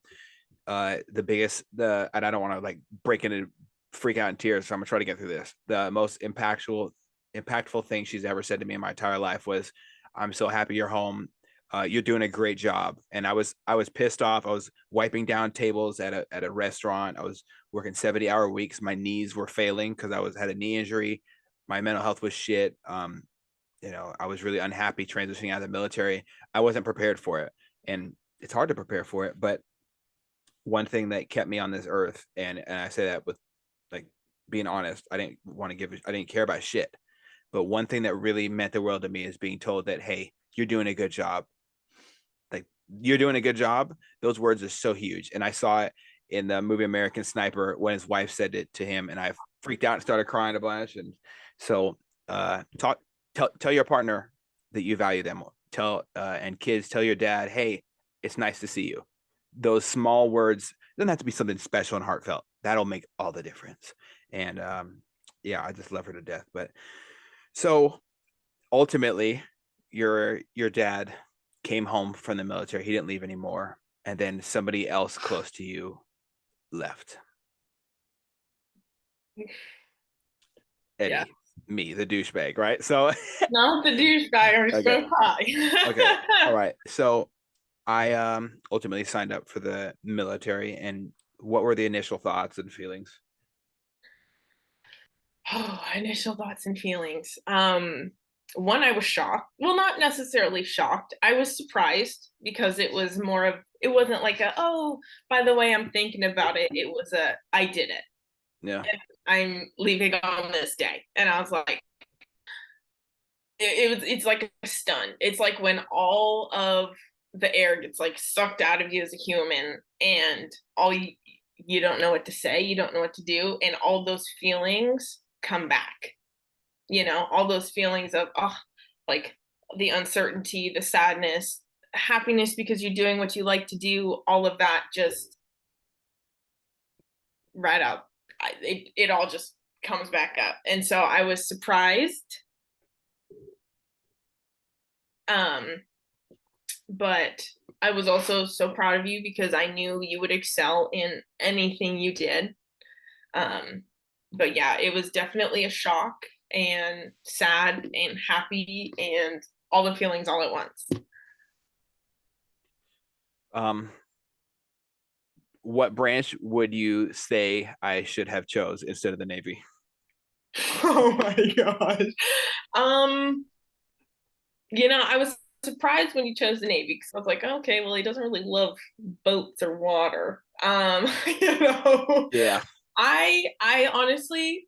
and I don't want to like break into freak out in tears, so I'm gonna try to get through this. The most impactful thing she's ever said to me in my entire life was, "I'm so happy you're home. You're doing a great job." And I was pissed off. I was wiping down tables at a restaurant. I was working 70-hour weeks. My knees were failing because had a knee injury. My mental health was shit. I was really unhappy transitioning out of the military. I wasn't prepared for it, and it's hard to prepare for it. But one thing that kept me on this earth, and I say that with like being honest, I didn't care about shit. But one thing that really meant the world to me is being told that, hey, you're doing a good job. Like, you're doing a good job. Those words are so huge. And I saw it in the movie American Sniper when his wife said it to him, and I freaked out and started crying a bunch. And so tell your partner that you value them. And kids, tell your dad, hey, it's nice to see you. Those small words, it doesn't have to be something special and heartfelt. That'll make all the difference. And I just love her to death. But so ultimately, your dad came home from the military. He didn't leave anymore. And then somebody else close to you left. Eddie, Yeah. me, the douchebag, right? So Not the douchebag, I'm okay. so high. Okay. All right. So I ultimately signed up for the military. And what were the initial thoughts and feelings? Oh, initial thoughts and feelings. One, I was shocked. Well, not necessarily shocked. I was surprised because it was more of, it wasn't like a, oh, by the way, I'm thinking about it. It was a, I did it. Yeah. And I'm leaving on this day. And I was like, it's like a stun. It's like when all of the air gets like sucked out of you as a human and you don't know what to say, you don't know what to do, and all those feelings come back. All those feelings of, oh, like the uncertainty, the sadness, happiness because you're doing what you like to do, all of that just right out. It all just comes back up. And so I was surprised. But I was also so proud of you because I knew you would excel in anything you did. But yeah, it was definitely a shock and sad and happy and all the feelings all at once. What branch would you say I should have chose instead of the Navy? Oh my gosh. I was surprised when you chose the Navy because I was like, okay, well, he doesn't really love boats or water. Yeah. I honestly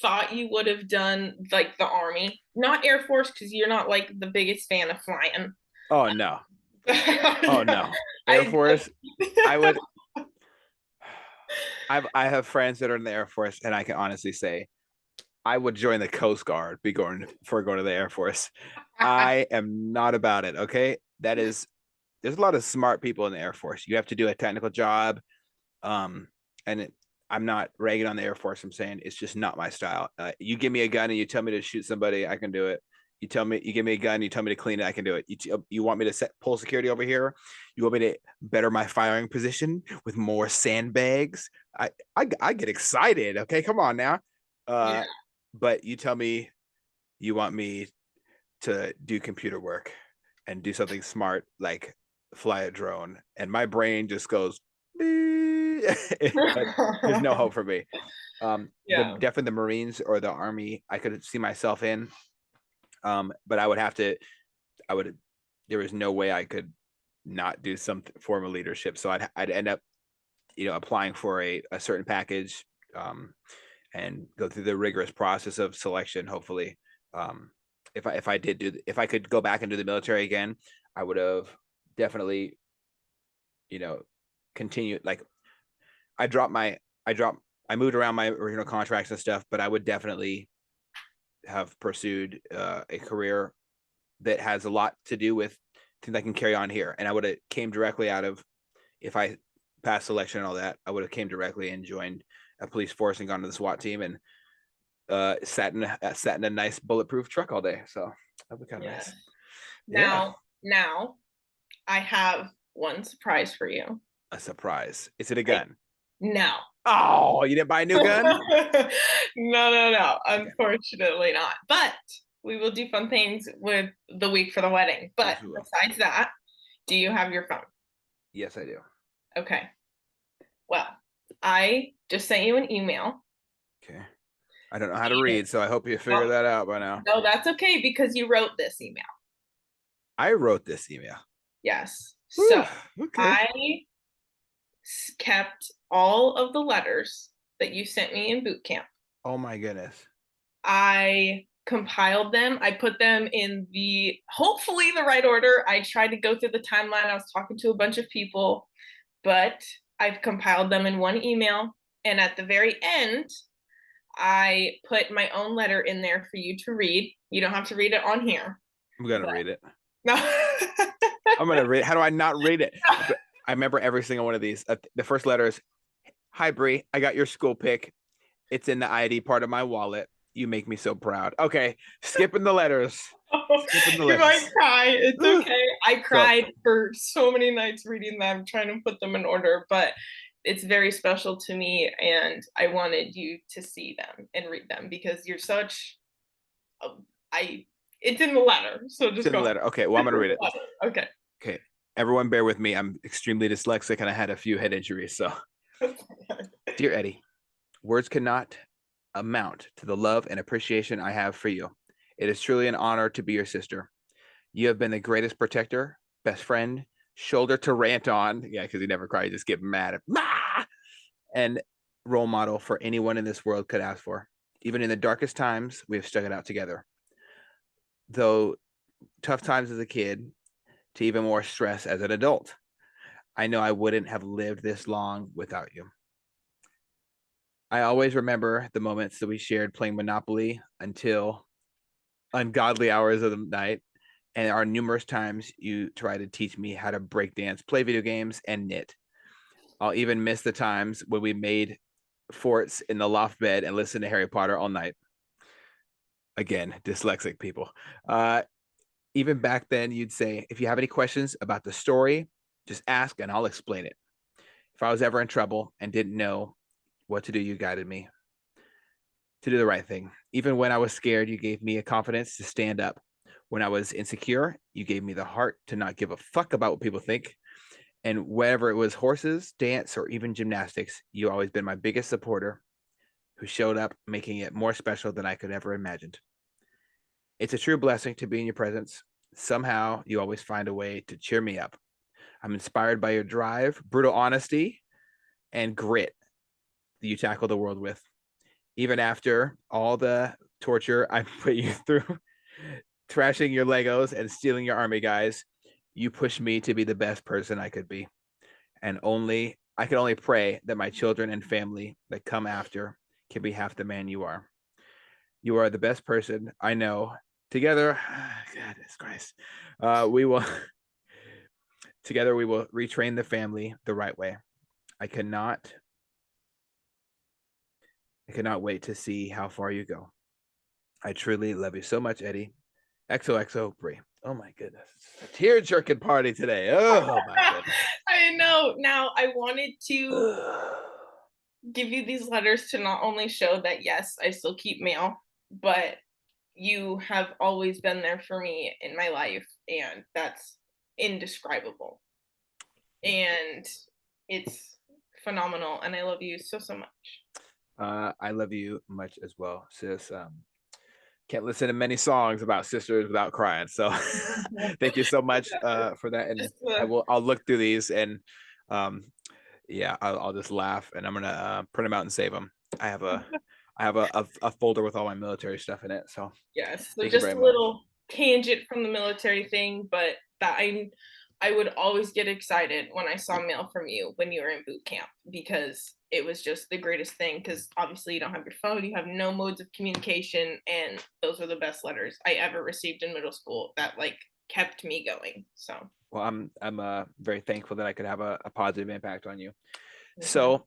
thought you would have done like the Army, not Air Force, because you're not like the biggest fan of flying. Oh no. Oh no. Air Force. I would. I have friends that are in the Air Force, and I can honestly say I would join the Coast Guard going to the Air Force. I am not about it. Okay. There's a lot of smart people in the Air Force. You have to do a technical job. I'm not ragging on the Air Force. I'm saying it's just not my style. You give me a gun and you tell me to shoot somebody, I can do it. You give me a gun, you tell me to clean it, I can do it. You want me to pull security over here? You want me to better my firing position with more sandbags? I get excited. Okay, come on now. Yeah. But you tell me you want me to do computer work and do something smart like fly a drone, and my brain just goes, there's no hope for me. Yeah. Definitely the Marines or the Army, I could see myself in. But there was no way I could not do some form of leadership. So I'd end up, applying for a certain package, and go through the rigorous process of selection. Hopefully, if I could go back and do the military again, I would have definitely, continued. Like I moved around my original contracts and stuff, but I would definitely have pursued a career that has a lot to do with things I can carry on here. And I would have came directly out of, if I passed selection and all that, I would have came directly and joined a police force and gone to the SWAT team and sat in a nice bulletproof truck all day. So that'd be kind of nice. Now I have one surprise for you. A surprise. Is it a gun? No. Oh, you didn't buy a new gun? No. Unfortunately not. But we will do fun things with the week for the wedding. But besides that, do you have your phone? Yes, I do. Okay. Well, I just sent you an email. Okay. I don't know how to read, so I hope you figure that out by now. No, that's okay because you wrote this email. I wrote this email. Yes. Whew, so okay. I kept all of the letters that you sent me in boot camp. Oh my goodness. I compiled them. I put them in hopefully the right order. I tried to go through the timeline. I was talking to a bunch of people, but I've compiled them in one email. And at the very end, I put my own letter in there for you to read. You don't have to read it on here. I'm going to read it. No. I'm going to read it. How do I not read it? I remember every single one of these. The first letter is, "Hi, Bree. I got your school pic. It's in the ID part of my wallet. You make me so proud." Okay. Skipping the letters. You might cry. It's okay. I cried for so many nights reading them, trying to put them in order, but it's very special to me, and I wanted you to see them and read them because you're such it's in the letter. So just go. Letter. Okay, well, I'm gonna read it. Okay. Okay. Everyone bear with me. I'm extremely dyslexic and I had a few head injuries. So Dear Eddie, words cannot amount to the love and appreciation I have for you. It is truly an honor to be your sister. You have been the greatest protector, best friend, shoulder to rant on. Yeah, because you never cry, you just get mad at and role model for anyone in this world could ask for. Even in the darkest times, we have stuck it out together. Though tough times as a kid, to even more stress as an adult. I know I wouldn't have lived this long without you. I always remember the moments that we shared playing Monopoly until ungodly hours of the night, and our numerous times you tried to teach me how to break dance, play video games, and knit. I'll even miss the times when we made forts in the loft bed and listened to Harry Potter all night. Again, dyslexic people. Even back then, you'd say, if you have any questions about the story, just ask and I'll explain it. If I was ever in trouble and didn't know what to do, you guided me to do the right thing. Even when I was scared, you gave me a confidence to stand up. When I was insecure, you gave me the heart to not give a fuck about what people think. And whether it was horses, dance, or even gymnastics, you always been my biggest supporter who showed up, making it more special than I could ever imagined. It's a true blessing to be in your presence. Somehow, you always find a way to cheer me up. I'm inspired by your drive, brutal honesty, and grit that you tackle the world with. Even after all the torture I put you through, trashing your Legos and stealing your army guys, you pushed me to be the best person I could be. And I can only pray that my children and family that come after can be half the man you are. You are the best person I know. Together, goodness Christ, we will together we will retrain the family the right way. I cannot wait to see how far you go. I truly love you so much, Eddie. XOXO Brie. Oh my goodness. It's a tear jerking party today. Oh my goodness. I know. Now, I wanted to give you these letters to not only show that, yes, I still keep mail, but you have always been there for me in my life, and that's indescribable. And it's phenomenal, and I love you so, so much. I love you much as well, sis. Can't listen to many songs about sisters without crying. So thank you so much for that. And I'll look through these and yeah, I'll just laugh and I'm gonna print them out and save them. I have a folder with all my military stuff in it. So yes, so just a little tangent from the military thing, but that I would always get excited when I saw mail from you when you were in boot camp, because it was just the greatest thing, because obviously you don't have your phone, you have no modes of communication, and those were the best letters I ever received in middle school that like kept me going. So well, I'm very thankful that I could have a positive impact on you. Mm-hmm. So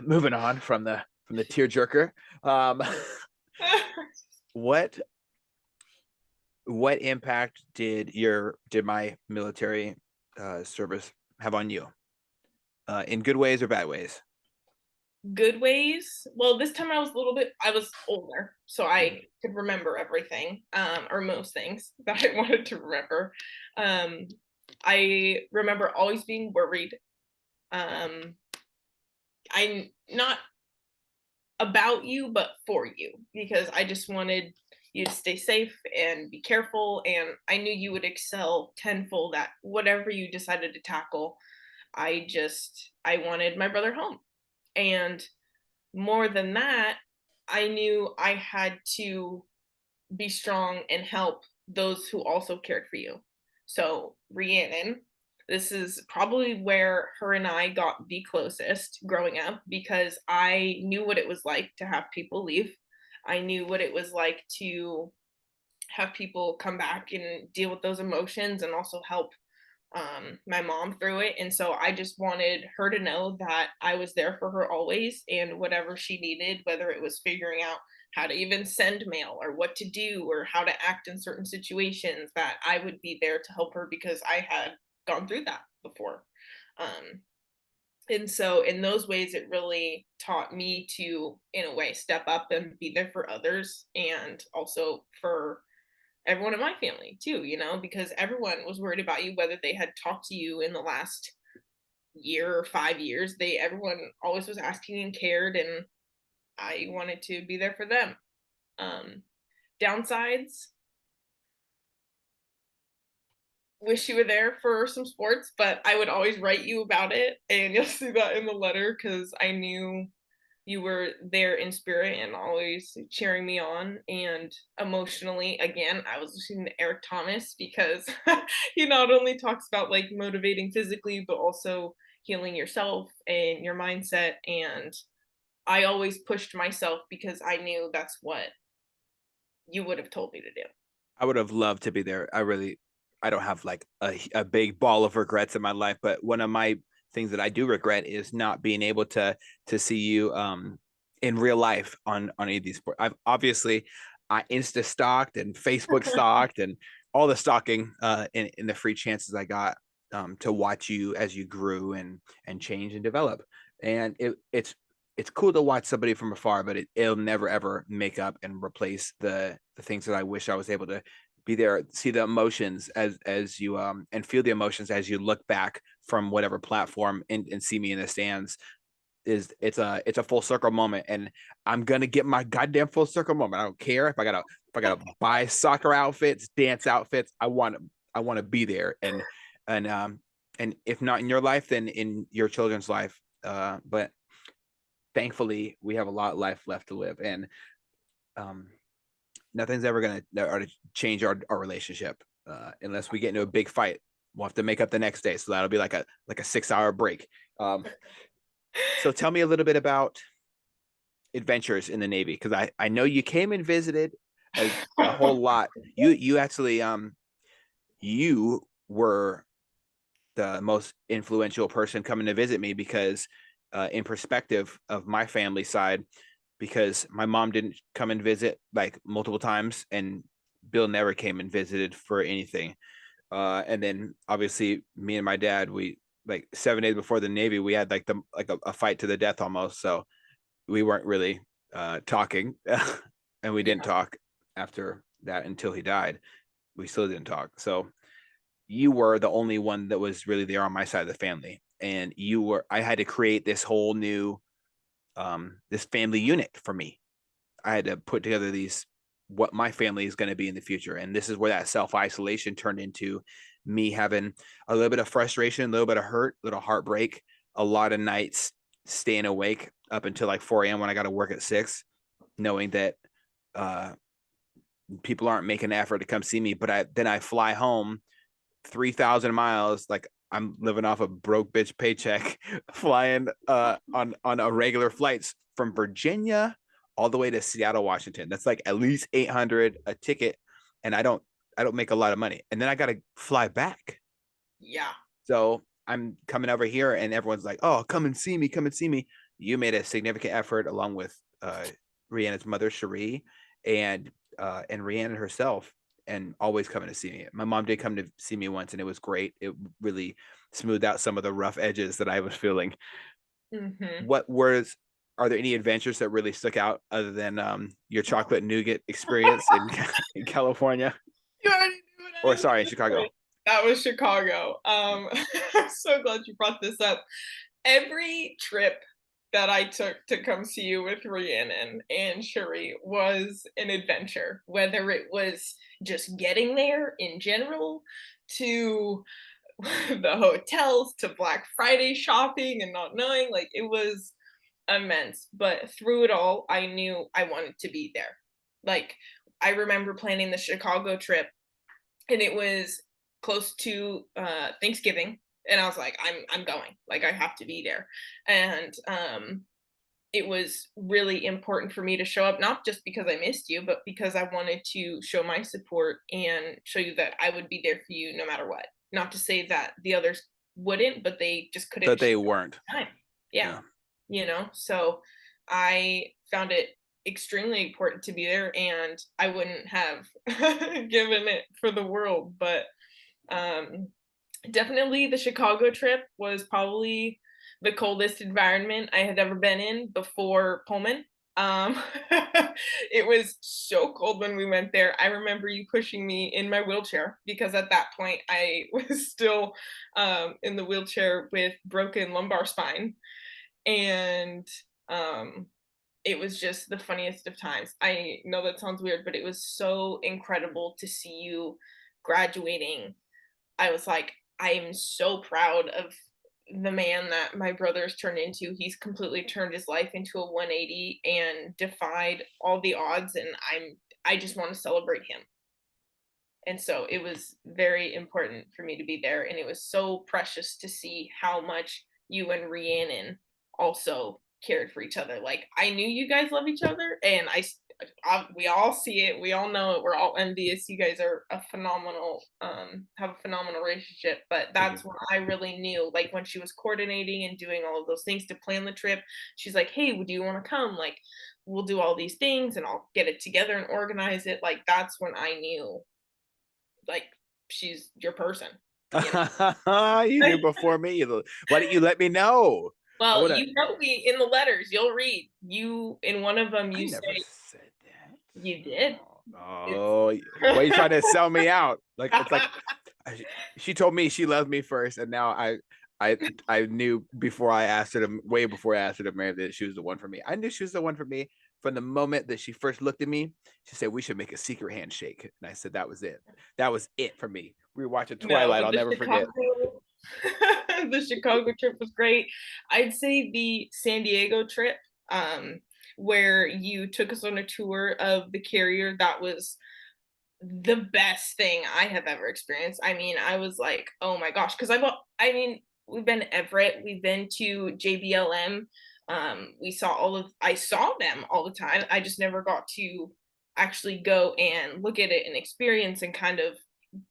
moving on from the tearjerker, what impact did my military service have on you, in good ways or bad ways? Good ways. Well, this time I was older, so I could remember everything, or most things that I wanted to remember. I remember always being worried. I'm not about you, but for you, because I just wanted you to stay safe and be careful, and I knew you would excel tenfold at whatever you decided to tackle. I wanted my brother home. And more than that, I knew I had to be strong and help those who also cared for you. So, Rhiannon, this is probably where her and I got the closest growing up, because I knew what it was like to have people leave. I knew what it was like to have people come back and deal with those emotions and also help my mom through it. And so I just wanted her to know that I was there for her always, and whatever she needed, whether it was figuring out how to even send mail or what to do or how to act in certain situations, that I would be there to help her, because I had gone through that before. And so in those ways, it really taught me to, in a way, step up and be there for others, and also for everyone in my family too, because everyone was worried about you, whether they had talked to you in the last year or 5 years. Everyone always was asking and cared, and I wanted to be there for them. Downsides, wish you were there for some sports, but I would always write you about it, and you'll see that in the letter because I knew you were there in spirit and always cheering me on. And emotionally, again, I was listening to Eric Thomas because he not only talks about like motivating physically, but also healing yourself and your mindset. And I always pushed myself because I knew that's what you would have told me to do. I would have loved to be there. I don't have like a big ball of regrets in my life, but one of my things that I do regret is not being able to see you in real life on any of these sports. I've obviously I Insta stalked and Facebook stalked and all the stalking in the free chances I got to watch you as you grew and change and develop. And it's cool to watch somebody from afar, but it'll never ever make up and replace the things that I wish I was able to be there, see the emotions as you and feel the emotions as you look back from whatever platform and see me in the stands. It's a full circle moment, and I'm gonna get my goddamn full circle moment. I don't care if I gotta buy soccer outfits, dance outfits. I want to be there, and if not in your life, then in your children's life. But thankfully, we have a lot of life left to live, and nothing's ever going to change our relationship unless we get into a big fight. We'll have to make up the next day, so that'll be like a 6-hour break. So tell me a little bit about adventures in the Navy, because I know you came and visited a whole lot. You actually you were the most influential person coming to visit me, because in perspective of my family side, because my mom didn't come and visit like multiple times, and Bill never came and visited for anything. And then obviously me and my dad, we like 7 days before the Navy, we had like a fight to the death almost. So we weren't really talking and we didn't talk after that until he died. We still didn't talk. So you were the only one that was really there on my side of the family. And I had to create this whole new this family unit for me. I had to put together what my family is going to be in the future. And this is where that self-isolation turned into me having a little bit of frustration, a little bit of hurt, a little heartbreak, a lot of nights staying awake up until like 4 a.m. when I got to work at 6, knowing that people aren't making an effort to come see me. But then I fly home 3,000 miles, like I'm living off a broke bitch paycheck, flying on irregular flights from Virginia all the way to Seattle, Washington. That's like at least $800 a ticket, and I don't make a lot of money. And then I got to fly back. Yeah. So I'm coming over here, and everyone's like, "Oh, come and see me, come and see me." You made a significant effort, along with Rihanna's mother, Cherie, and Rihanna herself, and always coming to see me. My mom did come to see me once, and it was great. It really smoothed out some of the rough edges that I was feeling. Mm-hmm. Are there any adventures that really stuck out other than your chocolate nougat experience in California? You already knew what I was Sorry, in gonna Chicago. say. That was Chicago. I'm so glad you brought this up. Every trip that I took to come see you with Rhiannon and Cherie was an adventure, whether it was just getting there in general, to the hotels, to Black Friday shopping and not knowing, like it was immense. But through it all, I knew I wanted to be there. Like I remember planning the Chicago trip, and it was close to Thanksgiving, and I was like, I'm going. Like I have to be there. And it was really important for me to show up, not just because I missed you, but because I wanted to show my support and show you that I would be there for you no matter what. Not to say that the others wouldn't, but they just couldn't. That they weren't. Time. Yeah. So I found it extremely important to be there, and I wouldn't have given it for the world. But definitely the Chicago trip was probably the coldest environment I had ever been in before Pullman. Um, it was so cold when we went there. I remember you pushing me in my wheelchair because at that point I was still in the wheelchair with broken lumbar spine. And it was just the funniest of times. I know that sounds weird, but it was so incredible to see you graduating. I was like, I am so proud of the man that my brother's turned into. He's completely turned his life into a 180 and defied all the odds, and I just want to celebrate him. And so it was very important for me to be there, and it was so precious to see how much you and Rhiannon also cared for each other. Like, I knew you guys love each other, and we all see it, we all know it, we're all envious. You guys are a phenomenal, have a phenomenal relationship. But Thank you. that's when I really knew, like when she was coordinating and doing all of those things to plan the trip, she's like, "Hey, do you want to come? Like, we'll do all these things and I'll get it together and organize it." Like, that's when I knew, like, she's your person, you know? You knew before me. Why didn't you let me know? I Well, would have. you wrote me in the letters, you'll read. You in one of them, I you never say said that. you did. It's Oh, why are you trying to sell me out? Like it's like she told me she loved me first, and now I knew before I asked her to way before I asked her to marry that she was the one for me. I knew she was the one for me from the moment that she first looked at me. She said we should make a secret handshake, and I said that was it. That was it for me. We were watching No, Twilight. but I'll never forget. The Chicago trip was great. I'd say the San Diego trip, um, where you took us on a tour of the carrier, that was the best thing I have ever experienced. I mean, I was like, "Oh my gosh," because I mean, we've been to Everett, we've been to JBLM, I saw them all the time. I just never got to actually go and look at it and experience and kind of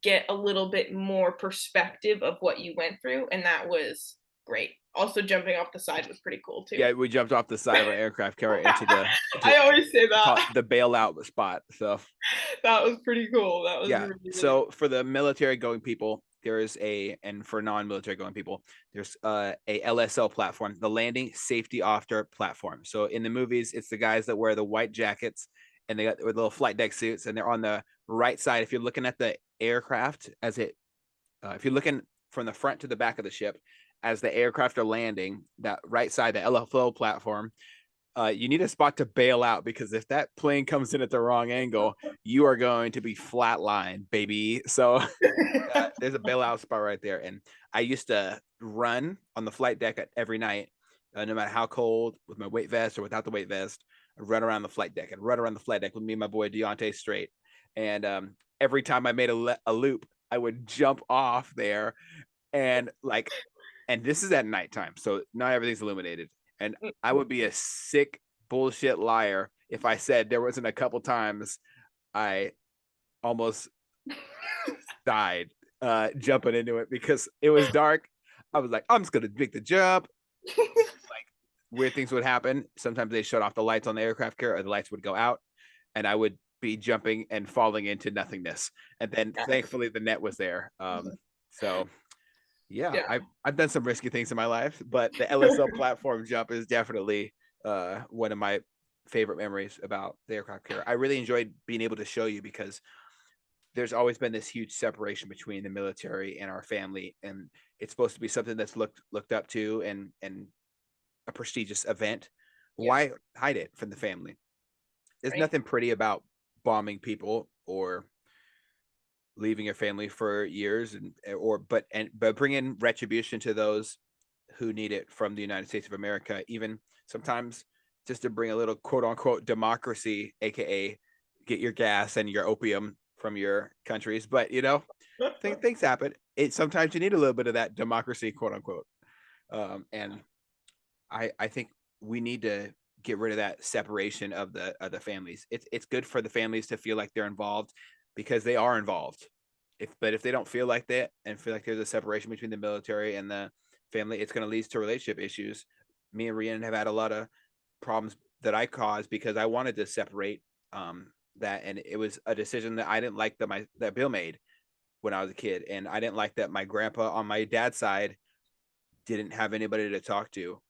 get a little bit more perspective of what you went through, and that was great. Also, jumping off the side was pretty cool too. Yeah, we jumped off the side of an aircraft carrier into I always say that. the bailout spot. So That was pretty cool. That was yeah. really, really So for the military going people, and for non-military going people, there's a LSL platform, the Landing Safety Officer platform. So in the movies, it's the guys that wear the white jackets and they got with little flight deck suits, and they're on the right side. If you're looking at the aircraft if you're looking from the front to the back of the ship, as the aircraft are landing, that right side, the LFO platform, you need a spot to bail out because if that plane comes in at the wrong angle, you are going to be flatline, baby. So there's a bailout spot right there. And I used to run on the flight deck every night, no matter how cold, with my weight vest or without the weight vest. I'd run around the flight deck and run around the flight deck with me and my boy Deontay Straight. And every time I made a loop, I would jump off there and and this is at nighttime, so not everything's illuminated. And I would be a sick bullshit liar if I said there wasn't a couple times I almost died jumping into it because it was dark. I was like, I'm just gonna make the jump. Like weird things would happen. Sometimes they shut off the lights on the aircraft carrier, or the lights would go out, and I would be jumping and falling into nothingness. And then thankfully the net was there. So yeah, I've done some risky things in my life, but the LSL platform jump is definitely one of my favorite memories about the aircraft carrier. I really enjoyed being able to show you because there's always been this huge separation between the military and our family, and it's supposed to be something that's looked up to and a prestigious event. Why hide it from the family? There's nothing pretty about bombing people or leaving your family for years but bringing retribution to those who need it from the United States of America, even sometimes just to bring a little quote unquote democracy, aka get your gas and your opium from your countries. But things happen. Sometimes you need a little bit of that democracy, quote unquote. And I think we need to get rid of that separation of the families. It's good for the families to feel like they're involved because they are involved. But if they don't feel like that and feel like there's a separation between the military and the family, it's going to lead to relationship issues. Me and Rhiannon have had a lot of problems that I caused because I wanted to separate that, and it was a decision that I didn't like that Bill made when I was a kid, and I didn't like that my grandpa on my dad's side didn't have anybody to talk to.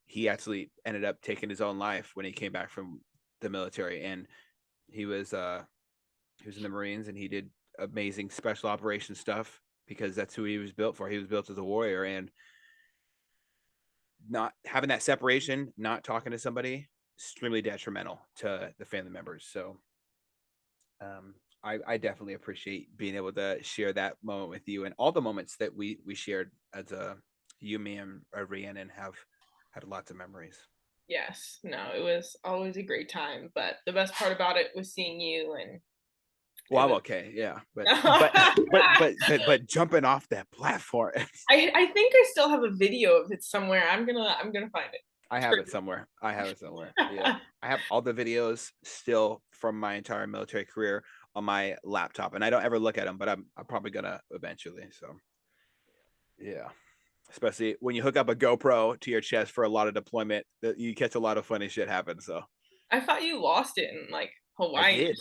He actually ended up taking his own life when he came back from the military, and he was in the Marines, and he did amazing special operations stuff because that's who he was built for. He was built as a warrior, and not having that separation, not talking to somebody extremely detrimental to the family members. So I definitely appreciate being able to share that moment with you, and all the moments that we shared as you, me, and Rhiannon have had lots of memories. Yes, no, it was always a great time, but the best part about it was seeing you. And well, I'm was... okay, yeah, but jumping off that platform. I think I still have a video of it somewhere. I'm gonna find it. I have it somewhere. Yeah, I have all the videos still from my entire military career on my laptop, and I don't ever look at them, but I'm probably gonna eventually. So yeah, especially when you hook up a GoPro to your chest for a lot of deployment, you catch a lot of funny shit happen. So I thought you lost it in like I Hawaii.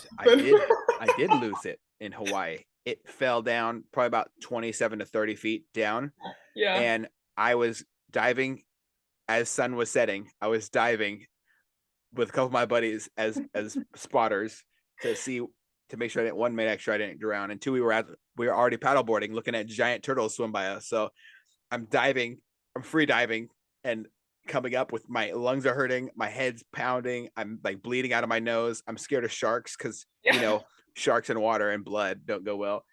did lose it in Hawaii. It fell down probably about 27 to 30 feet down. Yeah. And I was diving as sun was setting. I was diving with a couple of my buddies as spotters to make sure I didn't, make sure I didn't drown, and two, we were already paddleboarding looking at giant turtles swim by us. So I'm free diving, and coming up with my lungs are hurting, my head's pounding, I'm like bleeding out of my nose. I'm scared of sharks because sharks and water and blood don't go well.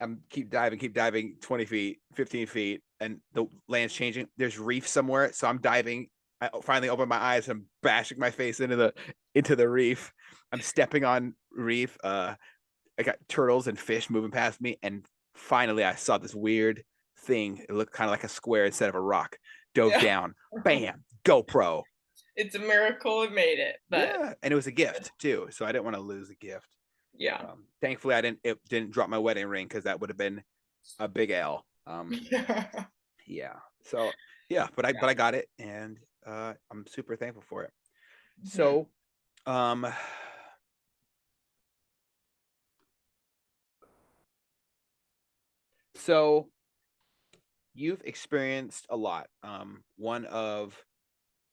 I'm keep diving 20 feet, 15 feet, and the land's changing. There's reef somewhere, so I'm diving. I finally open my eyes. I'm bashing my face into the reef. I'm stepping on reef. I got turtles and fish moving past me, and finally I saw this weird thing. It looked kind of like a square instead of a rock. Dove down. Bam. GoPro. It's a miracle it made it. But yeah, and it was a gift too, so I didn't want to lose a gift. Yeah. Thankfully, it didn't drop my wedding ring, because that would have been a big L. Yeah. So yeah, but I got it, and I'm super thankful for it. So, so you've experienced a lot. One of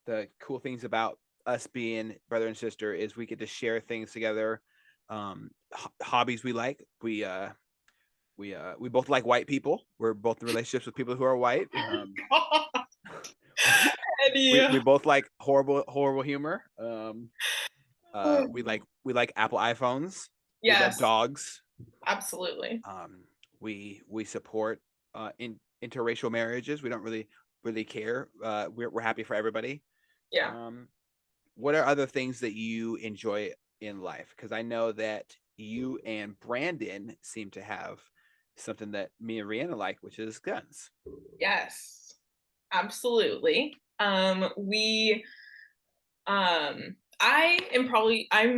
the cool things about us being brother and sister is we get to share things together. Hobbies we like. We both like white people. We're both in relationships with people who are white. We both like horrible humor. We like Apple iPhones. Yes. We love dogs. Absolutely. We support interracial marriages. We don't really care. We're happy for everybody. Yeah. What are other things that you enjoy in life? Because I know that you and Brandon seem to have something that me and Rhiannon like, which is guns. Yes, absolutely. I'm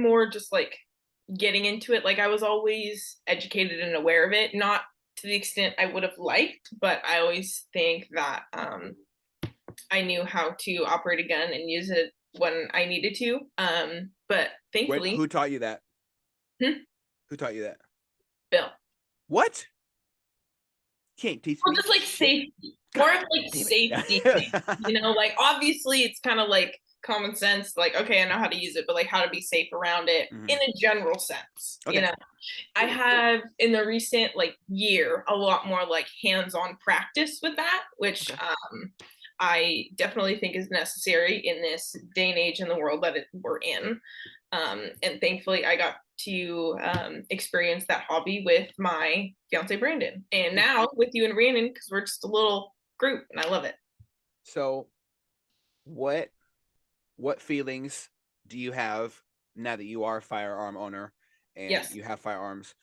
more just like getting into it. Like, I was always educated and aware of it, not to the extent I would have liked, but I always think that I knew how to operate a gun and use it when I needed to. But thankfully. Who taught you that? Who taught you that? Bill. What? Can't teach me. Just like safety. More of like safety thing. Like, obviously it's kind of like common sense, like, okay, I know how to use it, but like how to be safe around it in a general sense. Okay. I have in the recent like year a lot more like hands-on practice with that, which I definitely think is necessary in this day and age in the world that we're in. And thankfully I got to experience that hobby with my fiance Brandon, and now with you and Rhiannon, because we're just a little group and I love it. So what feelings do you have now that you are a firearm owner and you have firearms?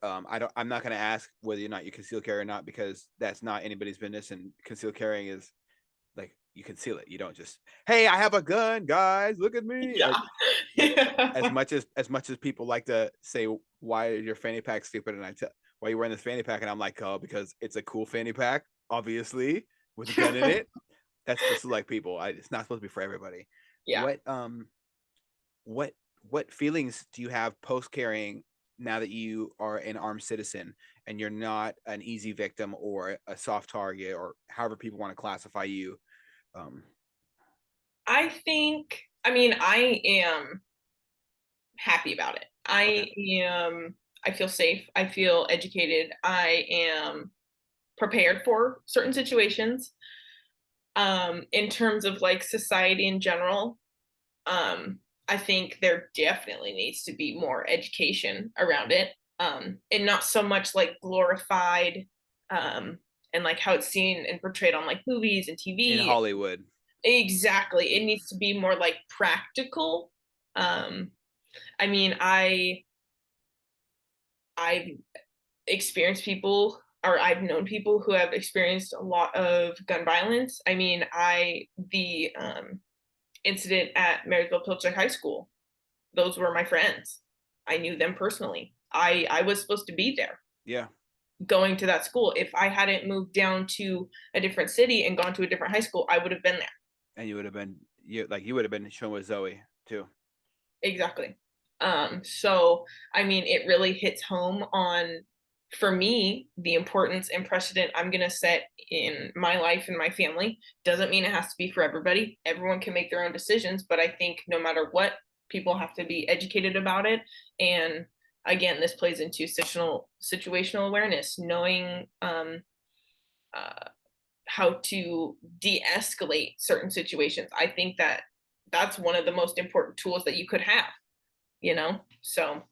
I'm not going to ask whether or not you conceal carry or not, because that's not anybody's business, and concealed carrying is like, you conceal it. You don't just, hey, I have a gun, guys, look at me. As much as people like to say, why is your fanny pack stupid, and why are you wearing this fanny pack, and I'm like, oh, because it's a cool fanny pack, obviously, with a gun in it. That's for select people. It's not supposed to be for everybody. Yeah. What feelings do you have post carrying now that you are an armed citizen and you're not an easy victim or a soft target, or however people want to classify you? I am happy about it. I feel safe. I feel educated. I am prepared for certain situations. In terms of like society in general, I think there definitely needs to be more education around it, and not so much like glorified, and like how it's seen and portrayed on like movies and In TV. Hollywood. Exactly. It needs to be more like practical. Um, I mean, I've experienced people, or I've known people who have experienced a lot of gun violence. I mean, the incident at Marysville Pilchuck High School, those were my friends. I knew them personally. I was supposed to be there Yeah. going to that school. If I hadn't moved down to a different city and gone to a different high school, I would have been there. And you would have been you would have been shown with Zoe too. Exactly. So I mean, it really hits home on, for me, the importance and precedent I'm going to set in my life and my family. Doesn't mean it has to be for everybody. Everyone can make their own decisions, but I think no matter what, people have to be educated about it. And again, this plays into situational awareness, knowing uh, how to de-escalate certain situations. I think that that's one of the most important tools that you could have, you know? So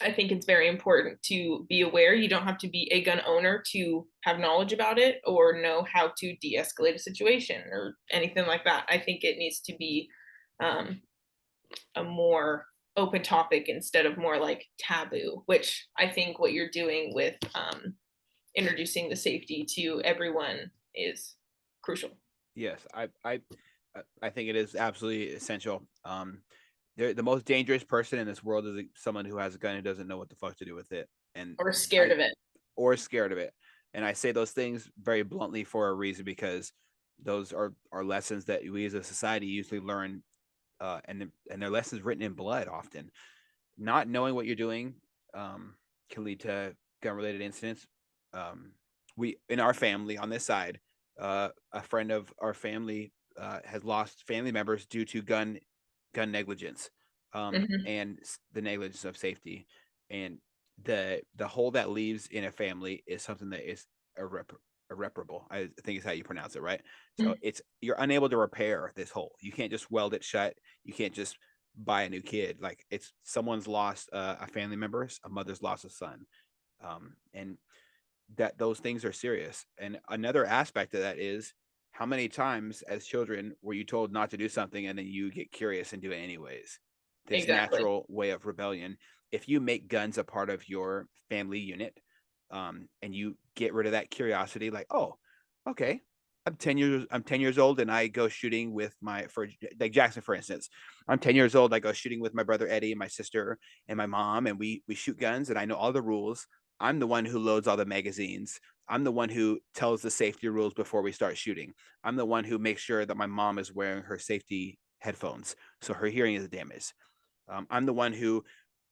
I think it's very important to be aware. You don't have to be a gun owner to have knowledge about it or know how to de-escalate a situation or anything like that. I think it needs to be um, a more open topic instead of more like taboo, which I think what you're doing with introducing the safety to everyone is crucial. Yes, I think it is absolutely essential. The most dangerous person in this world is someone who has a gun and doesn't know what the fuck to do with it, and Or scared of it. or scared of it. And I say those things very bluntly for a reason, because those are lessons that we as a society usually learn, and they're lessons written in blood often. Not knowing what you're doing can lead to gun related incidents. We in our family on this side, a friend of our family has lost family members due to gun negligence, Mhm. and the negligence of safety, and the hole that leaves in a family is something that is irreparable. I think is how you pronounce it, right? So it's you're unable to repair this hole. You can't just weld it shut. You can't just buy a new kid. Like it's someone's lost a family member, a mother's lost a son, and that those things are serious. And another aspect of that is how many times as children were you told not to do something and then you get curious and do it anyways? This Exactly. natural way of rebellion. If you make guns a part of your family unit, and you get rid of that curiosity, like, oh, okay, I'm 10 years old and I go shooting with for like Jackson, for instance. I'm 10 years old. I go shooting with my brother Eddie and my sister and my mom, and we shoot guns, and I know all the rules. I'm the one who loads all the magazines. I'm the one who tells the safety rules before we start shooting. I'm the one who makes sure that my mom is wearing her safety headphones so her hearing is damaged. I'm the one who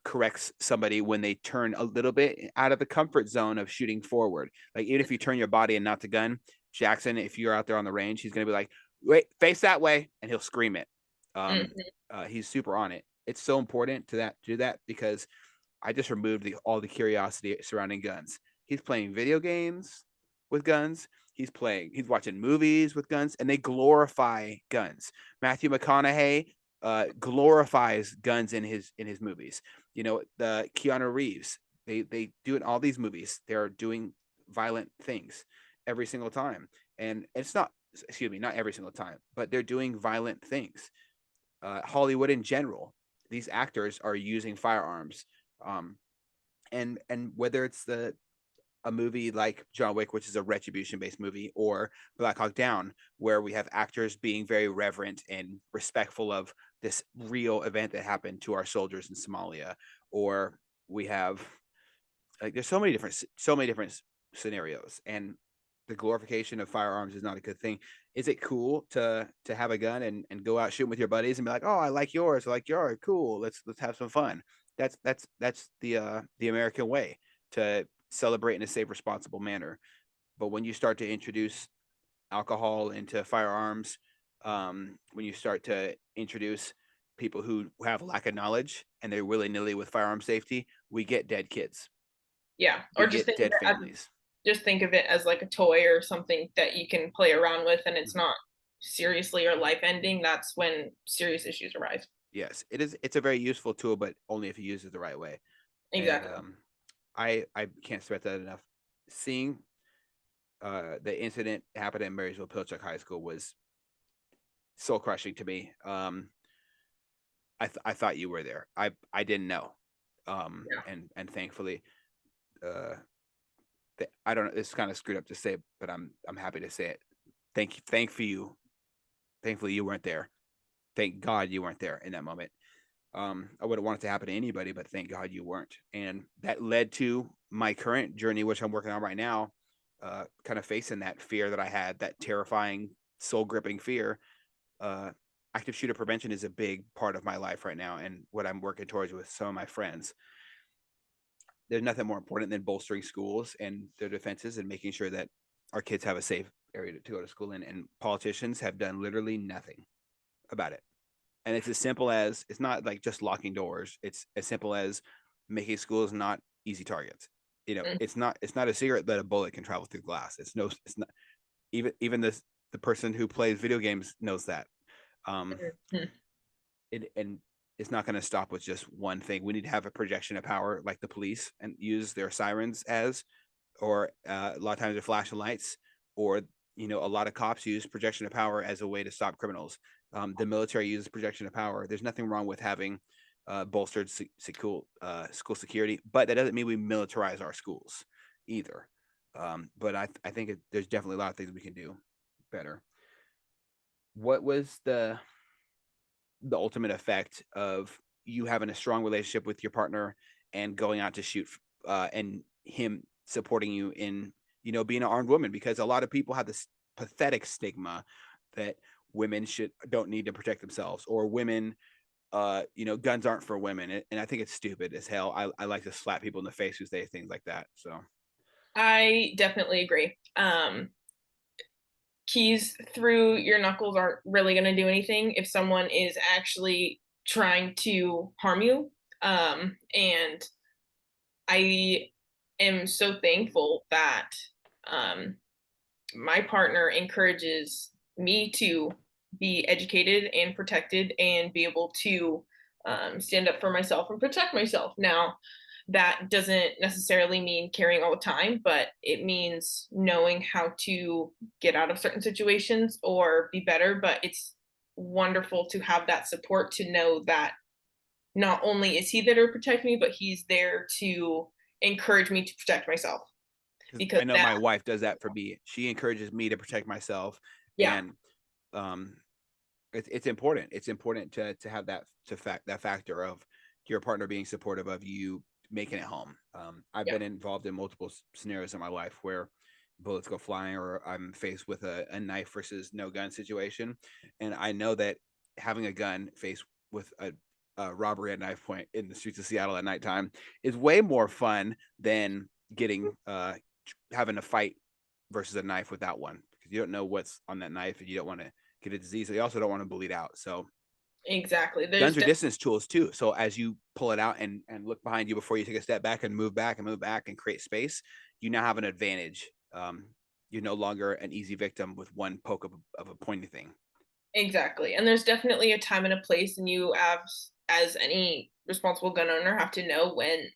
corrects somebody when they turn a little bit out of the comfort zone of shooting forward. Like even if you turn your body and not the gun, Jackson, if you're out there on the range, he's going to be like, wait, face that way. And he'll scream it. Mhm. He's super on it. It's so important to do that because I just removed all the curiosity surrounding guns. He's playing video games with guns. He's watching movies with guns, and they glorify guns. Matthew McConaughey glorifies guns in his movies. You know, the Keanu Reeves, they do it in all these movies. They're doing violent things every single time, and it's not, excuse me, not every single time, but they're doing violent things. Hollywood in general, these actors are using firearms, um, and whether it's a movie like John Wick, which is a retribution based movie, or Black Hawk Down, where we have actors being very reverent and respectful of this real event that happened to our soldiers in Somalia, or we have like there's so many different scenarios, and the glorification of firearms is not a good thing. Is it cool to have a gun and go out shooting with your buddies and be like, oh, I like yours, I like yours, cool, let's have some fun. That's the American way to celebrate in a safe, responsible manner. But when you start to introduce alcohol into firearms, when you start to introduce people who have a lack of knowledge and they're willy-nilly with firearm safety, we get dead kids. Yeah. We Or just get think of dead it as families. just think of it as like a toy or something that you can play around with, and it's Mhm. not seriously or life ending, that's when serious issues arise. Yes, it is. It's a very useful tool, but only if you use it the right way. And Exactly. I can't stress that enough. Seeing the incident happen at Marysville Pilchuck High School was soul crushing to me. I thought you were there. I didn't know. Yeah. And thankfully, uh, I don't know. It's kind of screwed up to say, but I'm happy to say it. Thank you. Thankfully, you weren't there. Thank God you weren't there in that moment. I wouldn't want it to happen to anybody, but thank God you weren't. And that led to my current journey, which I'm working on right now, kind of facing that fear that I had, that terrifying, soul gripping fear. Active shooter prevention is a big part of my life right now, and what I'm working towards with some of my friends. There's nothing more important than bolstering schools and their defenses and making sure that our kids have a safe area to go to school in. And politicians have done literally nothing about it. And it's as simple as, it's not like just locking doors. It's as simple as making schools not easy targets. You know, Mm. it's not a secret that a bullet can travel through glass. It's not, even the person who plays video games knows that. Um, Mhm. and it's not going to stop with just one thing. We need to have a projection of power like the police and use their sirens as, or a lot of times they're flashing lights, or a lot of cops use projection of power as a way to stop criminals. The military uses projection of power. There's nothing wrong with having bolstered school security, but that doesn't mean we militarize our schools either. But I think there's definitely a lot of things we can do better. What was the ultimate effect of you having a strong relationship with your partner and going out to shoot, and him supporting you in being an armed woman? Because a lot of people have this pathetic stigma that women don't need to protect themselves, or women, guns aren't for women. And I think it's stupid as hell. I like to slap people in the face who say things like that. So I definitely agree. Keys through your knuckles aren't really going to do anything if someone is actually trying to harm you. And I am so thankful that um, my partner encourages me to be educated and protected and be able to stand up for myself and protect myself. Now, that doesn't necessarily mean carrying all the time, but it means knowing how to get out of certain situations or be better. But it's wonderful to have that support, to know that not only is he there to protect me, but he's there to encourage me to protect myself. Because I know that, my wife does that for me. She encourages me to protect myself. yeah, And um it's important. It's important to have that factor of your partner being supportive of you making it home. I've yeah, been involved in multiple scenarios in my life where bullets go flying, or I'm faced with a knife versus no gun situation, and I know that having a gun faced with a robbery at knife point in the streets of Seattle at nighttime is way more fun than getting having a fight versus a knife without one, because you don't know what's on that knife and you don't want to get a disease. So you also don't want to bleed out. So exactly. guns are distance tools too. So as you pull it out and look behind you before you take a step back and move back and create space, you now have an advantage. You're no longer an easy victim with one poke of a pointy thing. Exactly. And there's definitely a time and a place, and you have, as any responsible gun owner, have to know when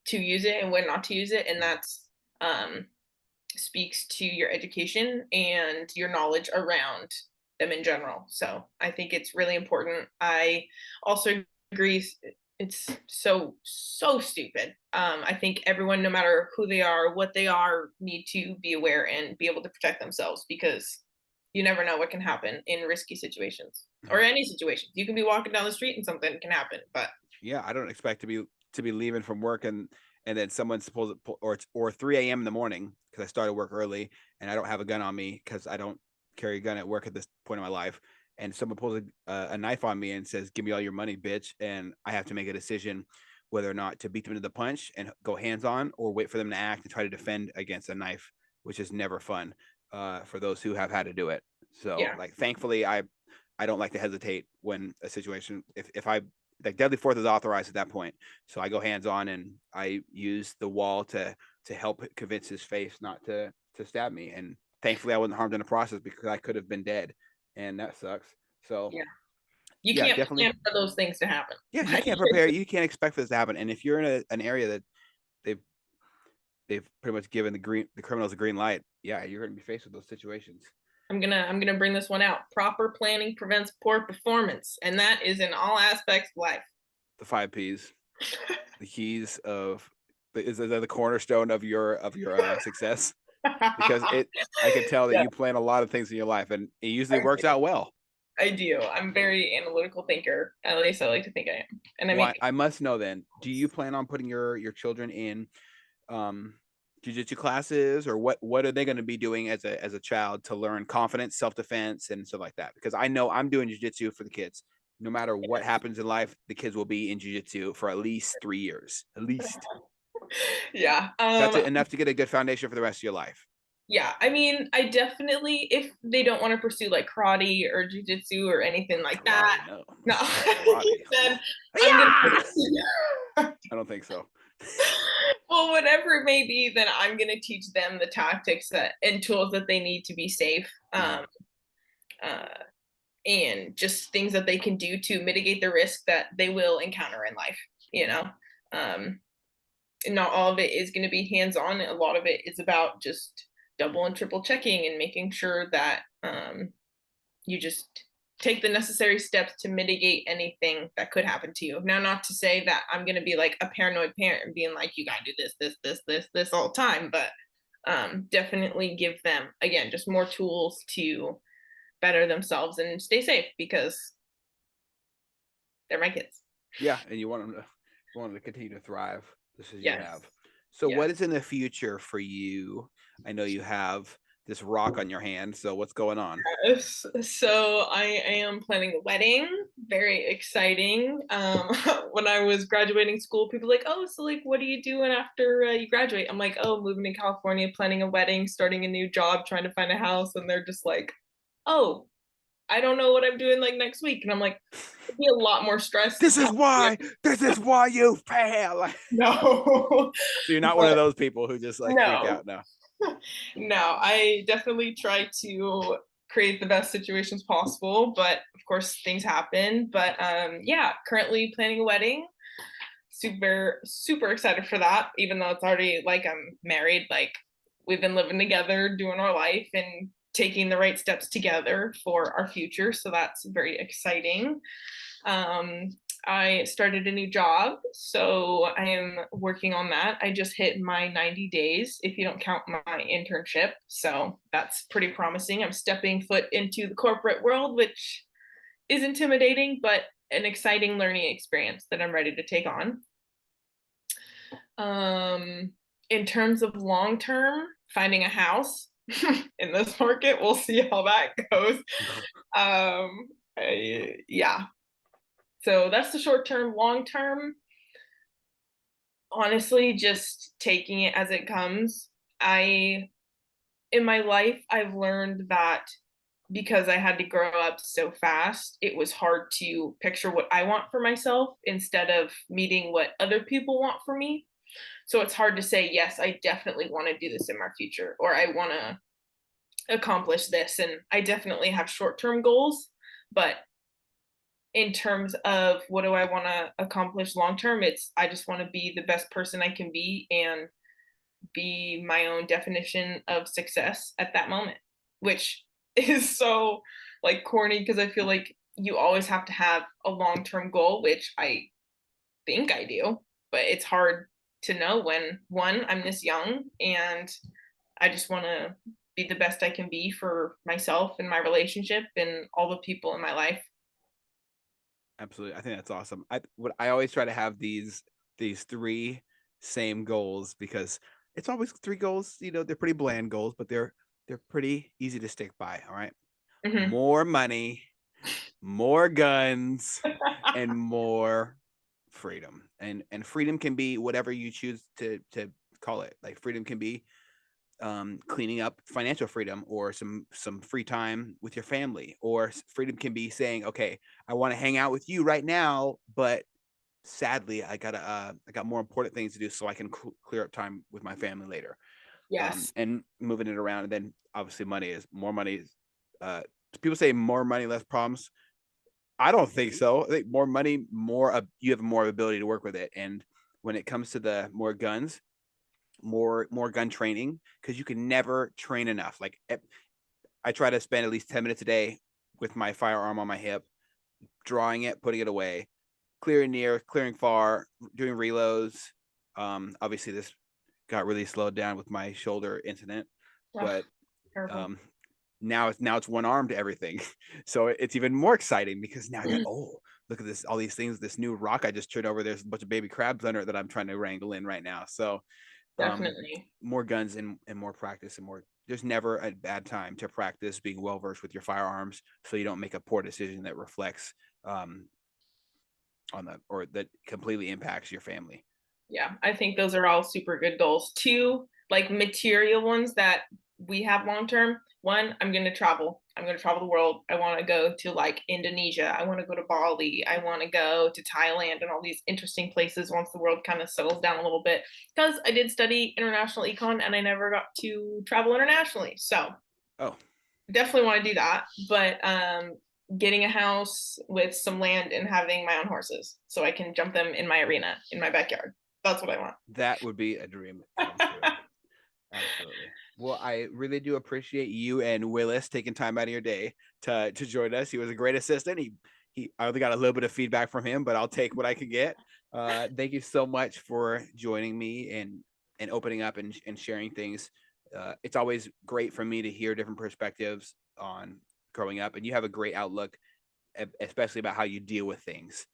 to use it and when not to use it. And that's um speaks to your education and your knowledge around them in general. So I think it's really important. I also agree, it's so stupid. I think everyone, no matter who they are, what they are, need to be aware and be able to protect themselves, because you never know what can happen in risky situations or any situations. You can be walking down the street and something can happen. But Yeah, I don't expect to be leaving from work and then someone's supposed to or 3 a.m. in the morning, because I started work early and I don't have a gun on me because I don't carry a gun at work at this point in my life. And someone pulls a knife on me and says, "Give me all your money, bitch," and I have to make a decision whether or not to beat them to the punch and go hands on, or wait for them to act and try to defend against a knife, which is never fun for those who have had to do it. So, yeah, like, thankfully, I don't like to hesitate when a situation, if I, like, deadly force is authorized at that point. So I go hands on and I use the wall to help convince his face not to stab me. And thankfully I wasn't harmed in the process, because I could have been dead. and that sucks. So Yeah. You yeah, can't definitely. plan for those things to happen. Yeah, you can't prepare. You can't expect for this to happen. And if you're in an area that they've pretty much given the criminals a green light, yeah, you're going to be faced with those situations. I'm gonna bring this one out. Proper planning prevents poor performance, and that is in all aspects of life. The 5 P's, the keys of is that the cornerstone of your success? Because I can tell that Yeah. you plan a lot of things in your life, and it usually works out well. I do. I'm very analytical thinker. At least I like to think I am. And I Well, mean, I must know then. Do you plan on putting your children in jiu-jitsu classes, or what are they going to be doing as a child to learn confidence, self-defense, and stuff like that? Because I know I'm doing jiu-jitsu for the kids. No matter what happens in life, the kids will be in jiu-jitsu for at least 3 years, at least. Yeah. That's enough to get a good foundation for the rest of your life. Yeah, I mean, I definitely, if they don't want to pursue like karate or jujitsu or anything like that, No. then I'm gonna. I don't think so. Well, whatever it may be, then I'm gonna teach them the tactics and tools that they need to be safe, and just things that they can do to mitigate the risk that they will encounter in life. Not all of it is going to be hands-on. A lot of it is about just double and triple checking and making sure that you just take the necessary steps to mitigate anything that could happen to you. Now, not to say that I'm going to be like a paranoid parent and being like, you got to do this all the time, but definitely give them, again, just more tools to better themselves and stay safe, because they're my kids. Yeah, and you want them to continue to thrive just as you Yes. have. So what is in the future for you? I know you have this rock on your hand, so what's going on? Yes. So I am planning a wedding. Very exciting. When I was graduating school, people were like, oh, so like, what are you doing after you graduate? I'm like, oh, moving to California, planning a wedding, starting a new job, trying to find a house. And they're just like, oh, I don't know what I'm doing like next week. And I'm like, it'd be a lot more stress. This is why you fail. No. So you're not one of those people who just like freak out now. No, I definitely try to create the best situations possible, but of course things happen. But yeah, currently planning a wedding. Super, super excited for that, even though it's already like I'm married. Like, we've been living together, doing our life, and taking the right steps together for our future. So that's very exciting. I started a new job, so I am working on that. I just hit my 90 days, if you don't count my internship. So that's pretty promising. I'm stepping foot into the corporate world, which is intimidating, but an exciting learning experience that I'm ready to take on. In terms of long term, finding a house in this market, we'll see how that goes. Yeah. So that's the short term. Long term, honestly, just taking it as it comes. In my life, I've learned that because I had to grow up so fast, it was hard to picture what I want for myself instead of meeting what other people want for me. So it's hard to say, yes, I definitely want to do this in my future, or I want to accomplish this. And I definitely have short term goals, but in terms of what do I want to accomplish long term, I just want to be the best person I can be and be my own definition of success at that moment, which is so like corny, because I feel like you always have to have a long term goal, which I think I do, but it's hard to know when, one, I'm this young and I just want to be the best I can be for myself and my relationship and all the people in my life. Absolutely. I think that's awesome. I always try to have these 3 same goals, because it's always 3 goals, they're pretty bland goals, but they're pretty easy to stick by. All right. Mm-hmm. More money, more guns, and more freedom. And freedom can be whatever you choose to call it. Like, freedom can be cleaning up, financial freedom, or some free time with your family, or freedom can be saying, okay, I want to hang out with you right now, but sadly I got more important things to do, so I can clear up time with my family later. Yes. And moving it around. And then obviously more money people say more money, less problems. I don't think so. I think more money, you have more ability to work with it. And when it comes to the more guns, more gun training, because you can never train enough. Like I try to spend at least 10 minutes a day with my firearm on my hip, drawing it, putting it away, clearing near, clearing far, doing reloads. Obviously this got really slowed down with my shoulder incident, but now it's one arm to everything. So it's even more exciting because now I got, look at this, all these things, this new rock I just turned over. There's a bunch of baby crabs under it that I'm trying to wrangle in right now. So Definitely more guns and more practice and more. There's never a bad time to practice being well versed with your firearms, so you don't make a poor decision that reflects on that completely impacts your family. Yeah, I think those are all super good goals. Two, like material ones that we have long term. One, I'm going to travel. I'm going to travel the world. I want to go to like Indonesia. I want to go to Bali. I want to go to Thailand and all these interesting places once the world kind of settles down a little bit. Because I did study international econ and I never got to travel internationally. So, definitely want to do that. But getting a house with some land and having my own horses so I can jump them in my arena in my backyard. That's what I want. That would be a dream come true. Absolutely. Well, I really do appreciate you and Willis taking time out of your day to join us. He was a great assistant. I only got a little bit of feedback from him, but I'll take what I can get. Thank you so much for joining me and opening up and sharing things. It's always great for me to hear different perspectives on growing up, and you have a great outlook, especially about how you deal with things.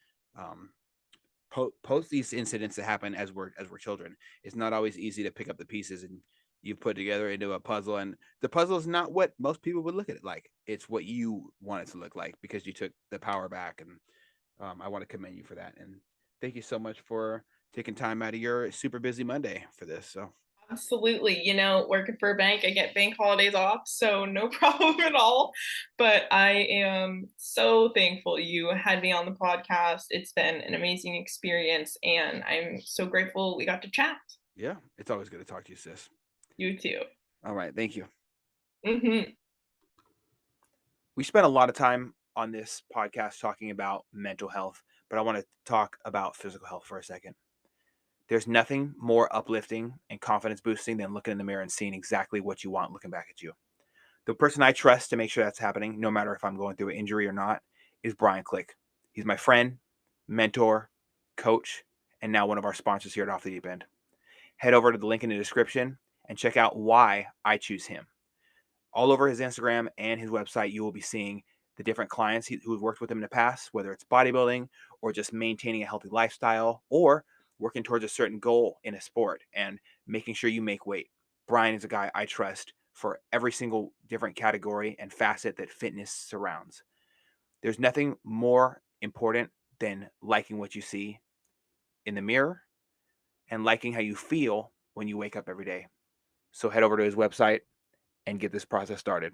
Post these incidents that happen as we're children. It's not always easy to pick up the pieces and you've put together into a puzzle, and the puzzle is not what most people would look at it like. It's what you want it to look like because you took the power back, and I want to commend you for that. And thank you so much for taking time out of your super busy Monday for this. So absolutely. Working for a bank, I get bank holidays off, so no problem at all. But I am so thankful you had me on the podcast. It's been an amazing experience, and I'm so grateful we got to chat. Yeah, it's always good to talk to you, sis. You too. All right. Thank you. Mm-hmm. We spent a lot of time on this podcast talking about mental health, but I want to talk about physical health for a second. There's nothing more uplifting and confidence boosting than looking in the mirror and seeing exactly what you want looking back at you. The person I trust to make sure that's happening, no matter if I'm going through an injury or not, is Brian Click. He's my friend, mentor, coach, and now one of our sponsors here at Off the Deep End. Head over to the link in the description and check out why I choose him. All over his Instagram and his website, you will be seeing the different clients who've worked with him in the past, whether it's bodybuilding or just maintaining a healthy lifestyle or working towards a certain goal in a sport and making sure you make weight. Brian is a guy I trust for every single different category and facet that fitness surrounds. There's nothing more important than liking what you see in the mirror and liking how you feel when you wake up every day. So head over to his website and get this process started.